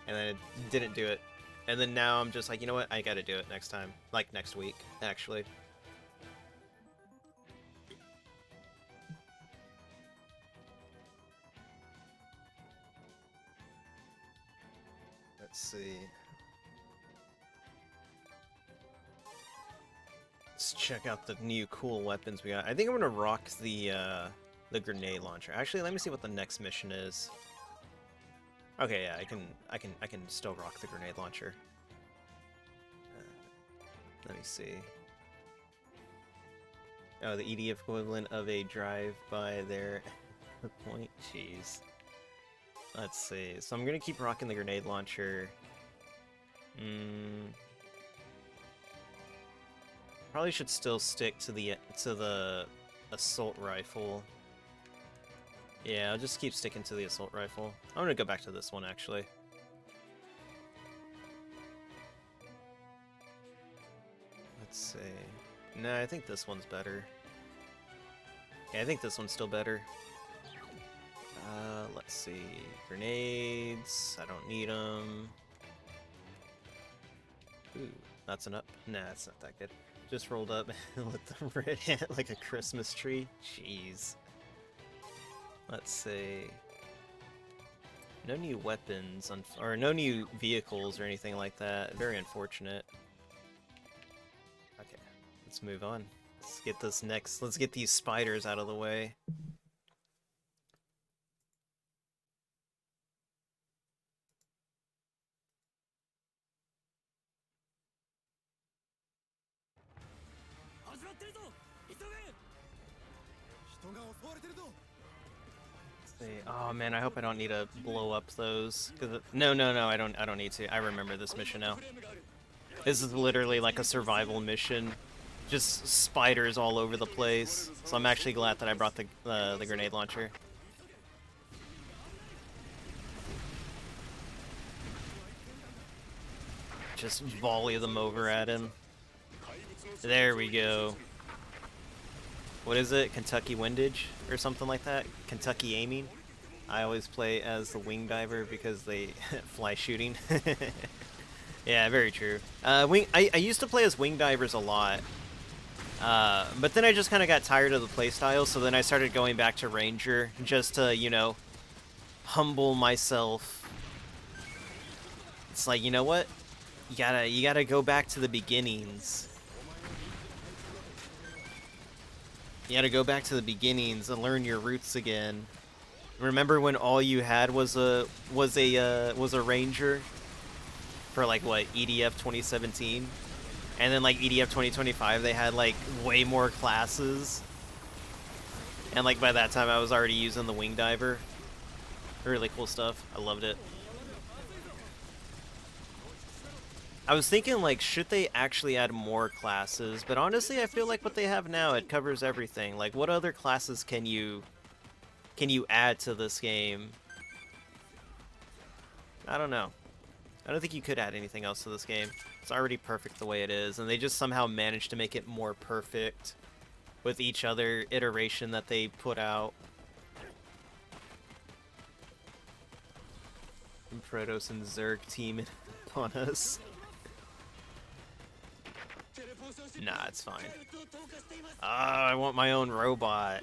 B: And then I didn't do it. And then now I'm just like, you know what? I gotta do it next time. Like next week, actually. Let's see. Let's check out the new cool weapons we got. I think I'm gonna rock the grenade launcher. Actually, let me see what the next mission is. Okay, yeah, I can still rock the grenade launcher. Let me see. Oh, the EDF equivalent of a drive-by there. Point. Jeez. Let's see. So I'm gonna keep rocking the grenade launcher. Probably should still stick to the assault rifle. Yeah, I'll just keep sticking to the assault rifle. I'm gonna go back to this one actually. Let's see. No, I think this one's better. Yeah, I think this one's still better. Let's see. Grenades. I don't need them. Ooh, that's an up. Nah, it's not that good. Just rolled up with the red hat like a Christmas tree. Jeez. Let's see. No new weapons, or no new vehicles or anything like that. Very unfortunate. Okay, let's move on. Let's get this next. Let's get these spiders out of the way. Oh man, I hope I don't need to blow up those. No, I don't need to. I remember this mission now. This is literally like a survival mission. Just spiders all over the place. So I'm actually glad that I brought the grenade launcher. Just volley them over at him. There we go. What is it? Kentucky Windage? Or something like that? Kentucky Aiming? I always play as the wing diver because they fly shooting. Yeah, very true. I used to play as wing divers a lot. But then I just kind of got tired of the playstyle, so then I started going back to Ranger just to, you know, humble myself. It's like, you know what? You gotta go back to the beginnings. You gotta go back to the beginnings and learn your roots again. Remember when all you had was a Ranger for like what, EDF 2017, and then like EDF 2025 they had like way more classes, and like by that time I was already using the wing diver. Really cool stuff. I loved it. I was thinking, like, should they actually add more classes? But honestly, I feel like what they have now, it covers everything. Like, what other classes can you add to this game? I don't know. I don't think you could add anything else to this game. It's already perfect the way it is, and they just somehow managed to make it more perfect with each other iteration that they put out. And Protoss and Zerg team upon us. Nah, it's fine. Ah, I want my own robot.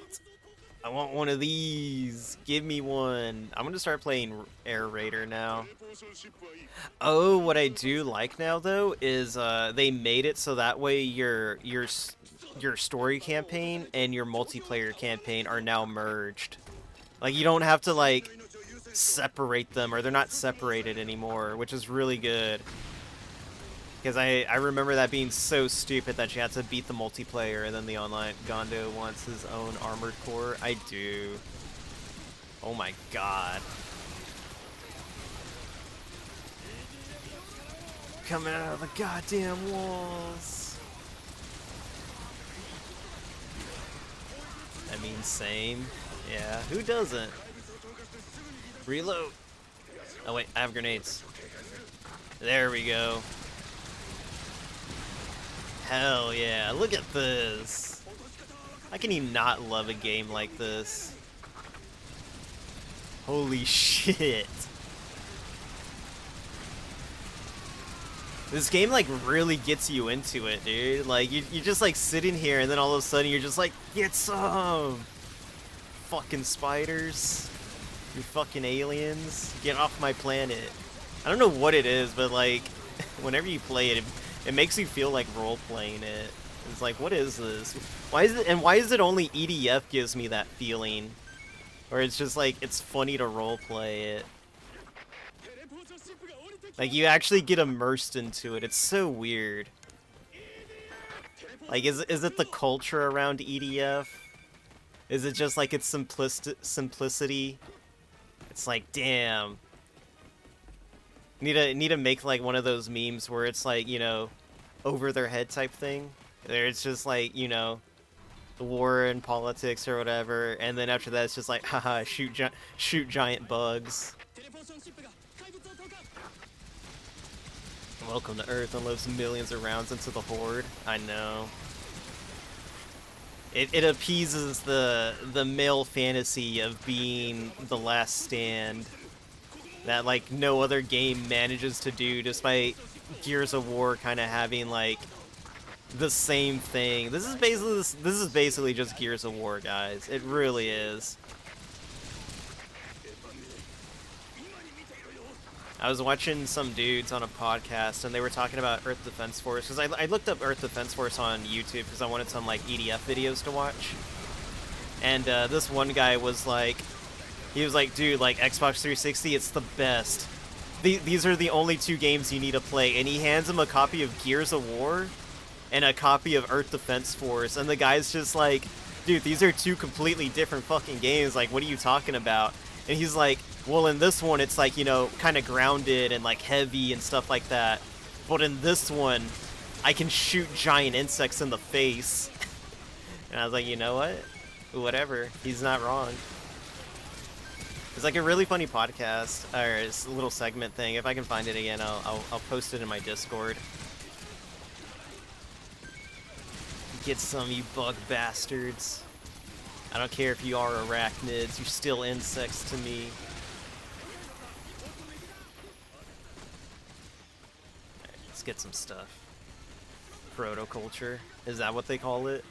B: I want one of these. Give me one. I'm gonna start playing Air Raider now. Oh, what I do like now though is they made it so that way your story campaign and your multiplayer campaign are now merged. Like you don't have to like separate them, or they're not separated anymore, which is really good. Because I remember that being so stupid that you had to beat the multiplayer and then the online Gondo wants his own armored core. I do. Oh my god. Coming out of the goddamn walls. I mean, same. Yeah, who doesn't? Reload. Oh wait, I have grenades. There we go. Hell yeah, look at this. How can you not love a game like this? Holy shit. This game like really gets you into it, dude. Like you're just like sitting here and then all of a sudden you're just like, get some! Fucking spiders. You fucking aliens. Get off my planet. I don't know what it is, but like, whenever you play it, it makes you feel like role-playing it. It's like, what is this? Why is it only EDF gives me that feeling? Or it's just like, it's funny to role-play it. Like, you actually get immersed into it. It's so weird. Like, is it the culture around EDF? Is it just like its simplicity? It's like, damn. Need to make like one of those memes where it's like, you know, over their head type thing. There it's just like, you know, the war and politics or whatever, and then after that it's just like, haha, shoot giant bugs. Welcome to Earth, unloads millions of rounds into the horde. I know. It appeases the male fantasy of being the last stand that like no other game manages to do, despite Gears of War kind of having like the same thing. This is basically just Gears of War, guys. It really is. I was watching some dudes on a podcast, and they were talking about Earth Defense Force, because I looked up Earth Defense Force on YouTube because I wanted some like EDF videos to watch. And this one guy was like, he was like, dude, like Xbox 360, it's the best. These are the only two games you need to play. And he hands him a copy of Gears of War and a copy of Earth Defense Force. And the guy's just like, dude, these are two completely different fucking games. Like, what are you talking about? And he's like, well, in this one, it's like, you know, kind of grounded and like heavy and stuff like that. But in this one, I can shoot giant insects in the face. And I was like, you know what? Whatever. He's not wrong. It's like a really funny podcast, or it's a little segment thing. If I can find it again, I'll post it in my Discord. Get some, you bug bastards. I don't care if you are arachnids, you're still insects to me. Alright, let's get some stuff. Protoculture, is that what they call it?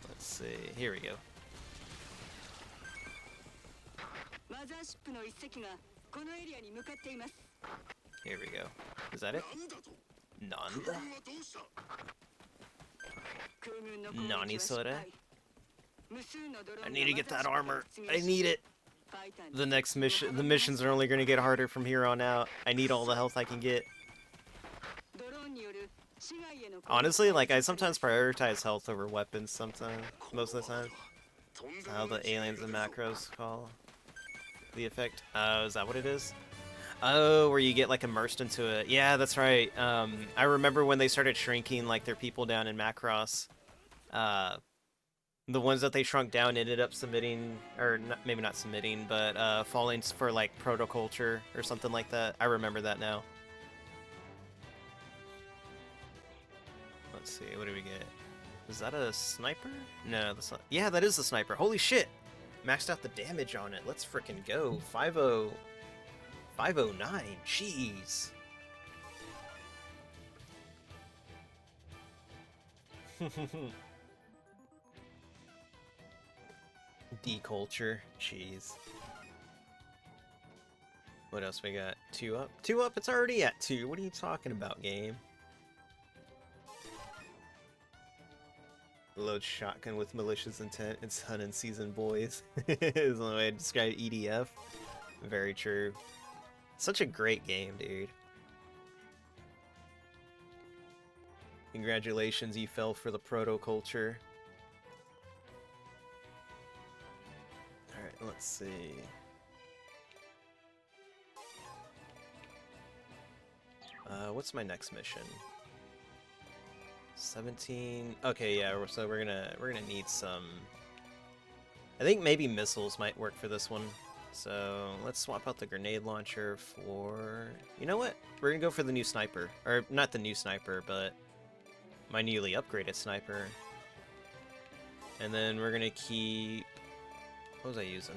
B: Let's see, here we go. Here we go. Is that it? Nanda? Nani Sore? I need to get that armor. I need it. The missions are only going to get harder from here on out. I need all the health I can get. Honestly, like, I sometimes prioritize health over weapons sometimes. Most of the time. That's how the aliens and macros call the effect. Oh, is that what it is? Oh, where you get like immersed into it. Yeah, that's right. I remember when they started shrinking like their people down in Macross. The ones that they shrunk down ended up submitting, or not, maybe not submitting, but falling for like protoculture or something like that. I remember that now. Let's see, what do we get? Is that a sniper? No, that's not. Yeah, that is a sniper. Holy shit! Maxed out the damage on it. Let's frickin' go. 509. Jeez. Deculture. Jeez. What else we got? 2 up? 2 up? It's already at 2. What are you talking about, game? Load shotgun with malicious intent. It's hunt and season, boys. Is the way I describe EDF. Very true. Such a great game, dude. Congratulations, you fell for the proto-culture. Alright, let's see. What's my next mission? 17. Okay, yeah, so we're gonna need some. I think maybe missiles might work for this one. So let's swap out the grenade launcher for. You know what? We're gonna go for the new sniper, or not the new sniper, but my newly upgraded sniper. And then we're gonna keep. What was I using?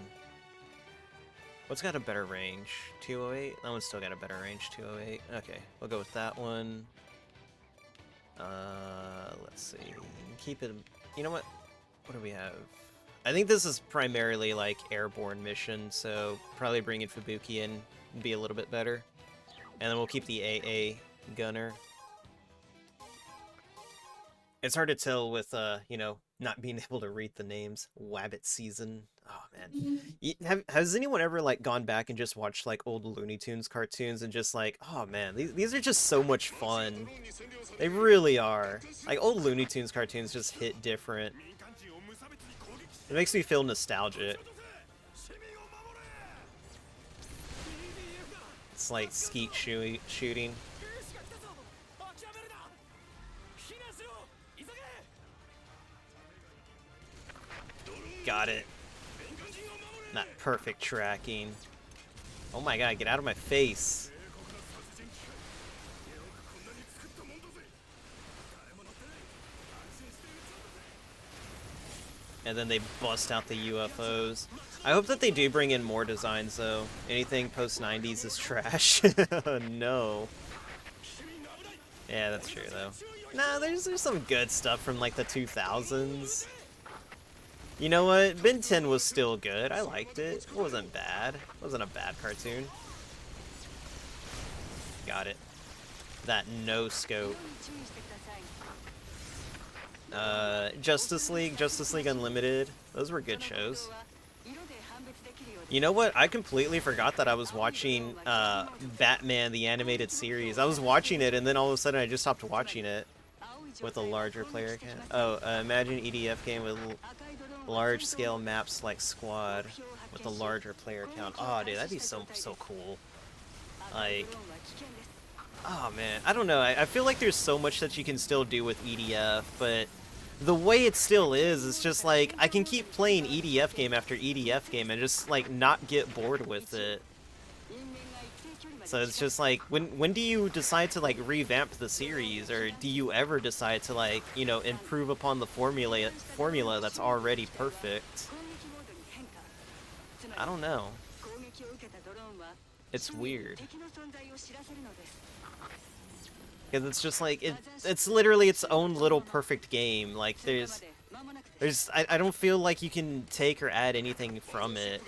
B: What's got a better range? 208? That one's still got a better range, 208. Okay, we'll go with that one. Let's see. Keep it. You know what? What do we have? I think this is primarily like airborne mission, so probably bringing Fubuki in would be a little bit better. And then we'll keep the AA gunner. It's hard to tell with, you know, not being able to read the names. Wabbit Season. Oh, man. Has anyone ever, like, gone back and just watched, like, old Looney Tunes cartoons and just, like, oh, man, these are just so much fun. They really are. Like, old Looney Tunes cartoons just hit different. It makes me feel nostalgic. It's like skeet shooting. Got it. Not perfect tracking. Oh my god, get out of my face. And then they bust out the UFOs. I hope that they do bring in more designs, though. Anything post-90s is trash. No. Yeah, that's true, though. Nah, there's some good stuff from, like, the 2000s. You know what? Ben 10 was still good. I liked it. It wasn't bad. It wasn't a bad cartoon. Got it. That no scope. Justice League Unlimited. Those were good shows. You know what? I completely forgot that I was watching Batman the Animated Series. I was watching it, and then all of a sudden I just stopped watching it with a larger player count. Oh, imagine EDF game with large-scale maps like Squad with a larger player count. Oh, dude, that'd be so cool. Like, oh man, I don't know. I feel like there's so much that you can still do with EDF, but the way it still is just like I can keep playing EDF game after EDF game and just like not get bored with it. So it's just like, when do you decide to like revamp the series, or do you ever decide to like, you know, improve upon the formula that's already perfect? I don't know. It's weird. Because it's just like, it's literally its own little perfect game. Like I don't feel like you can take or add anything from it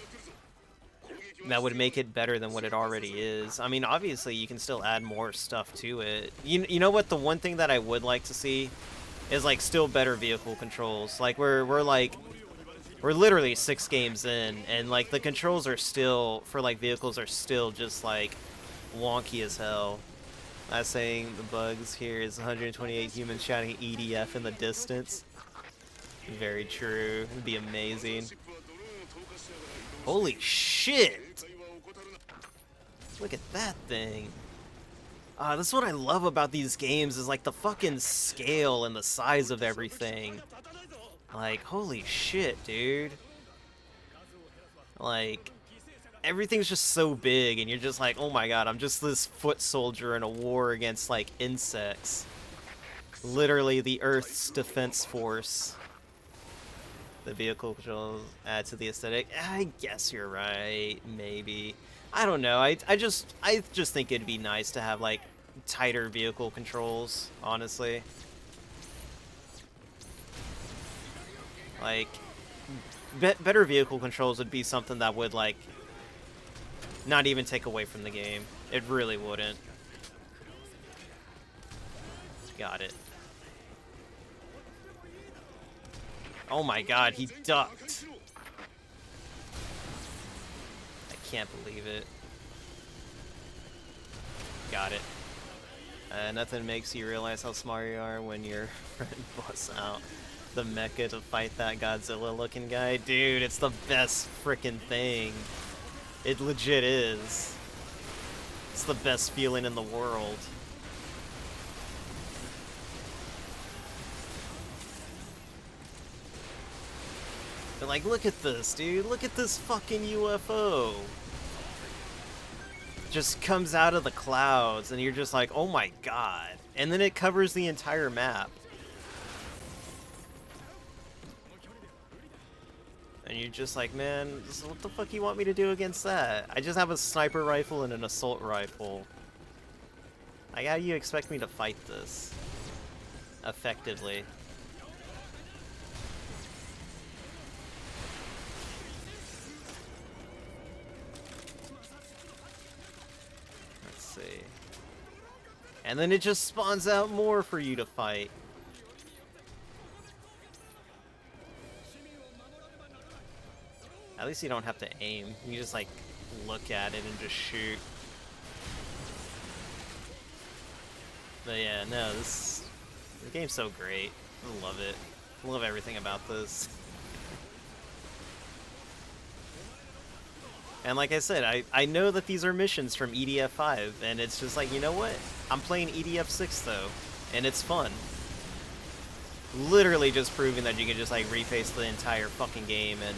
B: that would make it better than what it already is. I mean, obviously you can still add more stuff to it. You know what? The one thing that I would like to see is like still better vehicle controls. Like we're literally 6 games in, and like the controls are still for like vehicles are still just like wonky as hell. I'm saying the bugs here is 128 humans shouting EDF in the distance. Very true. It'd be amazing. Holy shit! Look at that thing. That's what I love about these games, is like the fucking scale and the size of everything. Like, holy shit, dude. Like, everything's just so big, and you're just like, oh my god, I'm just this foot soldier in a war against, like, insects. Literally the Earth's defense force. The vehicle controls add to the aesthetic. I guess you're right, maybe. I don't know. I just think it'd be nice to have like tighter vehicle controls, honestly. Like better vehicle controls would be something that would like not even take away from the game. It really wouldn't. Got it. Oh my god, he ducked. I can't believe it. Got it. Nothing makes you realize how smart you are when your friend busts out the mecha to fight that Godzilla-looking guy. Dude, it's the best frickin' thing. It legit is. It's the best feeling in the world. They're like, look at this, dude. Look at this fucking UFO. Just comes out of the clouds, and you're just like, oh my god. And then it covers the entire map. And you're just like, man, so what the fuck you want me to do against that? I just have a sniper rifle and an assault rifle. Like, how do you expect me to fight this effectively? Let's see. And then it just spawns out more for you to fight. At least you don't have to aim. You just, like, look at it and just shoot. But yeah, no, the game's so great. I love it. I love everything about this. And like I said, I know that these are missions from EDF 5, and it's just like, you know what? I'm playing EDF 6 though, and it's fun. Literally just proving that you can just like reface the entire fucking game and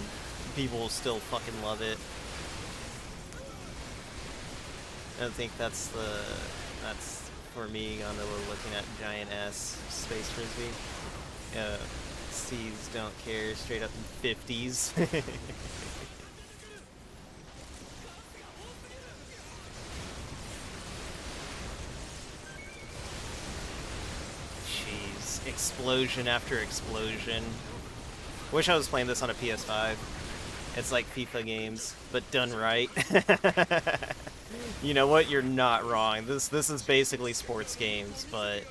B: people will still fucking love it. I think that's for me on the looking at giant ass space frisbee. Seas don't care, straight up in 50s. Jeez, explosion after explosion. Wish I was playing this on a PS5. It's like FIFA games, but done right. You know what? You're not wrong. This is basically sports games, but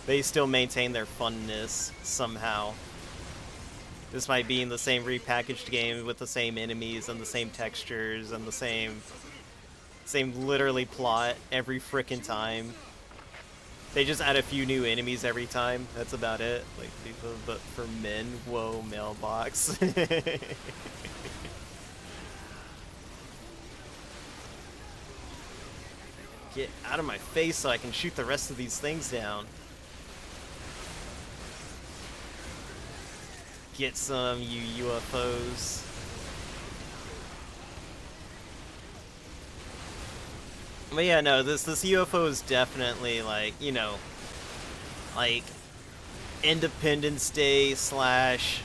B: they still maintain their funness somehow. This might be in the same repackaged game with the same enemies and the same textures and the same literally plot every frickin' time. They just add a few new enemies every time. That's about it. Like FIFA, but for men. Whoa, mailbox. Get out of my face so I can shoot the rest of these things down. Get some, you UFOs. But yeah, no, this UFO is definitely like, you know, like Independence Day slash,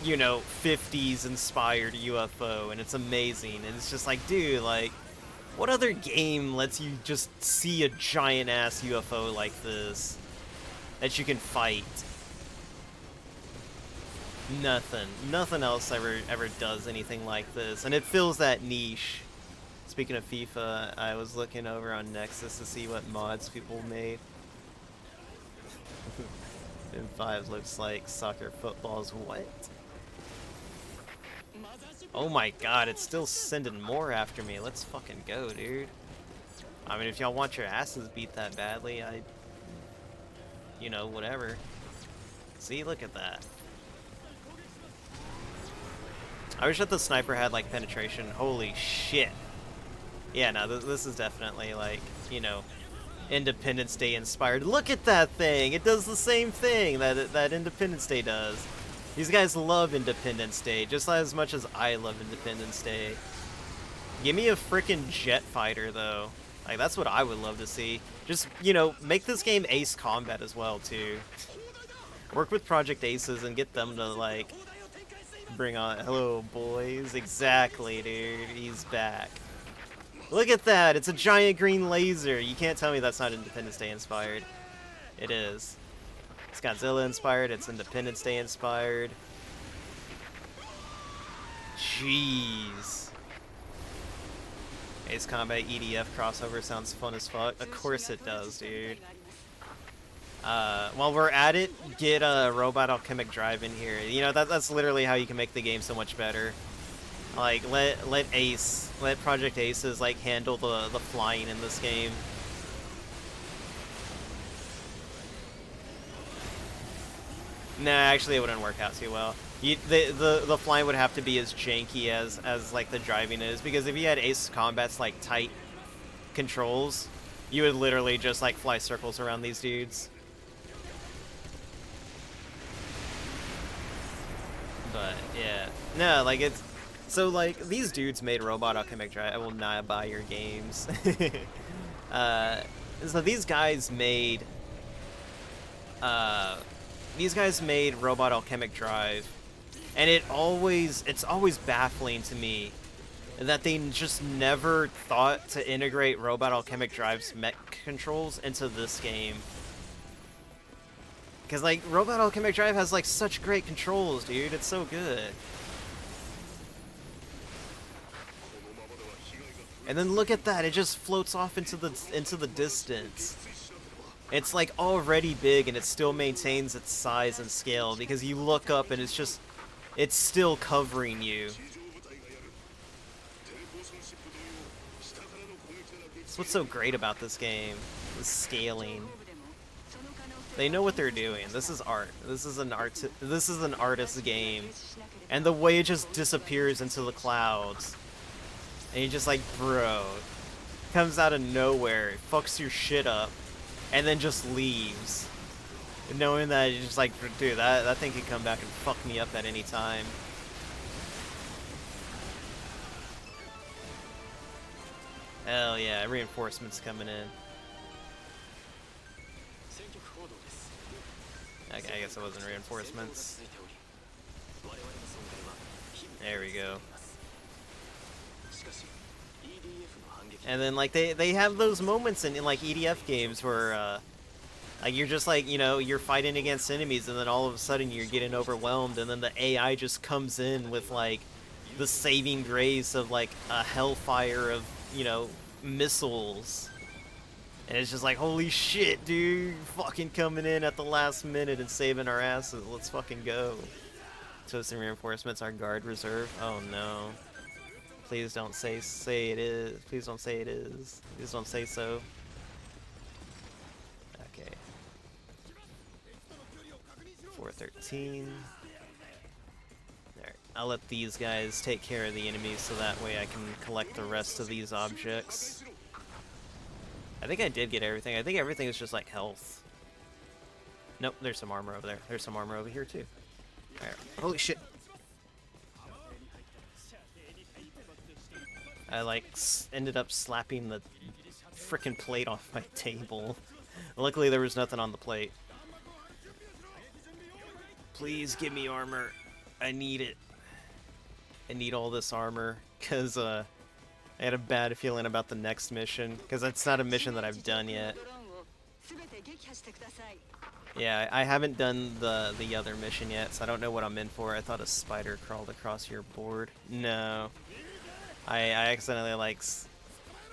B: you know, 50s inspired UFO, and it's amazing. And it's just like, dude, like, what other game lets you just see a giant ass UFO like this that you can fight? Nothing else ever does anything like this, and it fills that niche. Speaking of FIFA, I was looking over on Nexus to see what mods people made. And 5 looks like soccer footballs. What? Oh my god, it's still sending more after me. Let's fucking go, dude. I mean, if y'all want your asses beat that badly, you know, whatever. See, look at that. I wish that the sniper had, like, penetration. Holy shit. Yeah, no, this is definitely, like, you know, Independence Day inspired. Look at that thing! It does the same thing that Independence Day does. These guys love Independence Day, just as much as I love Independence Day. Give me a frickin' jet fighter, though. Like, that's what I would love to see. Just, you know, make this game Ace Combat as well, too. Work with Project Aces and get them to, like, bring on... Hello, boys. Exactly, dude. He's back. Look at that! It's a giant green laser! You can't tell me that's not Independence Day inspired. It is. It's Godzilla inspired, it's Independence Day inspired. Jeez. Ace Combat EDF crossover sounds fun as fuck. Of course it does, dude. While we're at it, get a Robot Alchemic Drive in here. You know, that's literally how you can make the game so much better. Like, let Project Aces, like, handle the flying in this game. Nah, actually it wouldn't work out too well. The flying would have to be as janky as like the driving is, because if you had Ace Combat's like tight controls, you would literally just like fly circles around these dudes. But yeah, no, like it's so like these dudes made Robot Alchemic Drive. I will not buy your games. uh, so these guys made Robot Alchemic Drive, and it's always baffling to me that they just never thought to integrate Robot Alchemic Drive's mech controls into this game. Because, like, Robot Alchemic Drive has, like, such great controls, dude. It's so good. And then look at that. It just floats off into the distance. It's, like, already big, and it still maintains its size and scale, because you look up, and it's still covering you. That's what's so great about this game. The scaling. They know what they're doing. This is art. This is an artist's game. And the way it just disappears into the clouds. And you're just like, bro. Comes out of nowhere, fucks your shit up, and then just leaves. Knowing that you're just like, dude, that thing could come back and fuck me up at any time. Hell yeah, reinforcements coming in. Okay, I guess it wasn't reinforcements. There we go. And then like they have those moments in like EDF games where like you're just like, you know, you're fighting against enemies and then all of a sudden you're getting overwhelmed and then the AI just comes in with like the saving grace of like a hellfire of, you know, missiles. And it's just like, holy shit, dude, fucking coming in at the last minute and saving our asses. Let's fucking go. Toasting reinforcements, our guard reserve. Oh no. Please don't say it is. Please don't say it is. Please don't say so. Okay. 413. There. I'll let these guys take care of the enemies so that way I can collect the rest of these objects. I think I did get everything. I think everything is just like health. Nope, there's some armor over there. There's some armor over here too. Alright. Holy shit. I like ended up slapping the frickin' plate off my table. Luckily there was nothing on the plate. Please give me armor. I need it. I need all this armor because I had a bad feeling about the next mission, because it's not a mission that I've done yet. Yeah, I haven't done the other mission yet, so I don't know what I'm in for. I thought a spider crawled across your board. No. I accidentally, like,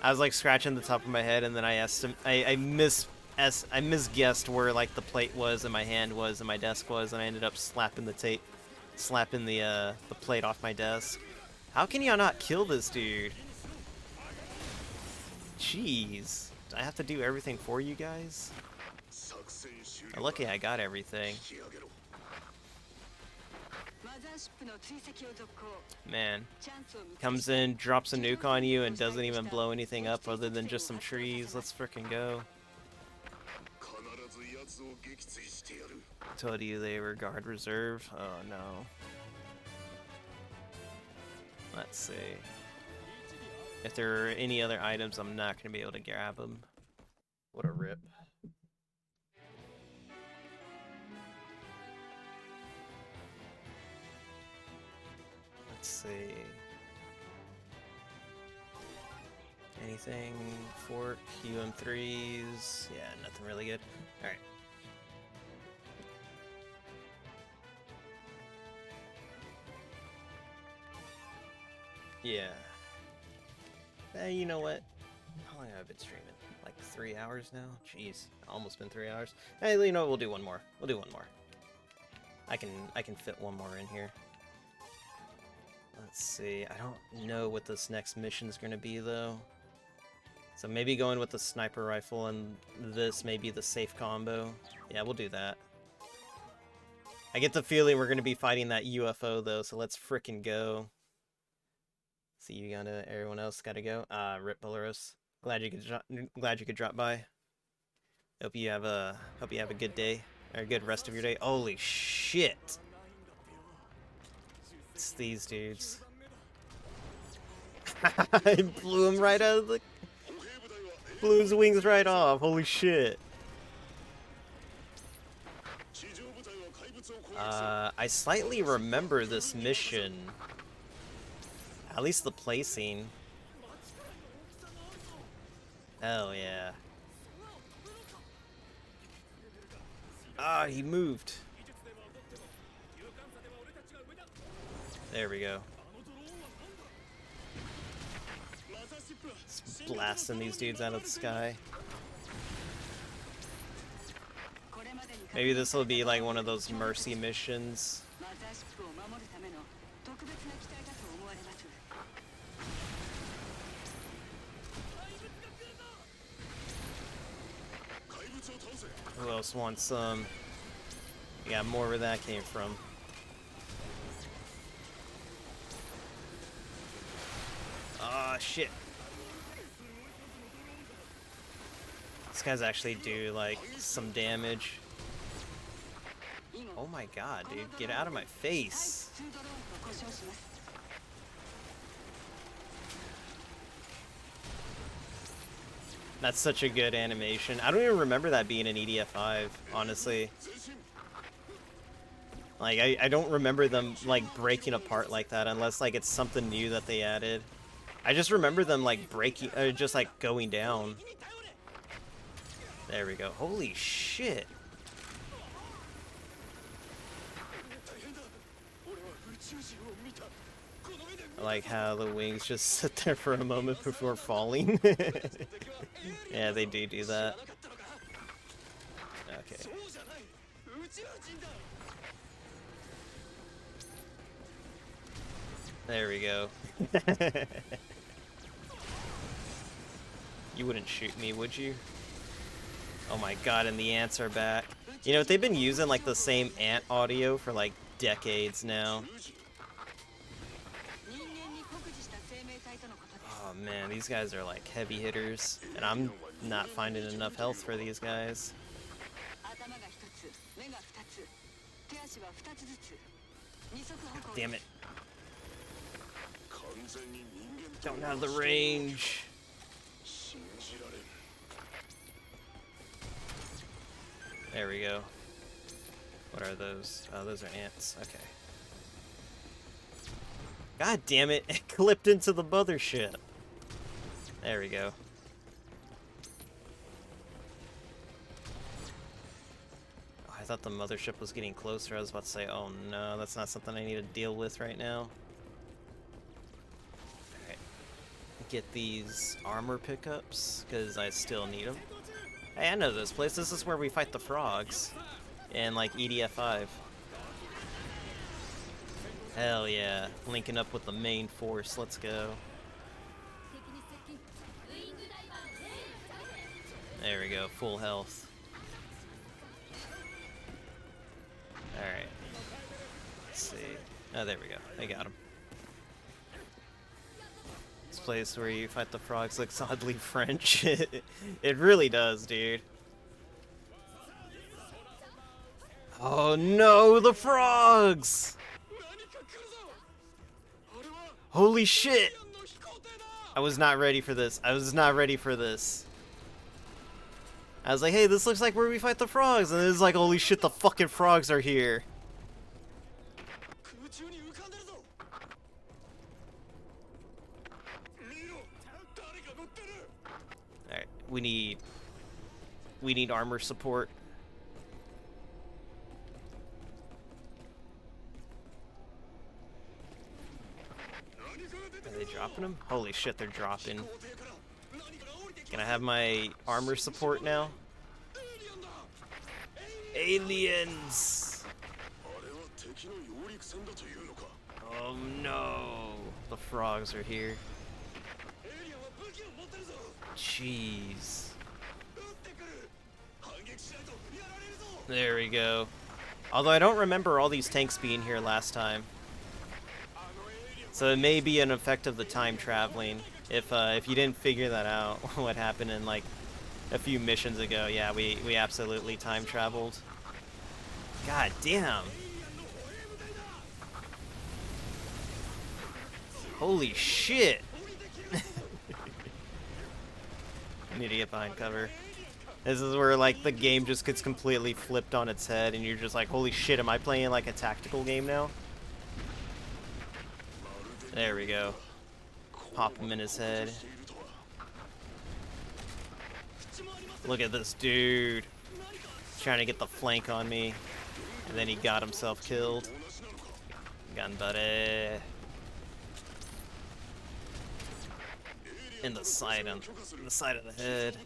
B: I was, like, scratching the top of my head, and then I misguessed where, like, the plate was, and my hand was, and my desk was, and I ended up slapping the plate off my desk. How can y'all not kill this dude? Jeez. Do I have to do everything for you guys? Lucky I got everything. Man. Comes in, drops a nuke on you, and doesn't even blow anything up other than just some trees. Let's frickin' go. Told you they were guard reserve. Oh no. Let's see. If there are any other items, I'm not going to be able to grab them. What a rip. Let's see. Anything? Fork, UM3s? Yeah, nothing really good. Alright. Yeah. You know what? How long have I been streaming? Like 3 hours now? Jeez, almost been 3 hours. Hey, you know what? We'll do one more. We'll do one more. I can fit one more in here. Let's see. I don't know what this next mission is going to be, though. So maybe going with the sniper rifle and this may be the safe combo. Yeah, we'll do that. I get the feeling we're going to be fighting that UFO, though, so let's frickin' go. See, you gotta... Everyone else gotta go. Rip Belarus. Glad you could drop by. Hope you have a good day. Or a good rest of your day. Holy shit! It's these dudes. I blew him right out of the... Blew his wings right off. Holy shit. I slightly remember this mission. At least the placing. Hell yeah. Ah, he moved. There we go. Just blasting these dudes out of the sky. Maybe this will be like one of those mercy missions. Who else wants some? Yeah, more where that came from. Ah, shit. These guys actually do, like, some damage. Oh my god, dude. Get out of my face. That's such a good animation. I don't even remember that being in EDF5, honestly. Like, I don't remember them, like, breaking apart like that, unless, like, it's something new that they added. I just remember them, like, breaking, just, like, going down. There we go. Holy shit. I like how the wings just sit there for a moment before falling. Yeah, they do that. Okay. There we go. You wouldn't shoot me, would you? Oh my god, and the ants are back. You know, they've been using like the same ant audio for like decades now. Oh man, these guys are like heavy hitters, and I'm not finding enough health for these guys. Damn it. Don't have the range. There we go. What are those? Oh, those are ants. Okay. God damn it, it clipped into the mothership. There we go. Oh, I thought the mothership was getting closer. I was about to say, oh no, that's not something I need to deal with right now. Alright. Get these armor pickups, because I still need them. Hey, I know this place. This is where we fight the frogs in, like, EDF5. Hell yeah. Linking up with the main force. Let's go. There we go. Full health. Alright. Let's see. Oh, there we go. I got him. This place where you fight the frogs looks oddly French. It really does, dude. Oh no, the frogs! Holy shit! I was not ready for this. I was not ready for this. I was like, hey, this looks like where we fight the frogs. And it's like, holy shit, the fucking frogs are here. Alright, we need armor support. Are they dropping them? Holy shit, they're dropping. Can I have my armor support now? Aliens! Oh no. The frogs are here. Jeez. There we go. Although I don't remember all these tanks being here last time. So it may be an effect of the time traveling. If you didn't figure that out, what happened in like a few missions ago, yeah, we absolutely time traveled. God damn. Holy shit. I need to get behind cover. This is where like the game just gets completely flipped on its head and you're just like, holy shit, am I playing like a tactical game now? There we go. Pop him in his head. Look at this dude. Trying to get the flank on me. And then he got himself killed. Gun buddy. In the side of the head.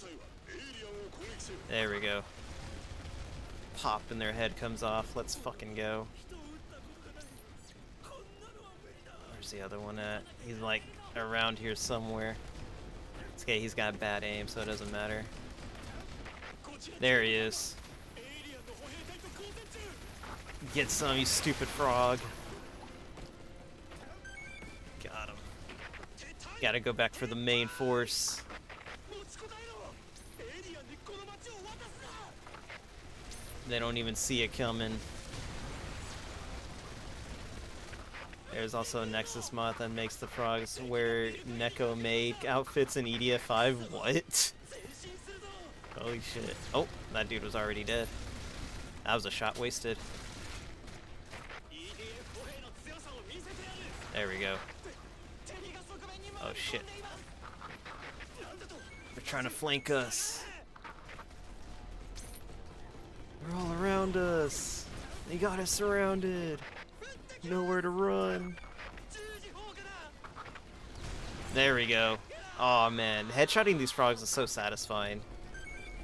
B: There we go. Pop and their head comes off. Let's fucking go. Where's the other one at? He's like around here somewhere. It's okay, he's got bad aim, so it doesn't matter. There he is. Get some, you stupid frog. Got him. Gotta go back for the main force. They don't even see it coming. There's also a Nexus mod that makes the frogs wear Neko made outfits in EDF 5. What? Holy shit. Oh, that dude was already dead. That was a shot wasted. There we go. Oh shit. They're trying to flank us. They're all around us. They got us surrounded. Nowhere to run. There we go. Oh man, headshotting these frogs is so satisfying.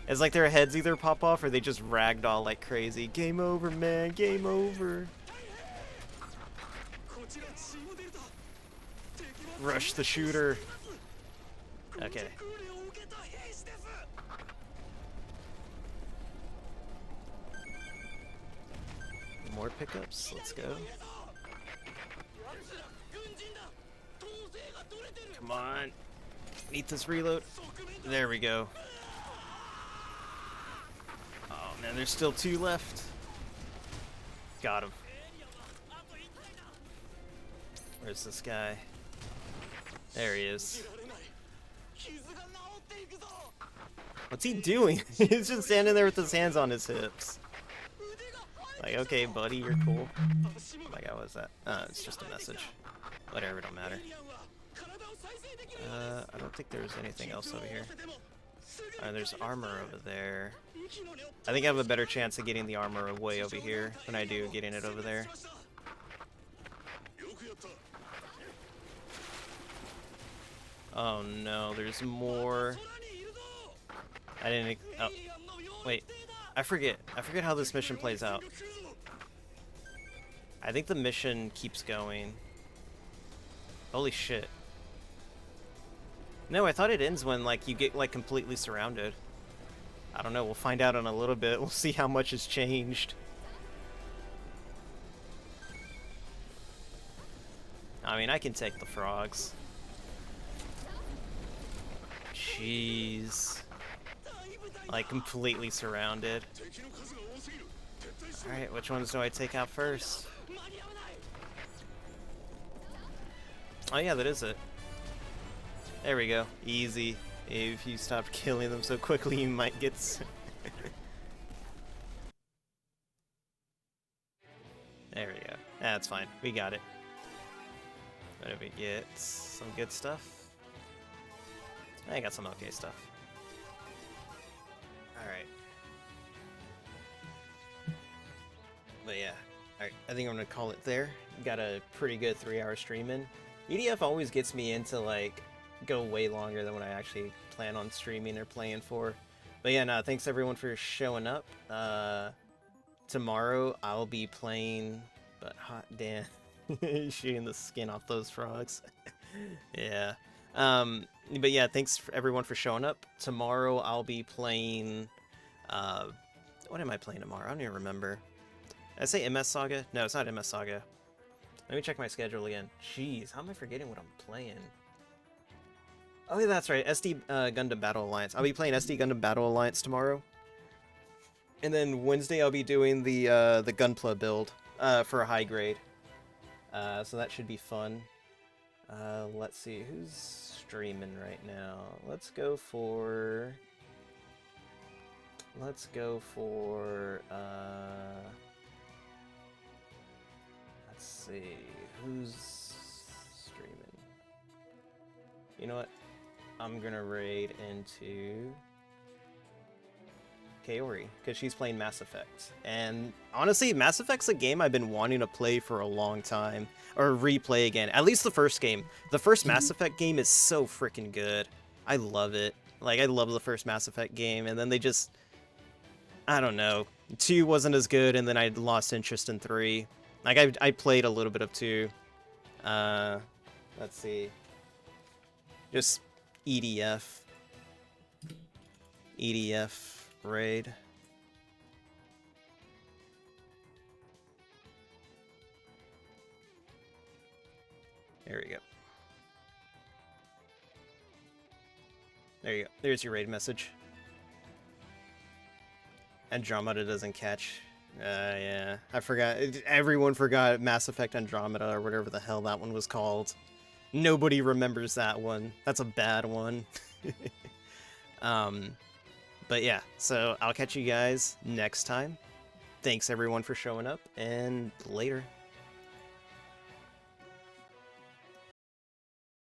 B: It's like their heads either pop off or they just ragdoll like crazy. Game over, man. Game over. Rush the shooter. Okay. More pickups. Let's go. Come on. Need this reload. There we go. Oh man, there's still 2 left. Got him. Where's this guy? There he is. What's he doing? He's just standing there with his hands on his hips. Like, okay, buddy, you're cool. Oh my god, what was that? It's just a message. Whatever, it don't matter. I don't think there's anything else over here. There's armor over there. I think I have a better chance of getting the armor way over here than I do getting it over there. Oh no, there's more. I didn't. Oh, wait. I forget how this mission plays out. I think the mission keeps going. Holy shit. No, I thought it ends when like you get like completely surrounded. I don't know, we'll find out in a little bit. We'll see how much has changed. I mean, I can take the frogs. Jeez. Like completely surrounded. Alright, which ones do I take out first? Oh yeah, that is it. There we go. Easy. If you stop killing them so quickly, you might get... There we go. That's fine. We got it. What did we get? Some good stuff? I got some okay stuff. Alright. But yeah. Alright, I think I'm gonna call it there. Got a pretty good 3-hour stream in. EDF always gets me into like go way longer than what I actually plan on streaming or playing for. But yeah, no, thanks everyone for showing up. Tomorrow I'll be playing, but hot damn. Shooting the skin off those frogs. Yeah. But yeah, thanks for everyone for showing up. Tomorrow I'll be playing. What am I playing tomorrow? I don't even remember. Did I say MS Saga? No, it's not MS Saga. Let me check my schedule again. Jeez, how am I forgetting what I'm playing? Oh, yeah, that's right. SD Gundam Battle Alliance. I'll be playing SD Gundam Battle Alliance tomorrow. And then Wednesday I'll be doing the Gunpla build for a high grade. So that should be fun. Let's see, who's streaming right now? Let's go for... Let's see, who's streaming? You know what? I'm gonna raid into Kaori, because she's playing Mass Effect. And honestly, Mass Effect's a game I've been wanting to play for a long time. Or replay again. At least the first game. The first Mass Effect game is so freaking good. I love it. Like, I love the first Mass Effect game, and then they just... I don't know. 2 wasn't as good, and then I lost interest in 3. Like, I played a little bit of 2. Let's see. Just EDF. EDF raid. There we go. There you go. There's your raid message. Andromeda doesn't catch. Yeah. I forgot. Everyone forgot Mass Effect Andromeda or whatever the hell that one was called. Nobody remembers that one. That's a bad one. But yeah, so I'll catch you guys next time. Thanks everyone for showing up, and later.